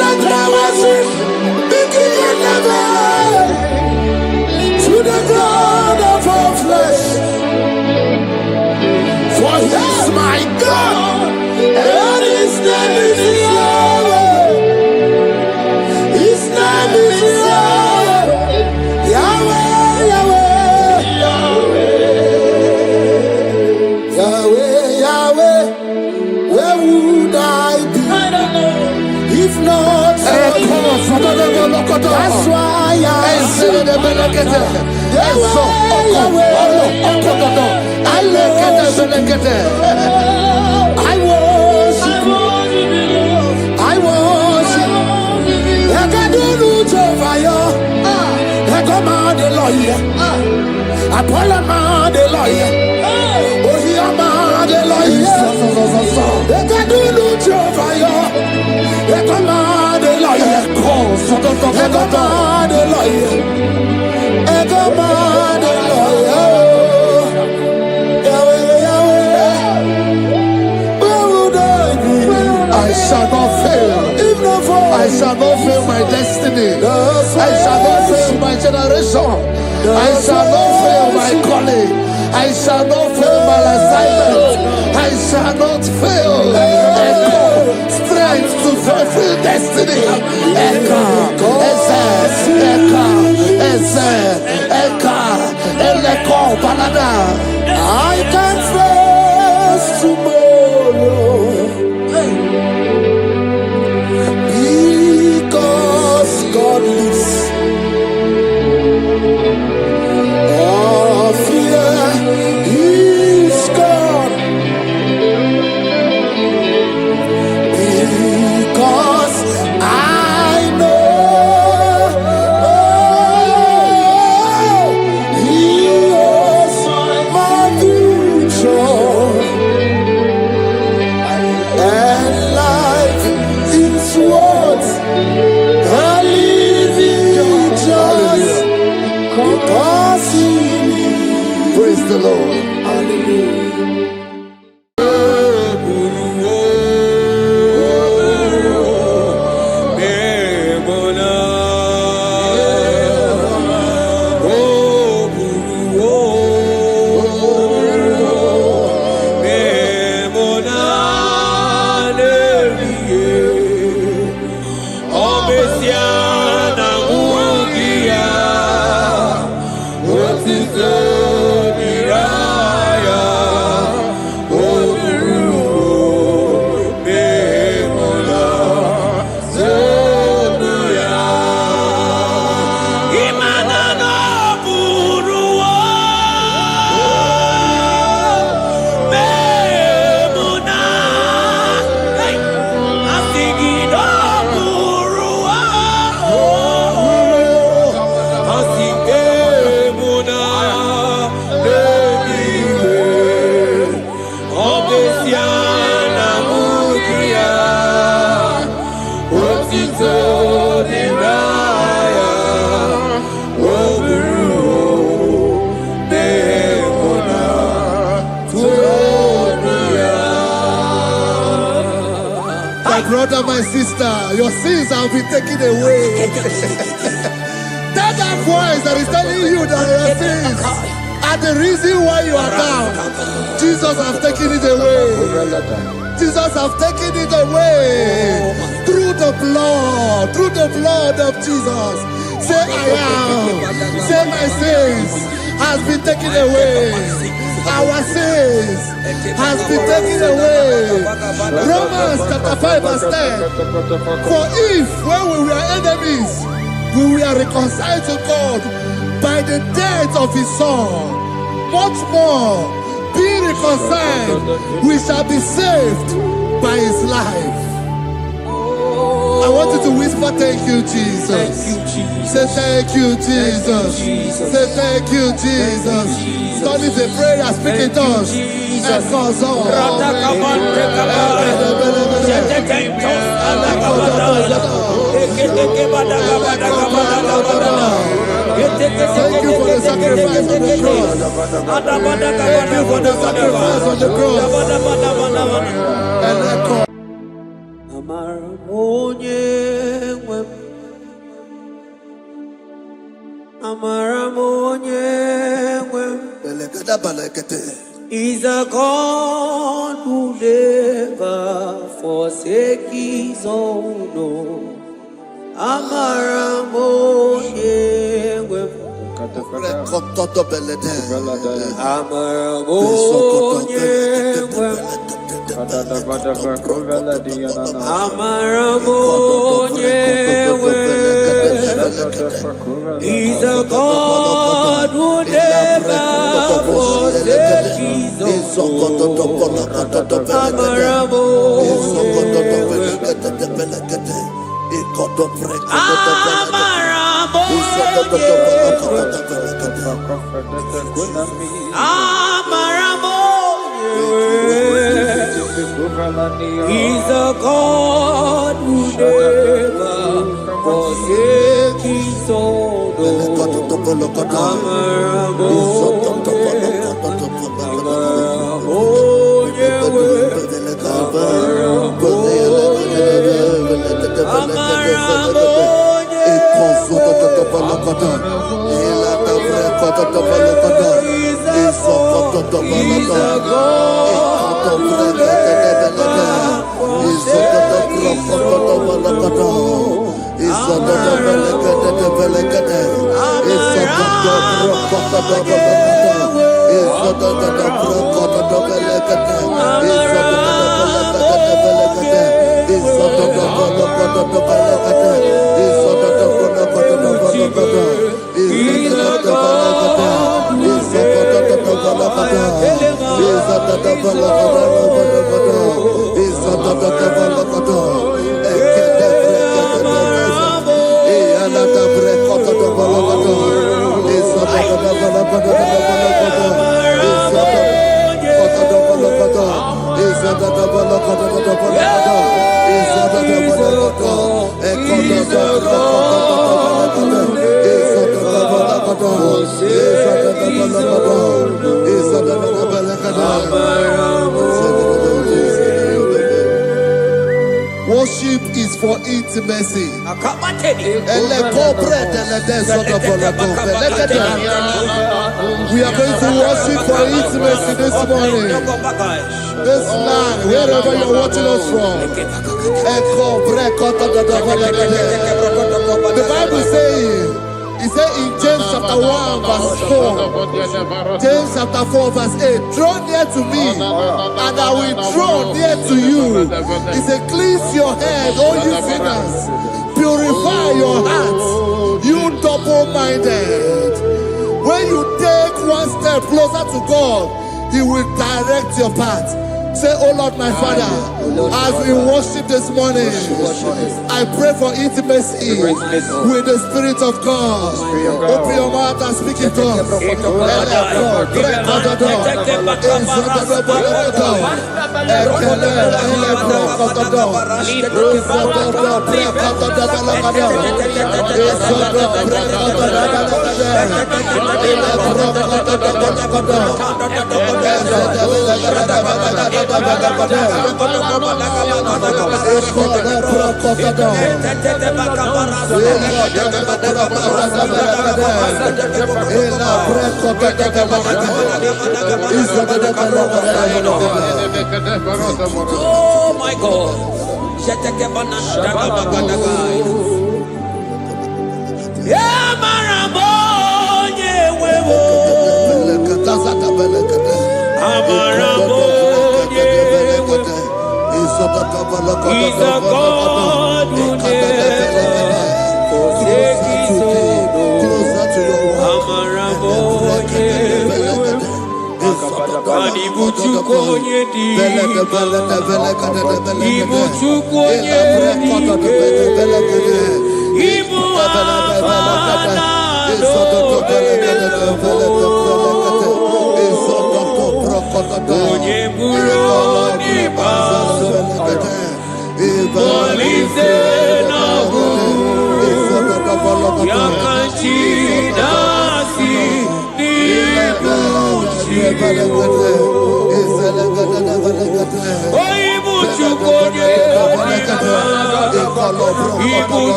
let my worship begin never to the God of all flesh. For he is my God, and his name is Yahweh. His name is Yahweh. Yahweh, Yahweh. Yahweh, Yahweh. Where would I be if not for you? That's why I sing. I worship. I worship. I can do no fire. I come out the lawyer. I pull him out the lawyer. Oh, he am out the lawyer. I can do no fire. I come out the lawyer. I come out the lawyer. I come out the lawyer. I shall not fail. I shall not fail my destiny. I shall not fail my generation. I shall not fail my calling. I shall not fail my assignment. I shall not fail. Strength to fulfill destiny. I can face tomorrow because God lives. All fear is gone because I know He is my future, and life is what I live in just because He lives. Praise the Lord. Hallelujah. brother, my sister, your sins have been taken away. That voice that is telling you that your sins are the reason why you are down. Jesus has taken it away. Jesus has taken it away. Through the blood of Jesus. Say I am. Say my sins has been taken away. Our sins has been taken away. Romans chapter 5 verse 10. For if when we were enemies, we were reconciled to God by the death of his son, much more, being reconciled, we shall be saved by his life. I want you to whisper, thank you, Jesus. Thank you, Jesus. Say thank you, Jesus. Say thank you, Jesus. Turn it a prayer, speak in tongues. Thank you for the sacrifice on the cross. Thank you for the sacrifice on the cross. And echo. Is a God who never forsake his own. He's a God who never forsakes his own. He's a God who never forsakes his own. Worship is for intimacy. We are going to worship for intimacy this morning. This land, wherever you're watching us from. The Bible says, it says in James chapter 1 verse 4, James chapter 4 verse 8, draw near to me and I will draw near to you. It says, cleanse your head, all you sinners, purify your hearts, you double-minded. When you take one step closer to God, he will direct your path. Say, oh Lord, my Father, as we worship this morning, I pray for intimacy with the Spirit of God. Open your mouth and speak in tongues. Oh my God. He's a God who never forsakes his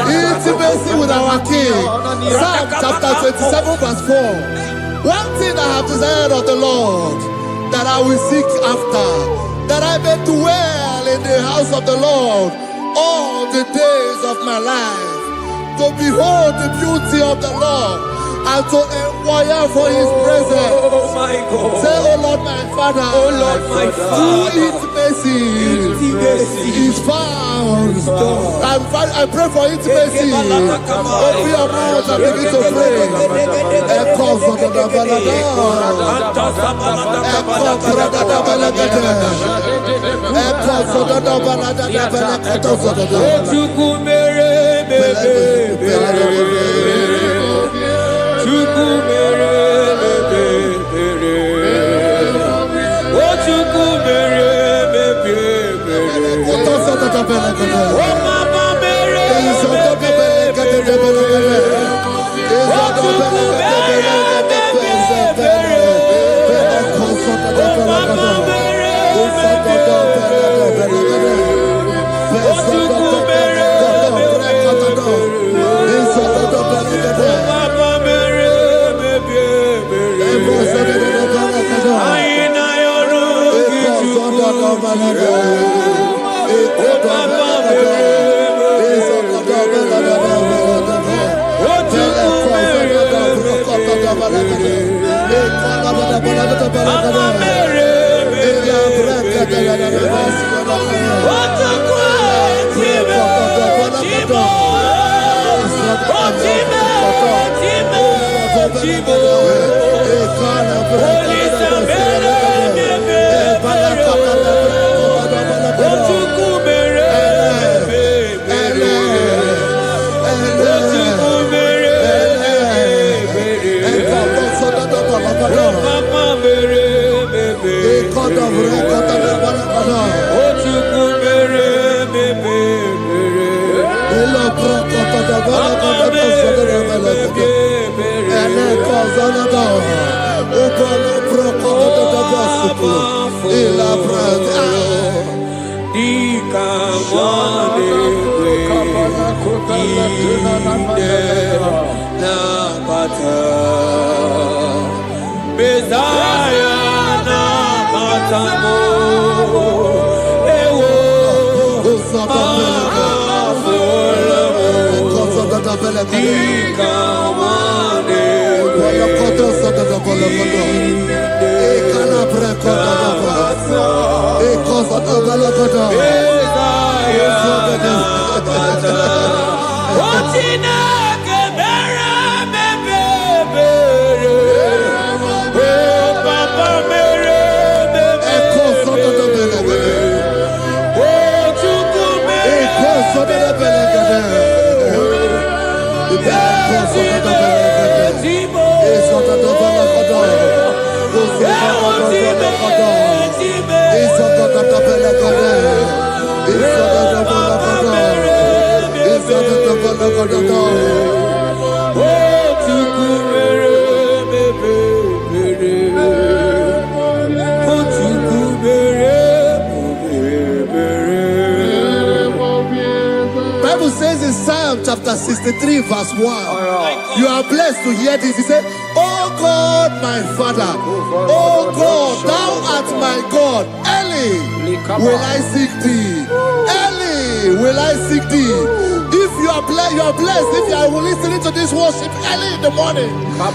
Intimacy with our King. Psalm chapter 27 verse 4. One thing I have desired of the Lord, that I will seek after, that I may dwell in the house of the Lord all the days of my life, to behold the beauty of the Lord and to inquire for his presence. Oh my God. Say, oh Lord my Father, oh Lord my Father, intimacy is found. I pray for intimacy. Open your mouth and begin to pray. Napata Messiah Napatamo Ewo Bible says in Psalm chapter 63 verse 1, you are blessed to hear this. He said, oh God, my Father, oh God, thou art my God. Early will I seek thee. Early will I seek thee. If you are blessed if you are listening to this worship early in the morning.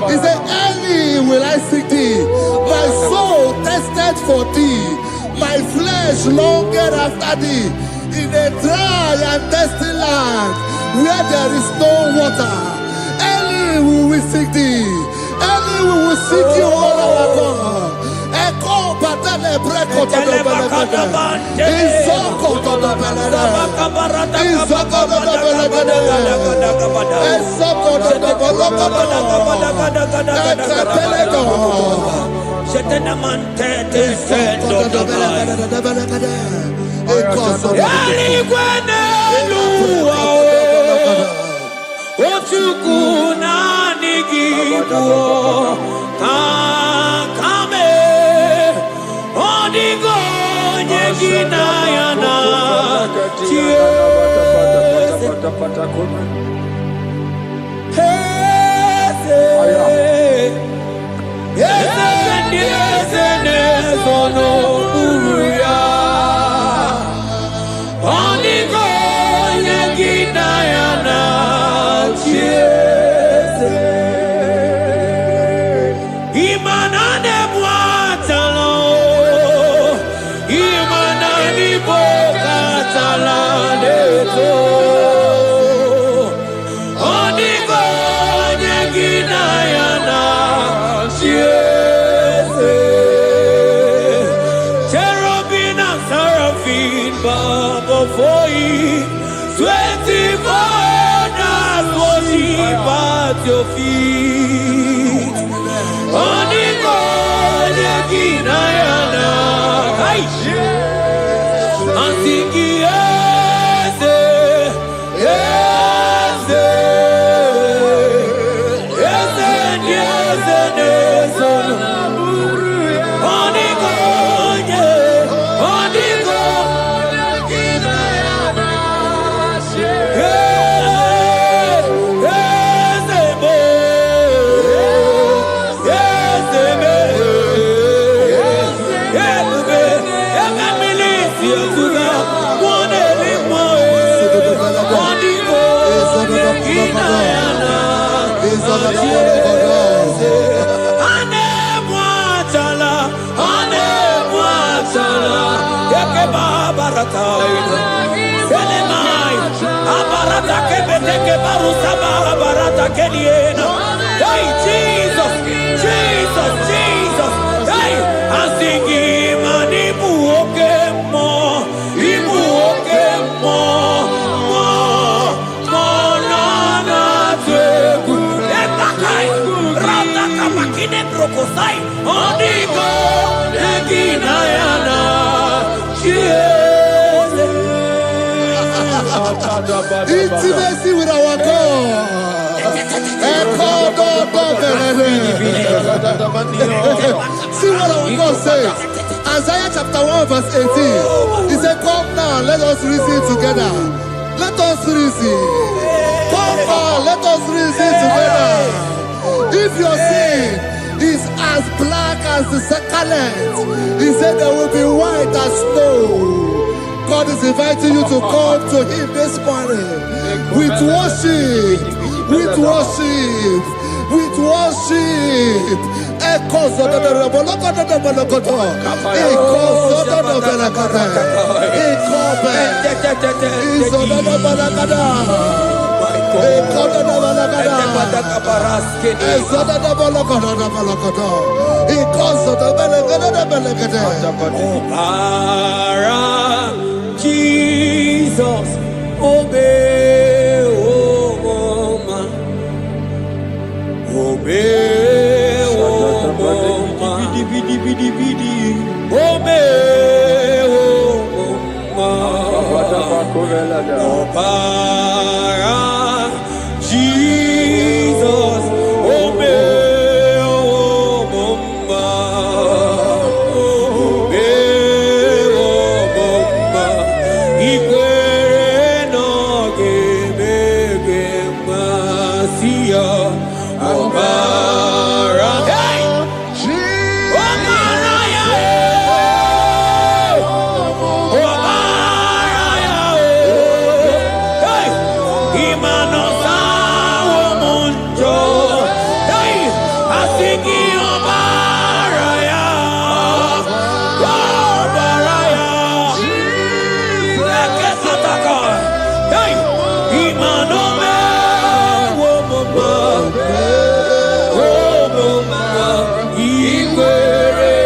He said, early will I seek thee. My soul tested for thee. My flesh longed after thee. In a dry and thirsty land where there is no water. Early will we seek thee. Early we will seek you, all our God. Echo batale breko to the belagada. Izoko to the belagada. Izoko to the belagada. Izoko to the belagada. Shetenamante descendo the belagada. Ochukuna nigibo takame onigo nyegina yana at your feet. Hey, Jesus, Jesus, Jesus. Hey, I'm singing, man, Ibu okemo, na na teku. Ekakai, rata kamakine brokosai, onigo, negina yana, intimacy with our God. See what our God says. Isaiah chapter 1 verse 18. He said, come now, let us reason together. Let us reason. Now let us reason together. If your sin is as black as the scarlet, he said there will be white as snow. God is inviting you to come to him this morning with worship, with worship, with worship. Echoes of the Jesus, obey, oh mama, obey, oh mama, obey, oh mama, Jesus, obey, oh mama, obey, oh mama, ikwere no gebe masia, obara, hey, obara ya, obara ya, hey, imano sa womunjo, hey, asiki obara ya, obara ya, leke sataka, hey, imano me womuma, womuma, ikwere,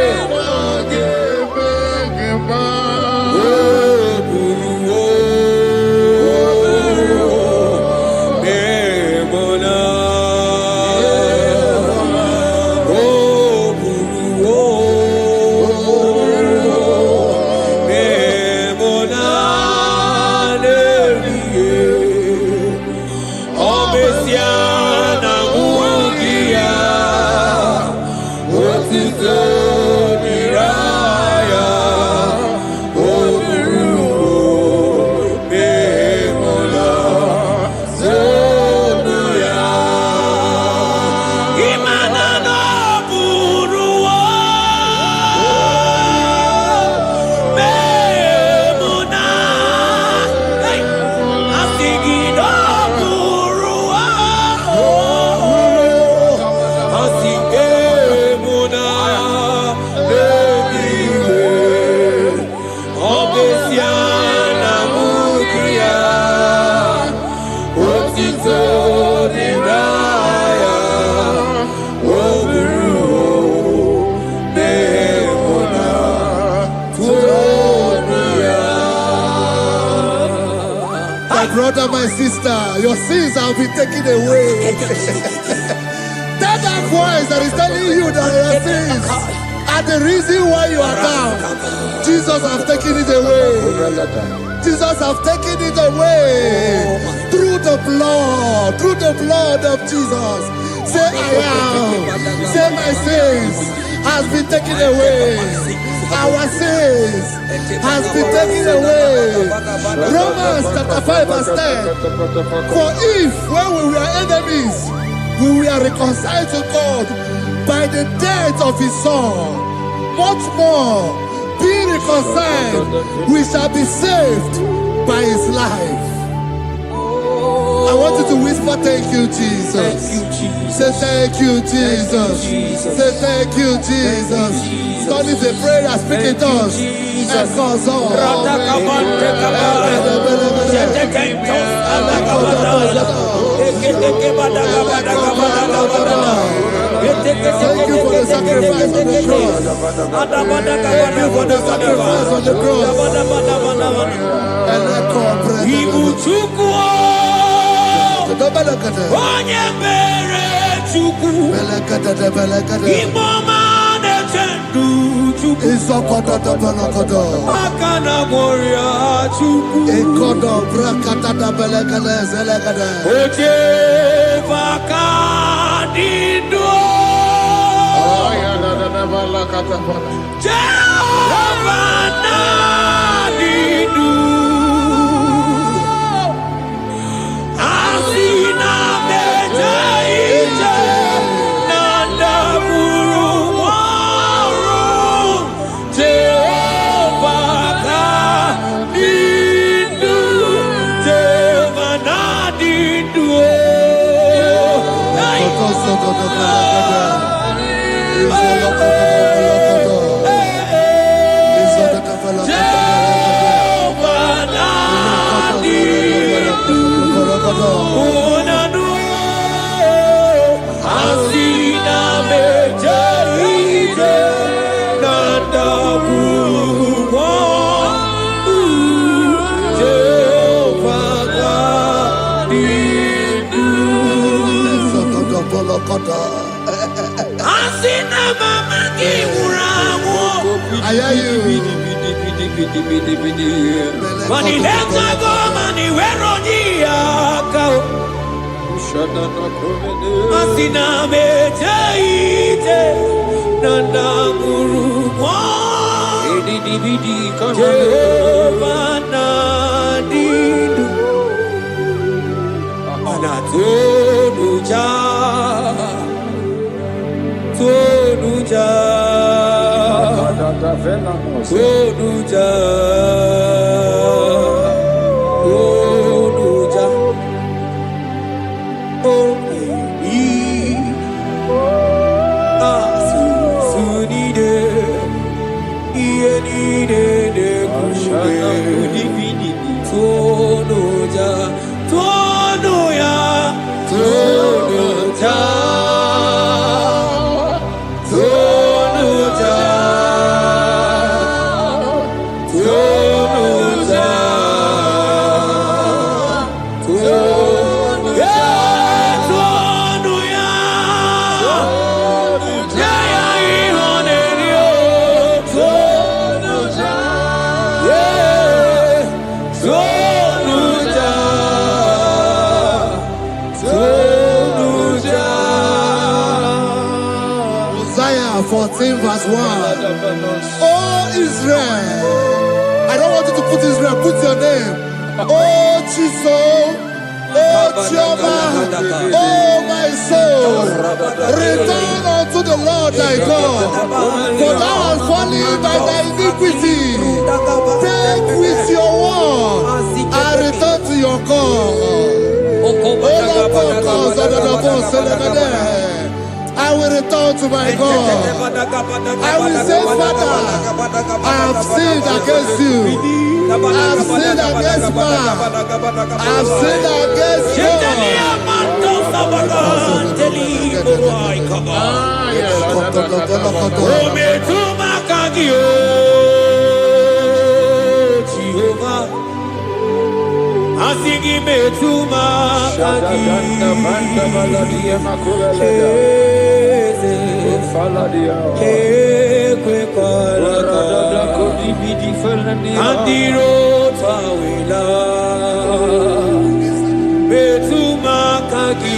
brother, my sister, your sins have been taken away. Tell that voice that is telling you that your sins are the reason why you are down. Jesus has taken it away. Jesus has taken it away through the blood of Jesus. Say I am. Say my sins has been taken away. Our sins has been taken away. Romans chapter 5 verse 10. For if when we were enemies, we were reconciled to God by the death of his son, much more, being reconciled, we shall be saved by his life. I want you to whisper, thank you, Jesus. Thank you, Jesus. Say thank you, Jesus. Say thank you, Jesus. Turn it a prayer, speak in tongues. Thank you for the sacrifice on the cross. Thank you for the sacrifice on the cross. Onye mere Chukwu, Imoma na-echendu Chukwu, aka na moria Chukwu, oche baka dindo, Jehova na dindo. Asina I hear you. Isaiah 14 verse 1. Oh Israel, I don't want you to put Israel, put your name. Oh Jesus, oh Jehovah, oh my soul, return unto the Lord thy God, for thou hast fallen by thy iniquity. Take with your word and return to your God. I will return to my God. I will say, Father, I have sinned against you. I have sinned against man. I have sinned against Asigi betuma kaki kwe andiro tawila betuma kaki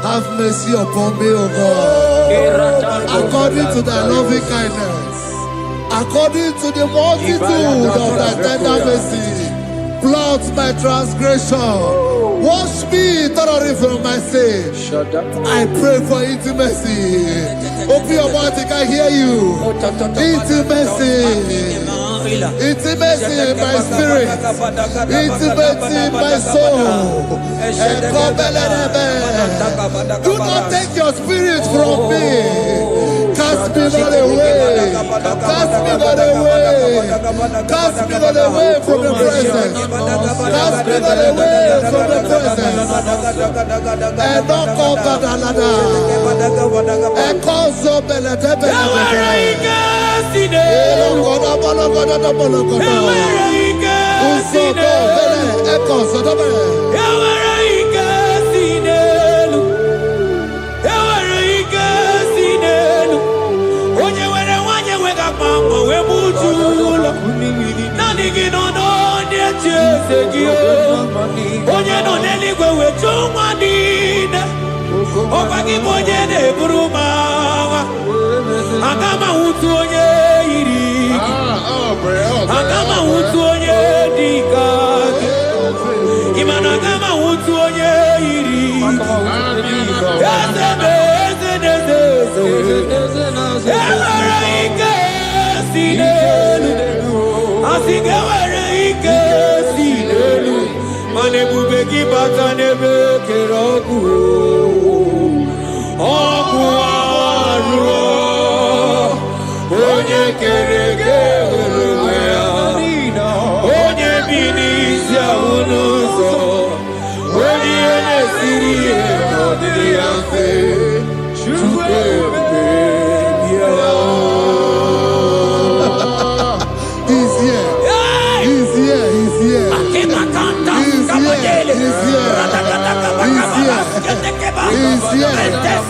Have mercy upon me, O God, according to thy loving kindness, according to the multitude of thy tender mercy. Blot my transgression, wash me thoroughly from my sin. I pray for intimacy. Open your mouth, I can hear you. Intimacy, intimacy in my spirit, intimacy in my soul. Do not take your spirit from me. Cast me not away. Cast me not away. Cast me not away from the presence. Cast me not away from the presence. And not come back another. And call so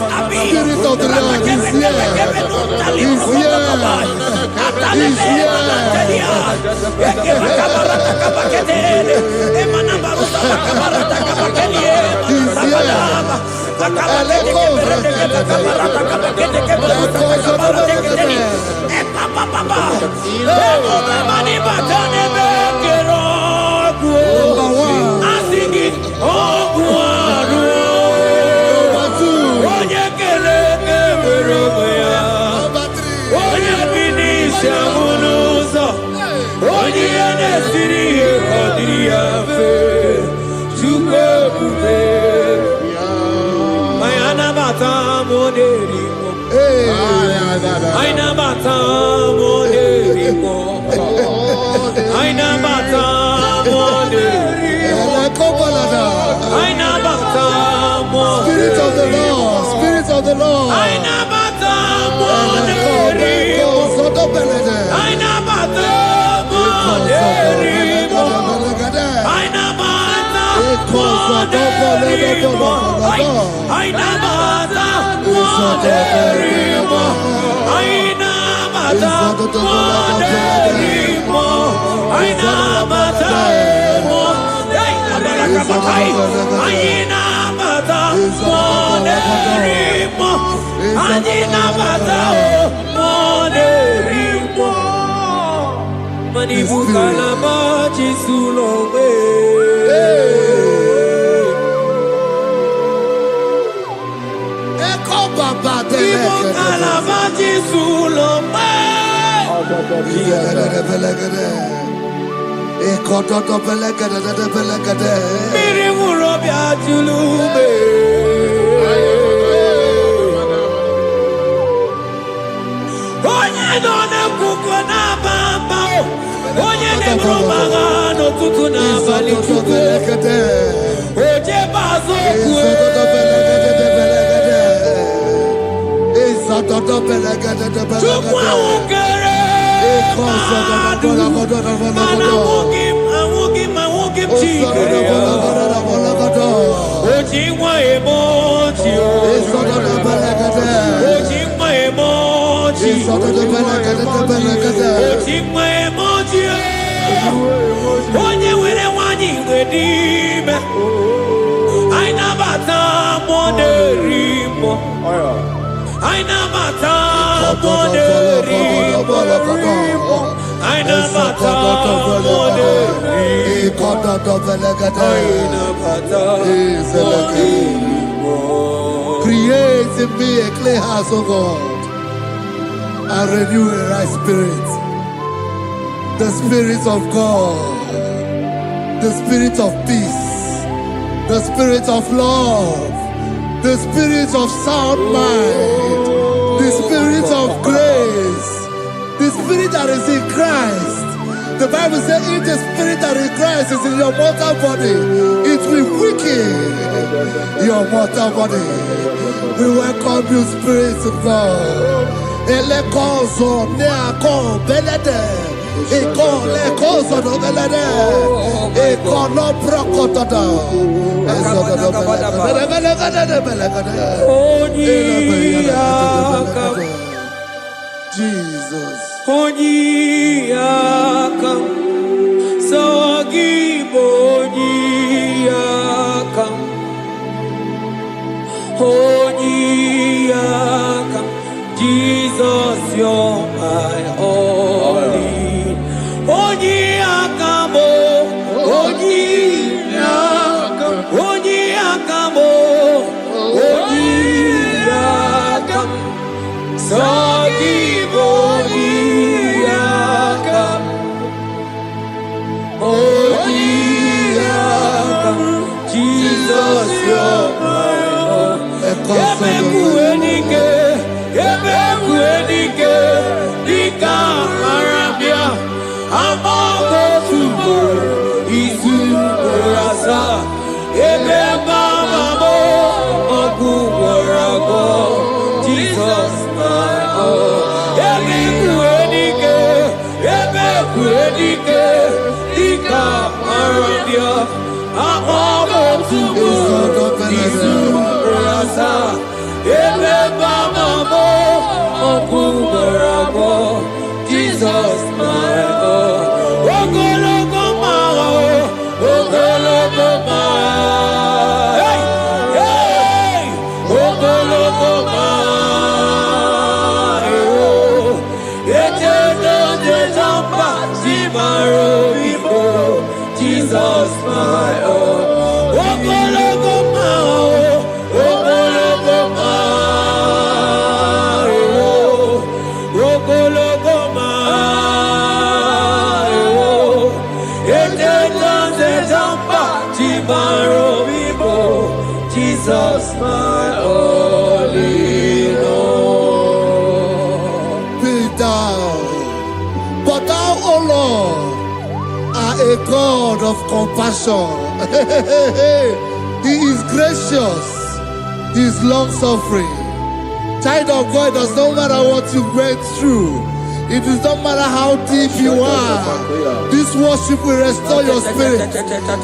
Spirit of the Lord is here. He's Spirit of the Lord, Spirit of the Lord. Create in me a clean house, O God, and renew a right spirit. The Spirit of God, the Spirit of peace, the Spirit of love, the Spirit of sound mind, the Spirit of grace, the Spirit that is in Christ. The Bible says if the Spirit that is in Christ is in your mortal body, it will weaken your mortal body. We welcome you, Spirit of God. Elekozo neako belede, eko lekozo no belede, eko no brokotada, ezo no belede. Jesus. Onyiyakam, Sogibonyiyakam, Onyiyakam, Jesus, you're my only. Onyiyakam, Onyiyakam, Onyiyakam, Onyiyakam, Sogibonyiyakam, Onyiyakam, Jesus, you're my own. Emekuenike, Emekuenike, Dika Arabia, Amago Tubo, Isu Rasa, Emebamamo, Oguwarago, Jesus, my own. Emekuenike, Emekuenike, Dika Arabia, Amago Tubo, Isu Rasa, Emebamamo, Oguwarago, Jesus, my own. Lokogoma, Lokogoma, hey, hey, Lokogoma, oh, Echedopa, Zimarobibo, Jesus, my own. Lokogoma, Lokogoma, oh, Lokogoma, oh, Echedopa, Zimarobibo, Jesus, my only Lord. Be thou, but thou, O Lord, are a God of compassion. He is gracious, He is long suffering. Child of God, it does not matter what you went through. It does not matter how deep you are. This worship will restore your spirit.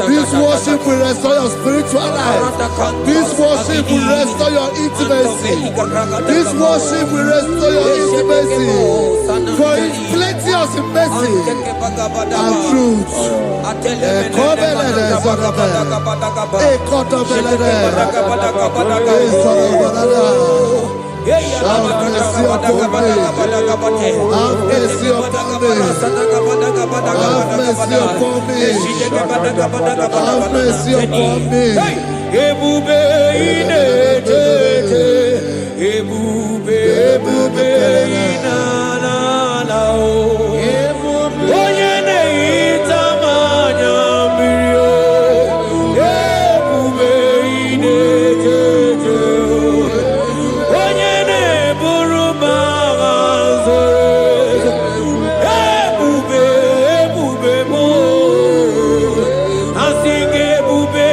This worship will restore your spiritual life. This worship will restore your intimacy. This worship will restore your intimacy. For His plenty of mercy and truth. Have mercy upon me. Have mercy upon me. Have mercy upon me. Have mercy upon me. Ebube inete, ebube, ebube inana o. Onye neita manya mirio, ebube inete. Onye neburu magazo, ebube, ebube mo. Asige ebube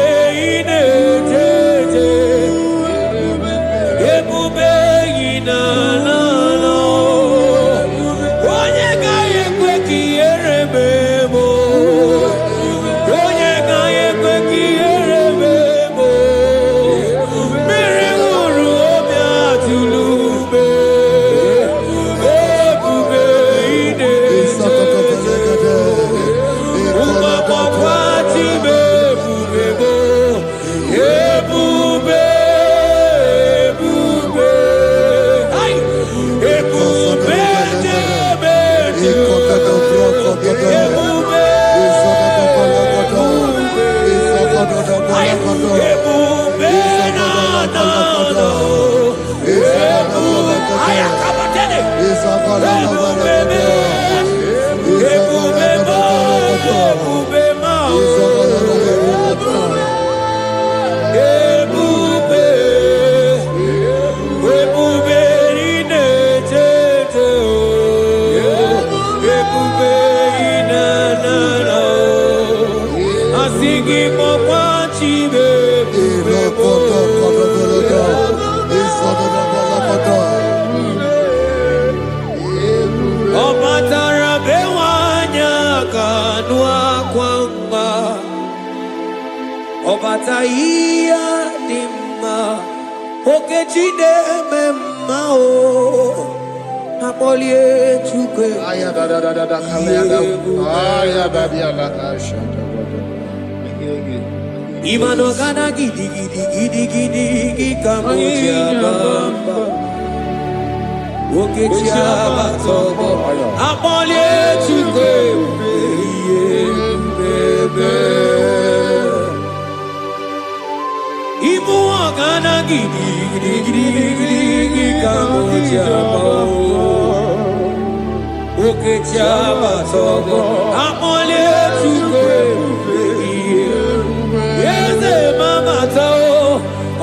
inete, ebube inana o. Onye gaye kwe kierebe mo, onye gaye kwe kierebe mo. Mmiri ṅụrụ obi atụlube, ebube inete. Ụmụakwụkwọ tibe ebube mo, ebube, ebube. Ai, ebube jebe jebe, ebube, ai, ebube na na na, ebube, ai, akabatene, ebube, ebube Obataia dimma okechide memao apolie chukwe aya da aya babia la shata imano kana gidi kamoja bamba okechia batobo apolie chukwe bebe Ibu agana gidi kamoja oke chaba sogo amole chukwe yeze mama tao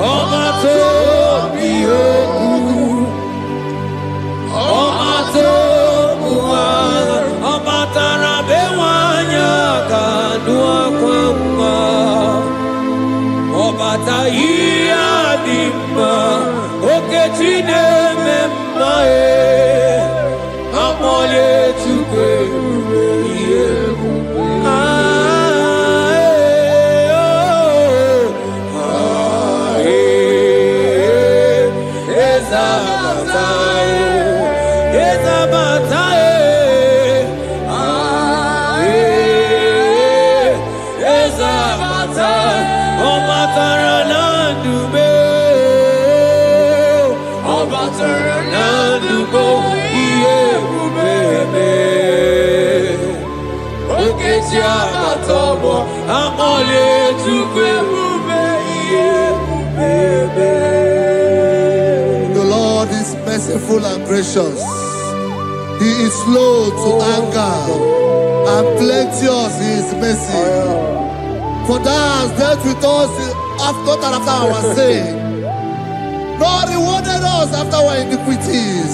omato biyoku omato buana omatara bewanya kanua kwamba Obataia dimma okechine memmae amole chukwe The Lord is merciful and gracious. He is slow to anger and plenteous in his mercy. For thou hast dealt with us after our sin, nor rewarded us after our iniquities.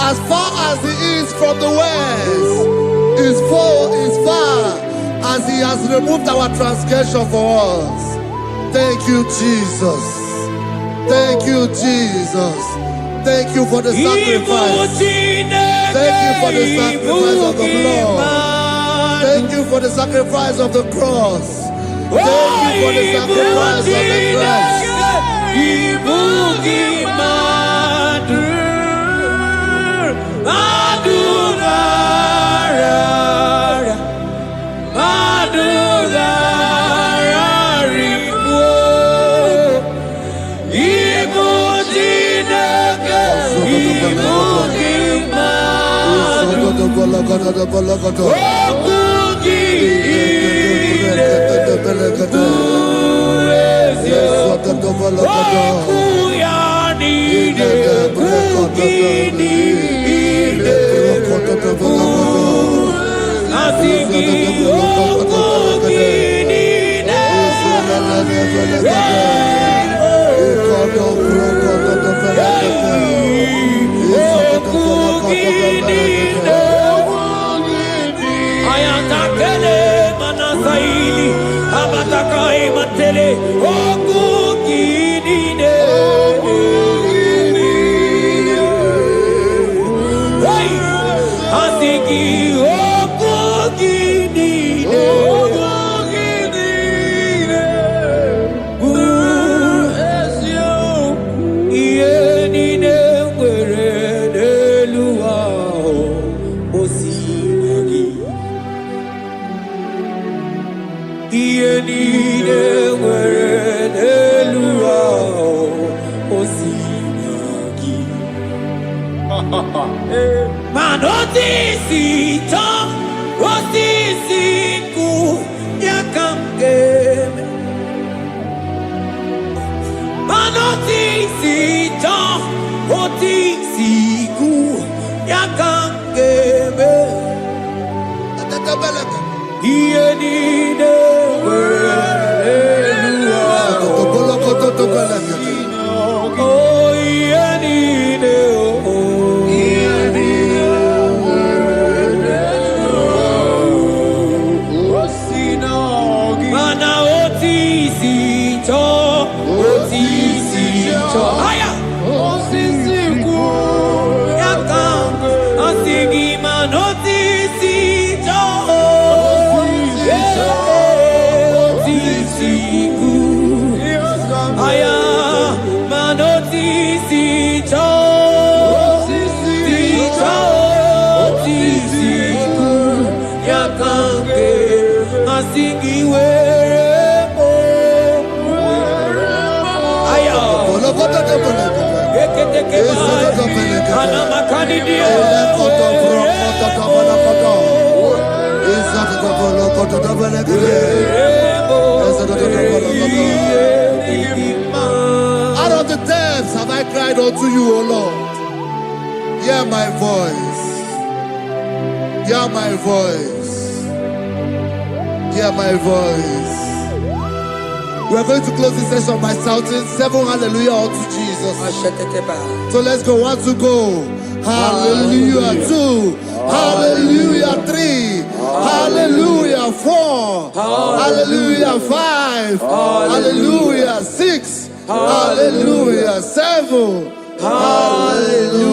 As far as the east from the west is far as he has removed our transgression for us. Thank you, Jesus. Thank you, Jesus. Thank you for the sacrifice. Thank you for the sacrifice of the blood. Thank you for the sacrifice of the cross. Thank you for the sacrifice of the cross. Mana siku aya manotisi chao siku yakange asingiwe aya out of the depths have I cried unto you, O Lord. Hear my voice. Hear my voice. Hear my voice. We are going to close this session by shouting 7 hallelujah unto Jesus. So let's go. 1, 2, go. Hallelujah. 2. Hallelujah. 3. Hallelujah. 4. Hallelujah. 5. Hallelujah. 6. Hallelujah. 7. Hallelujah.